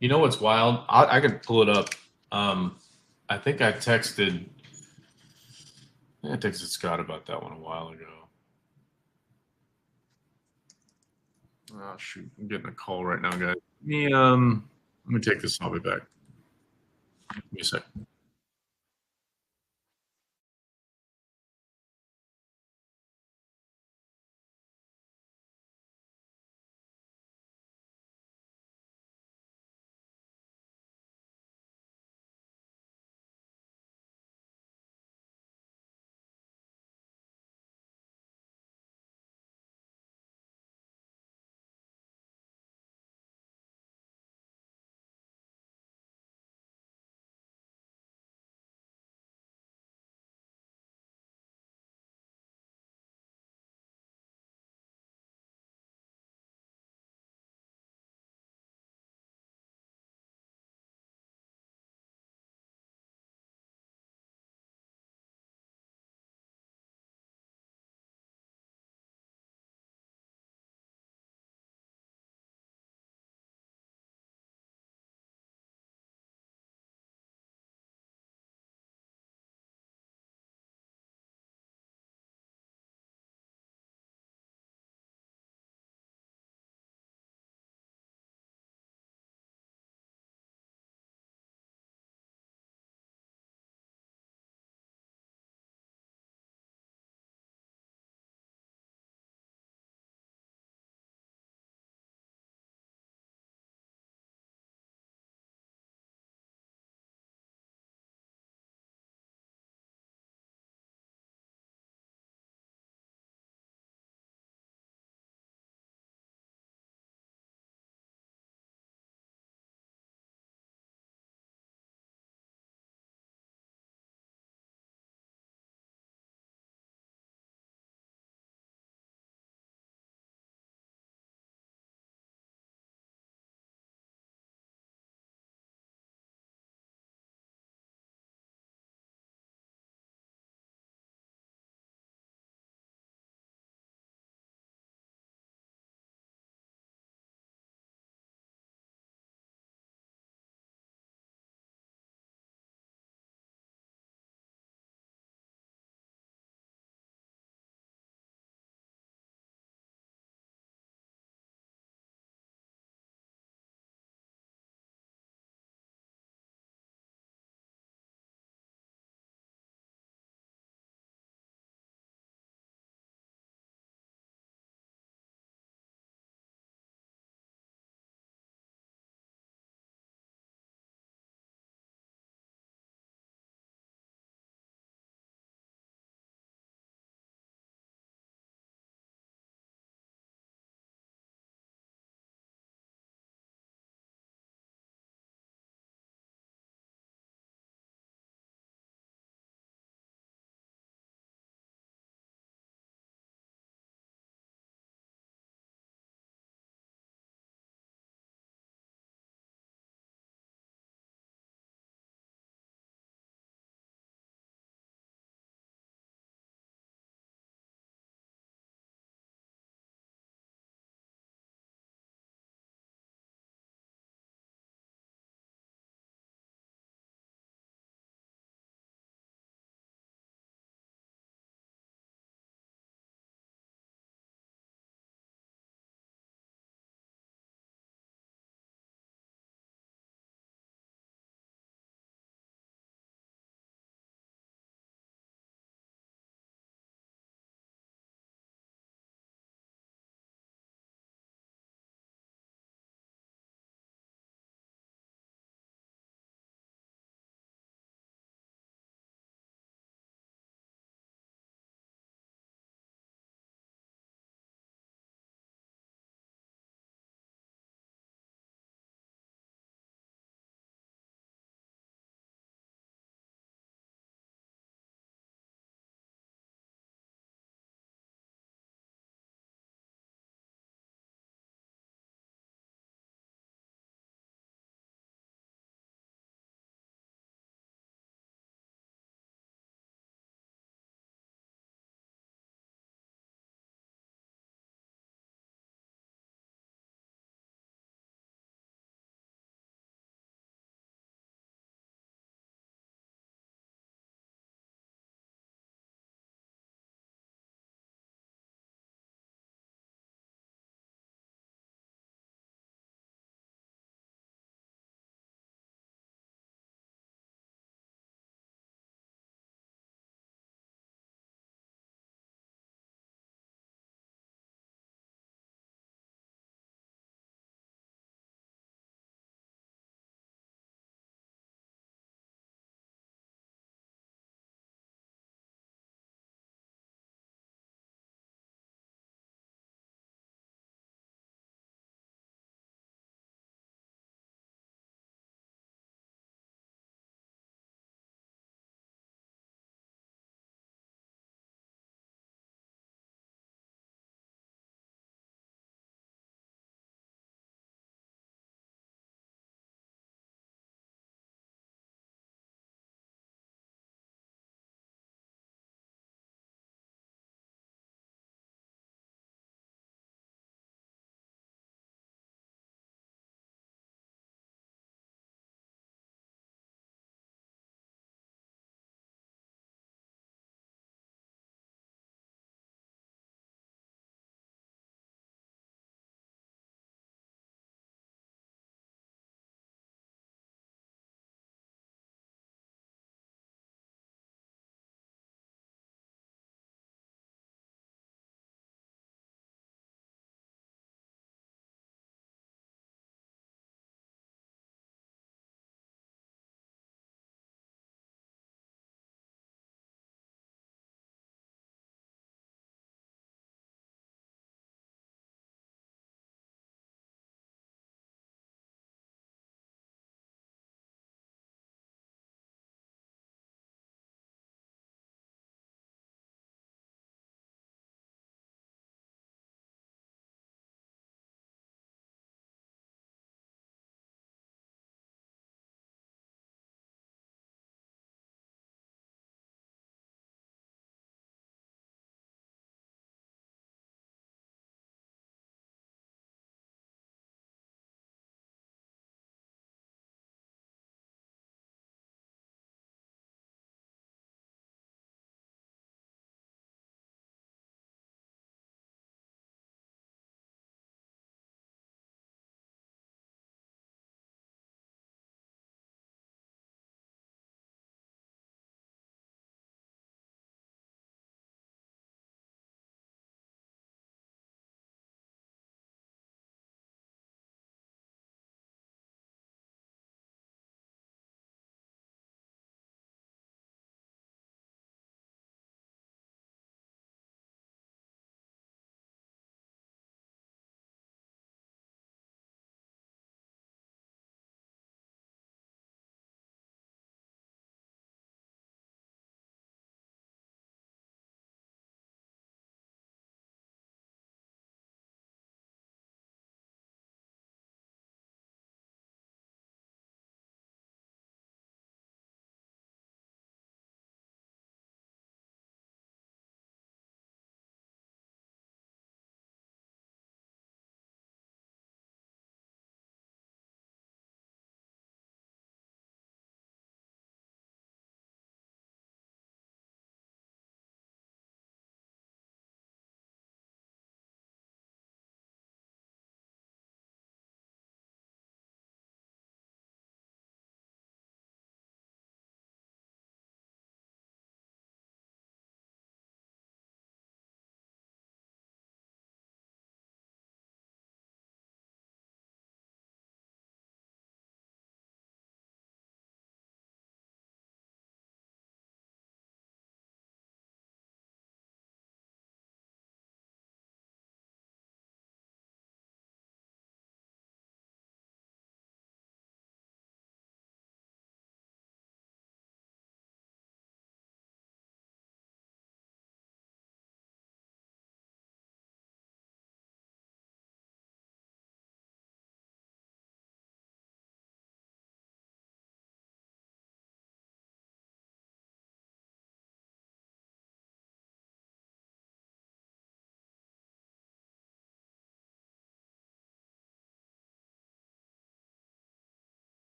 You know what's wild? I could pull it up. I think I texted Scott about that one a while ago. Oh shoot, I'm getting a call right now, guys. Let me take this. I'll be back. Give me a sec.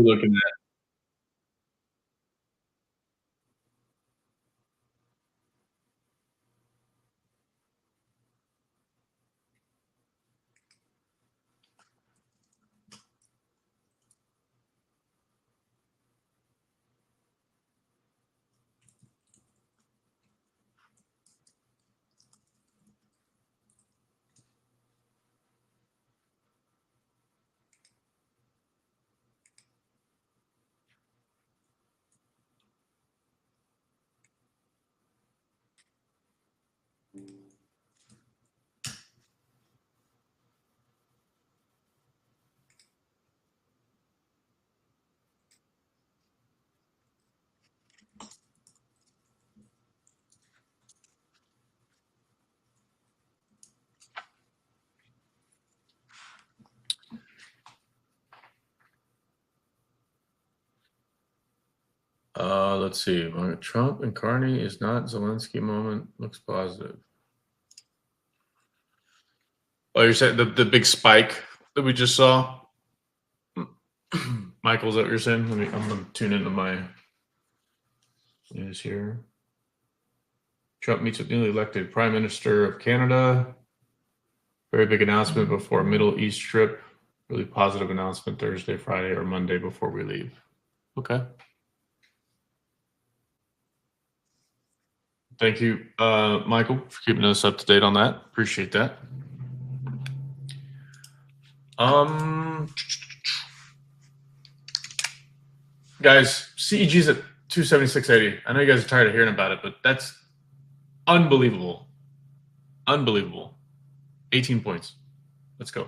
we looking at? Let's see. Trump and Carney is not Zelensky moment. Looks positive. Oh, you're saying the big spike that we just saw? Michael, is that what you're saying? I'm going to tune into my news here. Trump meets with newly elected Prime Minister of Canada. Very big announcement before Middle East trip. Really positive announcement Thursday, Friday, or Monday before we leave. Okay. Thank you, Michael, for keeping us up to date on that. Appreciate that. Guys, CEG's at 276.80. I know you guys are tired of hearing about it, but that's unbelievable. Unbelievable. 18 points. Let's go.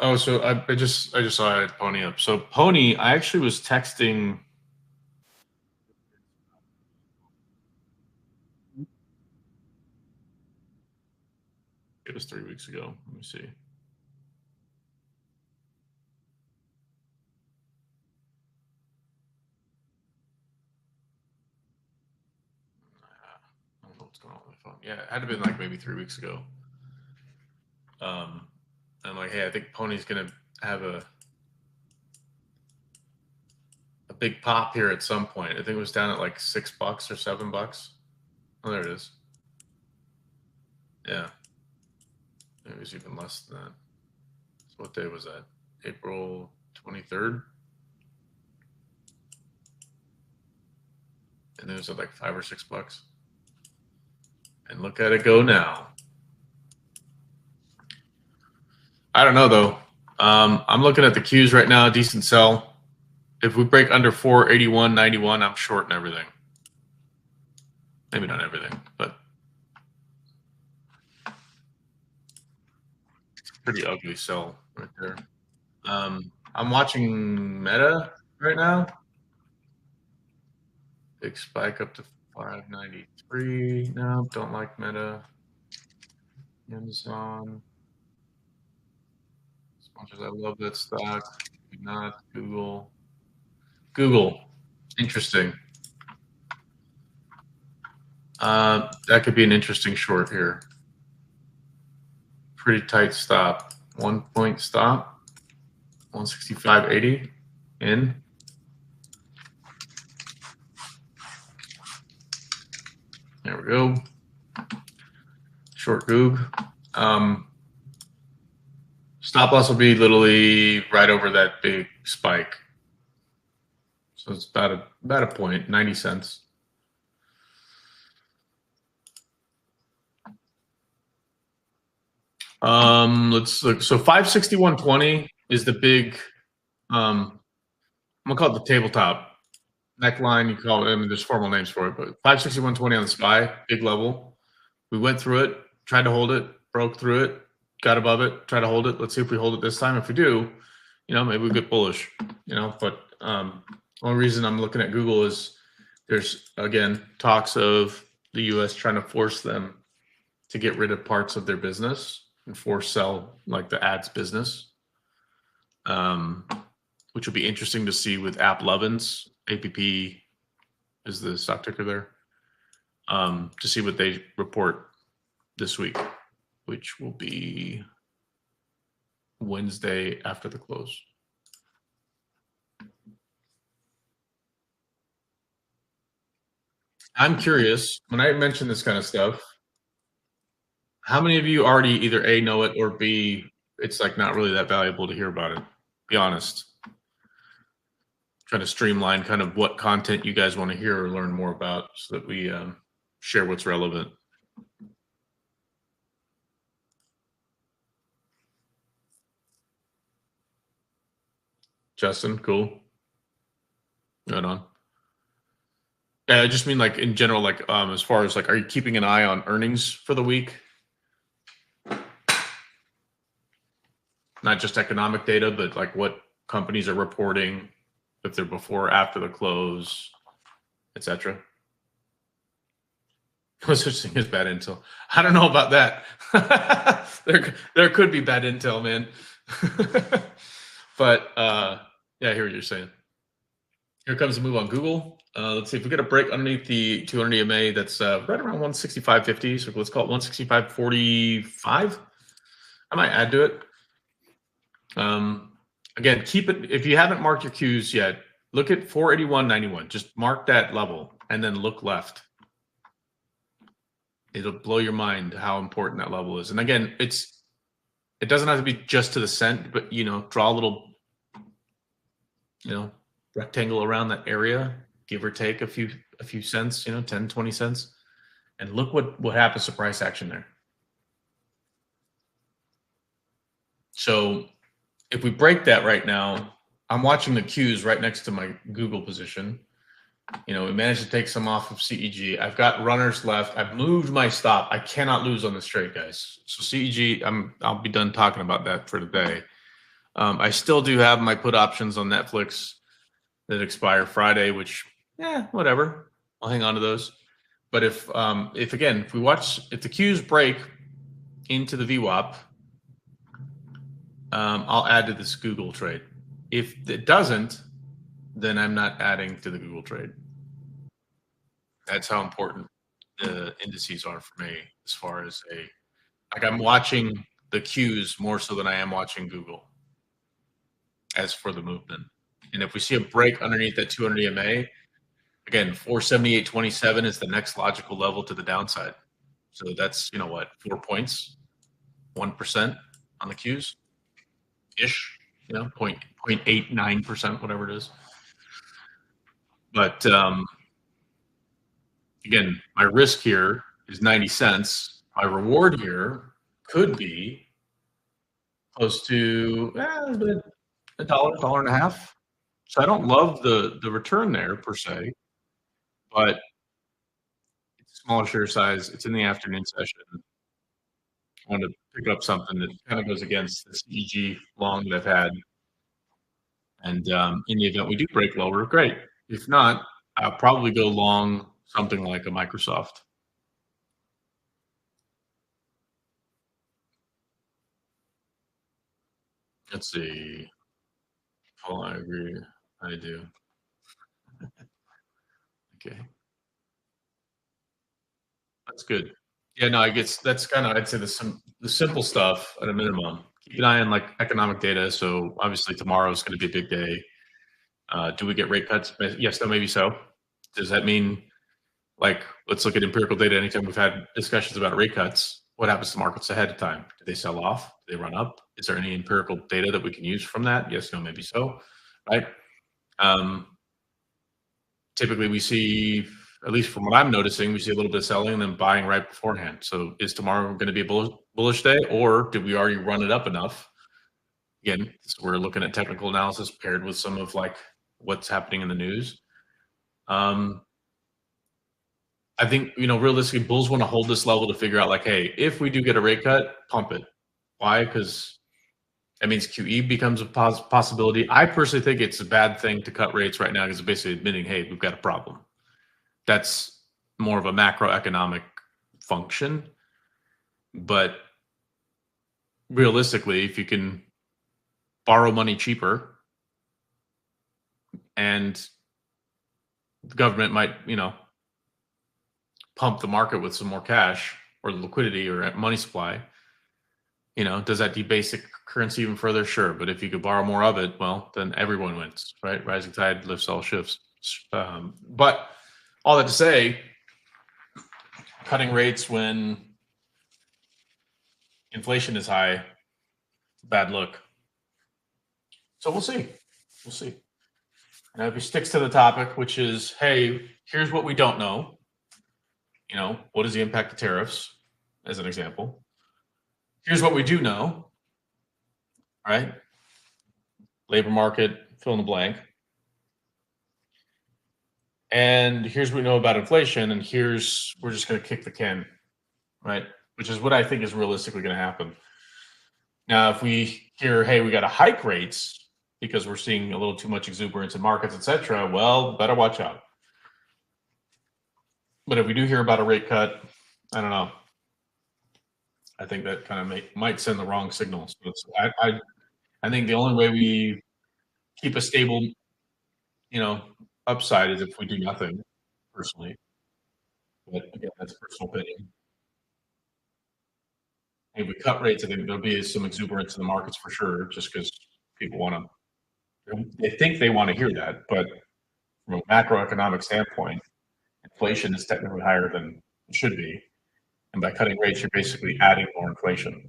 Oh, so I just saw I had Pony up. So Pony, I actually was texting. It was 3 weeks ago. Let me see. I don't know what's going on with my phone. Yeah, it had to be like maybe 3 weeks ago. I'm like, hey, I think Pony's gonna have a big pop here at some point. I think it was down at like $6 or $7. Oh, there it is. Yeah, it was even less than that. So what day was that? April 23rd. And it was at like $5 or $6. And look at it go now. I don't know though. I'm looking at the Qs right now. Decent sell. If we break under 481.91, I'm shorting everything. Maybe not everything, but pretty ugly sell right there. I'm watching Meta right now. Big spike up to 593. No, don't like Meta. Amazon. As much as I love that stock, not Google. Google, interesting. That could be an interesting short here. Pretty tight stop. 1 point stop. 165.80 in. There we go. Short Goog. Stop loss will be literally right over that big spike. So it's about a point, 90 cents. Let's look. So 561.20 is the big, I'm gonna call it the tabletop neckline. You call it, I mean, there's formal names for it, but 561.20 on the SPY, big level. We went through it, tried to hold it, broke through it, got above it, try to hold it. Let's see if we hold it this time. If we do, you know, maybe we get bullish, you know, but only reason I'm looking at Google is there's, again, talks of the US trying to force them to get rid of parts of their business and force sell like the ads business. which will be interesting to see with App Levins. APP is the stock ticker there. To see what they report this week, which will be Wednesday after the close. I'm curious, when I mention this kind of stuff, how many of you already either A, know it, or B, it's like not really that valuable to hear about it? Be honest. Trying to streamline kind of what content you guys want to hear or learn more about so that we share what's relevant. Justin, cool. Right on. Yeah, I just mean like in general, like as far as like, are you keeping an eye on earnings for the week? Not just economic data, but like what companies are reporting, if they're before or after the close, etc. No such thing as bad intel. I don't know about that. there could be bad intel, man. But yeah, I hear what you're saying. Here comes the move on Google. Let's see if we get a break underneath the 200 EMA. That's right around 165.50. So let's call it 165.45. I might add to it. Again, keep it. If you haven't marked your Qs yet, look at 481.91. Just mark that level and then look left. It'll blow your mind how important that level is. And again, it doesn't have to be just to the cent, but draw a little, rectangle around that area, give or take a few cents, 10, 20 cents, and look what happens to price action there. So if we break that right now, I'm watching the Qs right next to my Google position. We managed to take some off of CEG. I've got runners left. I've moved my stop. I cannot lose on this trade, guys. So CEG, I'll be done talking about that for today. I still do have my put options on Netflix that expire Friday, which, whatever. I'll hang on to those. But if the Qs break into the VWAP, I'll add to this Google trade. If it doesn't, then I'm not adding to the Google trade. That's how important the indices are for me as far as I'm watching the Qs more so than I am watching Google as for the movement. And if we see a break underneath that 200 EMA, again, 478.27 is the next logical level to the downside. So that's, 4 points, 1% on the Qs ish, 0.89%, whatever it is. But again, my risk here is 90 cents. My reward here could be close to $1, $1.50. So I don't love the return there per se, but it's a smaller share size. It's in the afternoon session. I want to pick up something that kind of goes against this EG long that I've had. And in the event we do break lower, great. If not, I'll probably go long something like a Microsoft. Let's see. Oh, I agree. I do. Okay. That's good. Yeah, no, I guess that's kind of, I'd say the simple stuff at a minimum. Keep an eye on like economic data. So obviously tomorrow is going to be a big day. Do we get rate cuts? Yes, no, maybe so. Does that mean, like, let's look at empirical data. Anytime we've had discussions about rate cuts, what happens to markets ahead of time? Do they sell off? Do they run up? Is there any empirical data that we can use from that? Yes, no, maybe so, right? Typically we see, at least from what I'm noticing, we see a little bit of selling and then buying right beforehand. So is tomorrow going to be a bullish day, or did we already run it up enough? Again, so we're looking at technical analysis paired with some of like what's happening in the news. I think, realistically, bulls want to hold this level to figure out like, hey, if we do get a rate cut, pump it. Why? Because that means QE becomes a possibility. I personally think it's a bad thing to cut rates right now because it's basically admitting, hey, we've got a problem. That's more of a macroeconomic function. But realistically, if you can borrow money cheaper and the government might, pump the market with some more cash or liquidity or money supply. Does that debase the currency even further? Sure. But if you could borrow more of it, well, then everyone wins, right? Rising tide lifts all ships. But all that to say, cutting rates when inflation is high, bad look. So we'll see. We'll see. And if he sticks to the topic, which is, hey, here's what we don't know. What is the impact of tariffs, as an example? Here's what we do know, right? Labor market, fill in the blank. And here's what we know about inflation, and we're just going to kick the can, right? Which is what I think is realistically going to happen. Now, if we hear, hey, we got to hike rates because we're seeing a little too much exuberance in markets, etc., well, better watch out. But if we do hear about a rate cut, I don't know. I think that kind of might send the wrong signals. So I think the only way we keep a stable, upside is if we do nothing, personally. But again, that's a personal opinion. If we cut rates, I think there'll be some exuberance in the markets for sure, just because people they think they want to hear that. But from a macroeconomic standpoint, inflation is technically higher than it should be. And by cutting rates, you're basically adding more inflation.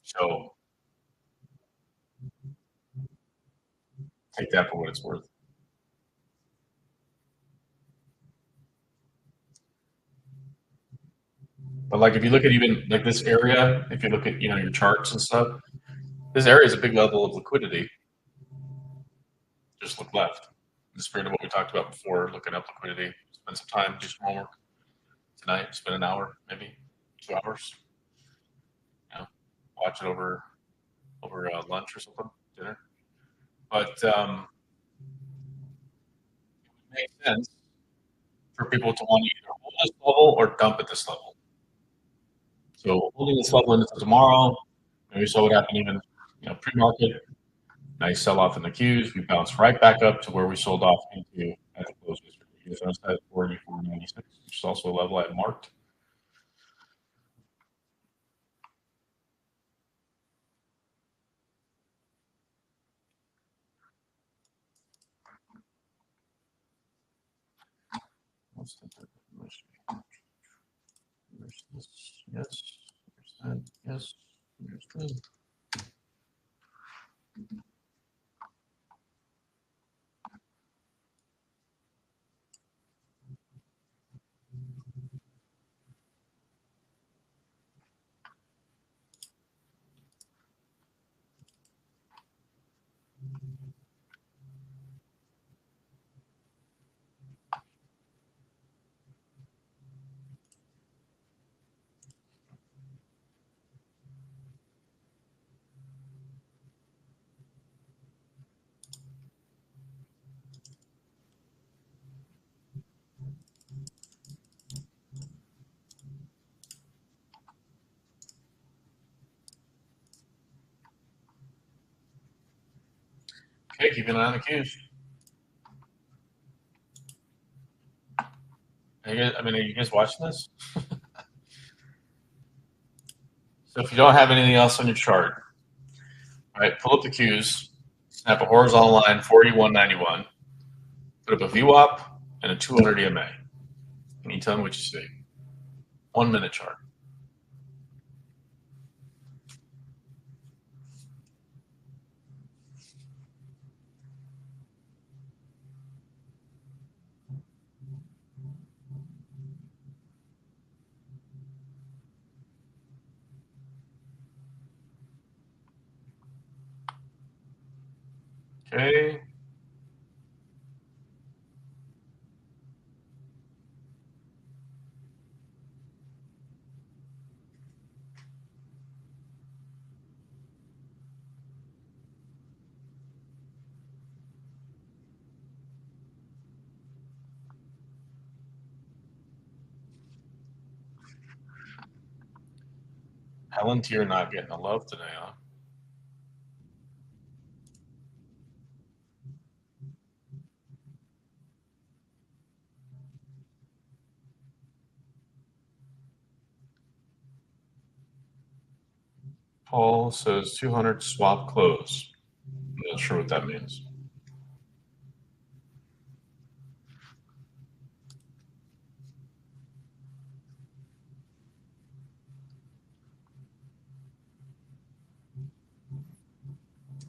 So take that for what it's worth. But like if you look at even like this area, if you look at your charts and stuff, this area is a big level of liquidity. Just look left. In the spirit of what we talked about before, looking up liquidity, spend some time, do some homework tonight, spend an hour, maybe 2 hours. Watch it over lunch or something, dinner. But it makes sense for people to want to either hold this level or dump at this level. So holding this level into tomorrow, we saw what happened even pre-market. Nice sell-off in the Qs. We bounced right back up to where we sold off into at the close yesterday. So that's at 44.96, which is also a level I had marked. There's this, yes. There's that, yes. There's that. Okay, keeping an eye on the Qs. Are you guys watching this? So if you don't have anything else on your chart, all right, pull up the Qs, snap a horizontal line, 41.91, put up a VWAP and a 200 EMA. Can you tell me what you see? 1 minute chart. Okay. Palantir not getting the love today, huh? Paul says 200 swap close. I'm not sure what that means.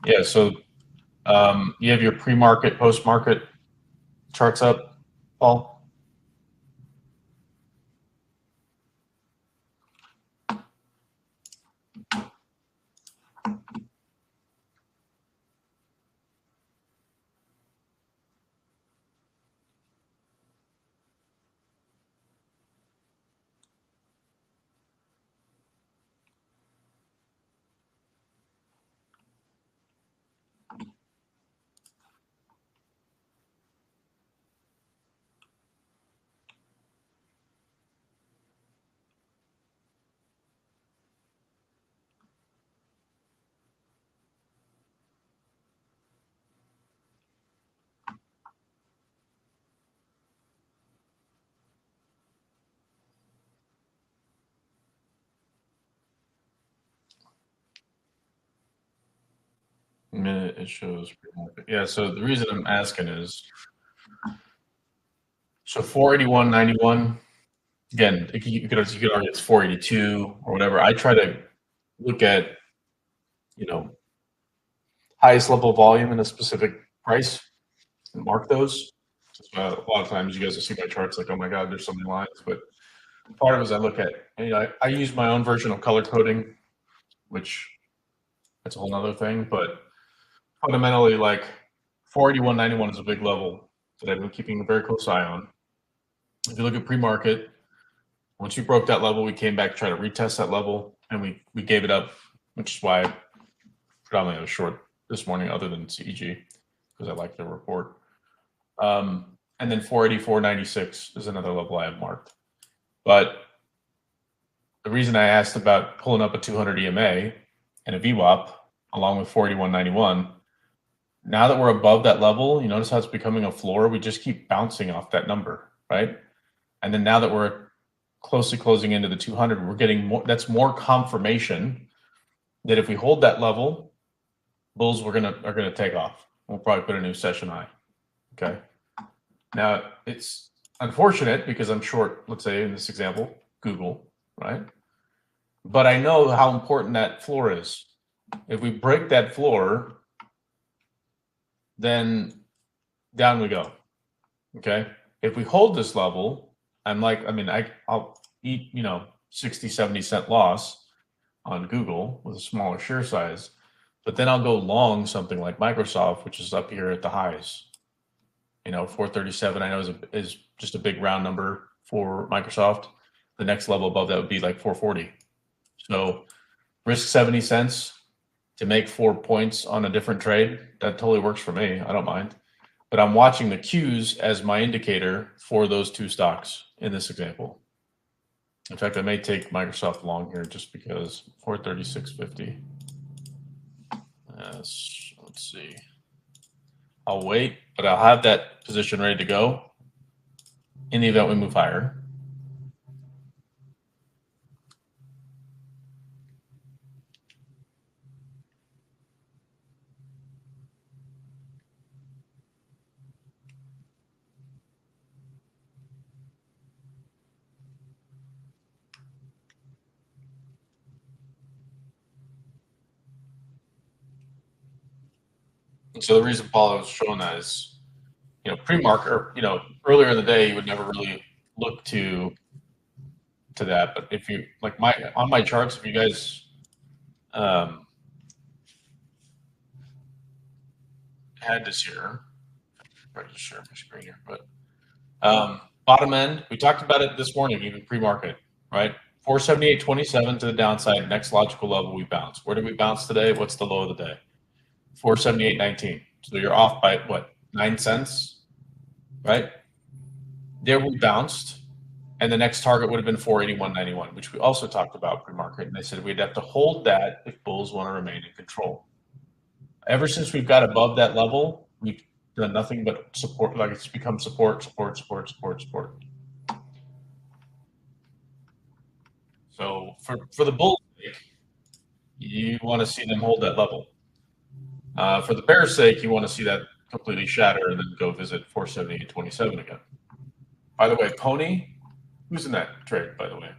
Yeah, so you have your pre-market, post-market charts up, Paul? Minute it shows pre-market. Yeah, so the reason I'm asking is, so 481.91, again, you could argue it's 482 or whatever. I try to look at, highest level volume in a specific price and mark those. A lot of times you guys will see my charts like, oh my God, there's so many lines. But part of it is I look at, I use my own version of color coding, which that's a whole other thing. But fundamentally, like 481.91 is a big level that I've been keeping a very close eye on. If you look at pre-market, once you broke that level, we came back to try to retest that level, and we gave it up, which is why predominantly I was short this morning, other than CEG, because I like the report. And then 484.96 is another level I have marked. But the reason I asked about pulling up a 200 EMA and a VWAP along with 481.91, now that we're above that level, you notice how it's becoming a floor. We just keep bouncing off that number, right? And then now that we're closely closing into the 200, we're getting more. That's more confirmation that if we hold that level, bulls are gonna take off. We'll probably put a new session high. Okay. Now it's unfortunate because I'm short. Let's say in this example, Google, right? But I know how important that floor is. If we break that floor, then down we go. Okay. If we hold this level, I'll eat, 60, 70 cent loss on Google with a smaller share size, but then I'll go long something like Microsoft, which is up here at the highs. 437 I know is just a big round number for Microsoft. The next level above that would be like 440. So risk 70 cents to make 4 points on a different trade. That totally works for me. I don't mind. But I'm watching the Qs as my indicator for those two stocks in this example. In fact, I may take Microsoft long here just because 436.50. Let's see. I'll wait, but I'll have that position ready to go in the event we move higher. And so the reason Paul was showing that is, pre-market, or, earlier in the day, you would never really look to that. But if you on my charts, if you guys had this here, I'll just share my screen here, but bottom end, we talked about it this morning, even pre-market, right? 478.27 to the downside. Next logical level, we bounce. Where did we bounce today? What's the low of the day? 478.19. So you're off by what, 9 cents, right? There we bounced, and the next target would have been 481.91, which we also talked about pre-market. And they said we'd have to hold that if bulls want to remain in control. Ever since we've got above that level, we've done nothing but support. Like it's become support. So for the bulls, you want to see them hold that level. For the bear's sake, you want to see that completely shatter and then go visit 478.27 again. By the way, Pony, who's in that trade, by the way?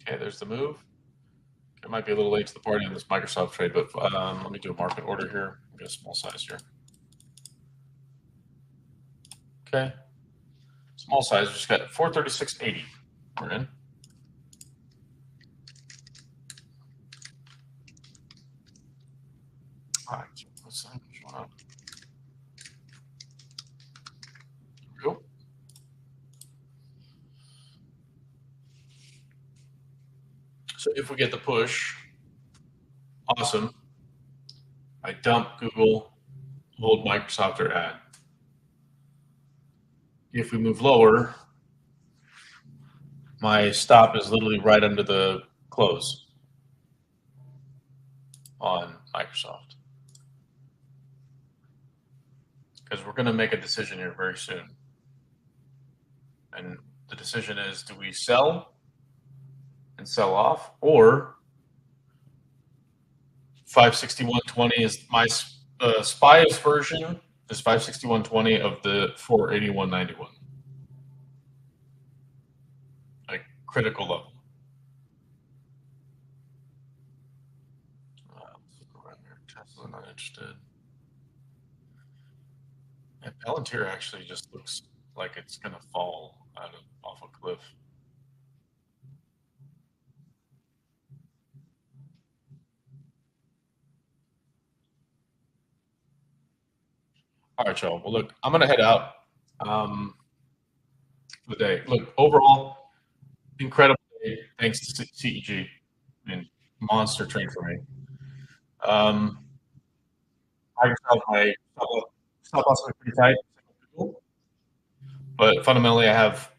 Okay, there's the move. It might be a little late to the party on this Microsoft trade, but let me do a market order here. I'll get a small size here. Okay. Small size, just got 436.80. We're in. All right, what's that showing up? Here we go. So if we get the push, awesome. I dump Google, hold Microsoft or add. If we move lower, my stop is literally right under the close on Microsoft. Because we're going to make a decision here very soon. And the decision is, do we sell and sell off, or 561.20 is my SPY's version is 561.20 of the 481.91, like critical level. Tesla's not interested. And Palantir actually just looks like it's going to fall off a cliff. All right, y'all. Well, look, I'm going to head out for the day. Look, overall, incredible day. Thanks to CEG. I mean, monster trade for me. I felt my stop loss was pretty tight, but fundamentally, I have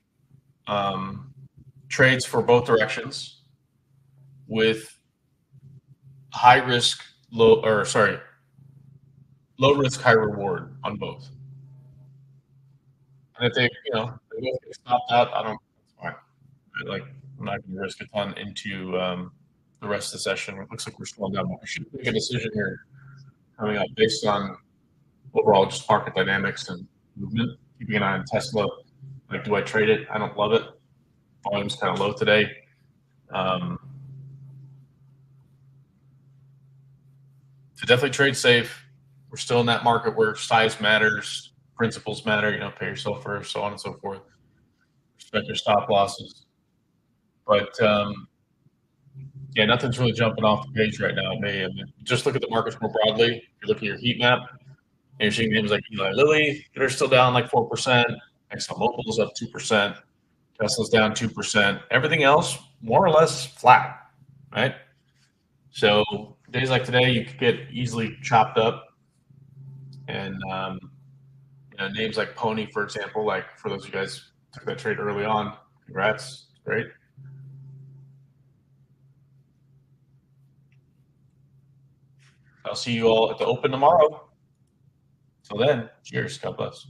trades for both directions with high risk, low risk, high reward on both. And if they, they both get stopped out, that's fine. Like, I'm not going to risk a ton into the rest of the session. It looks like we're slowing down. We should make a decision here coming up based on overall just market dynamics and movement. Keeping an eye on Tesla. Like, do I trade it? I don't love it. Volume's kind of low today. To definitely trade safe. We're still in that market where size matters, principles matter, pay yourself first, so on and so forth. Respect your stop losses. But yeah, nothing's really jumping off the page right now. Just look at the markets more broadly. If you look at your heat map, and you're seeing names like Eli Lilly that are still down like 4%. ExxonMobil is up 2%. Tesla's down 2%. Everything else, more or less, flat, right? So days like today, you could get easily chopped up. And names like Pony, for example, like for those of you guys who took that trade early on, congrats, great. I'll see you all at the open tomorrow. Till then, cheers. God bless.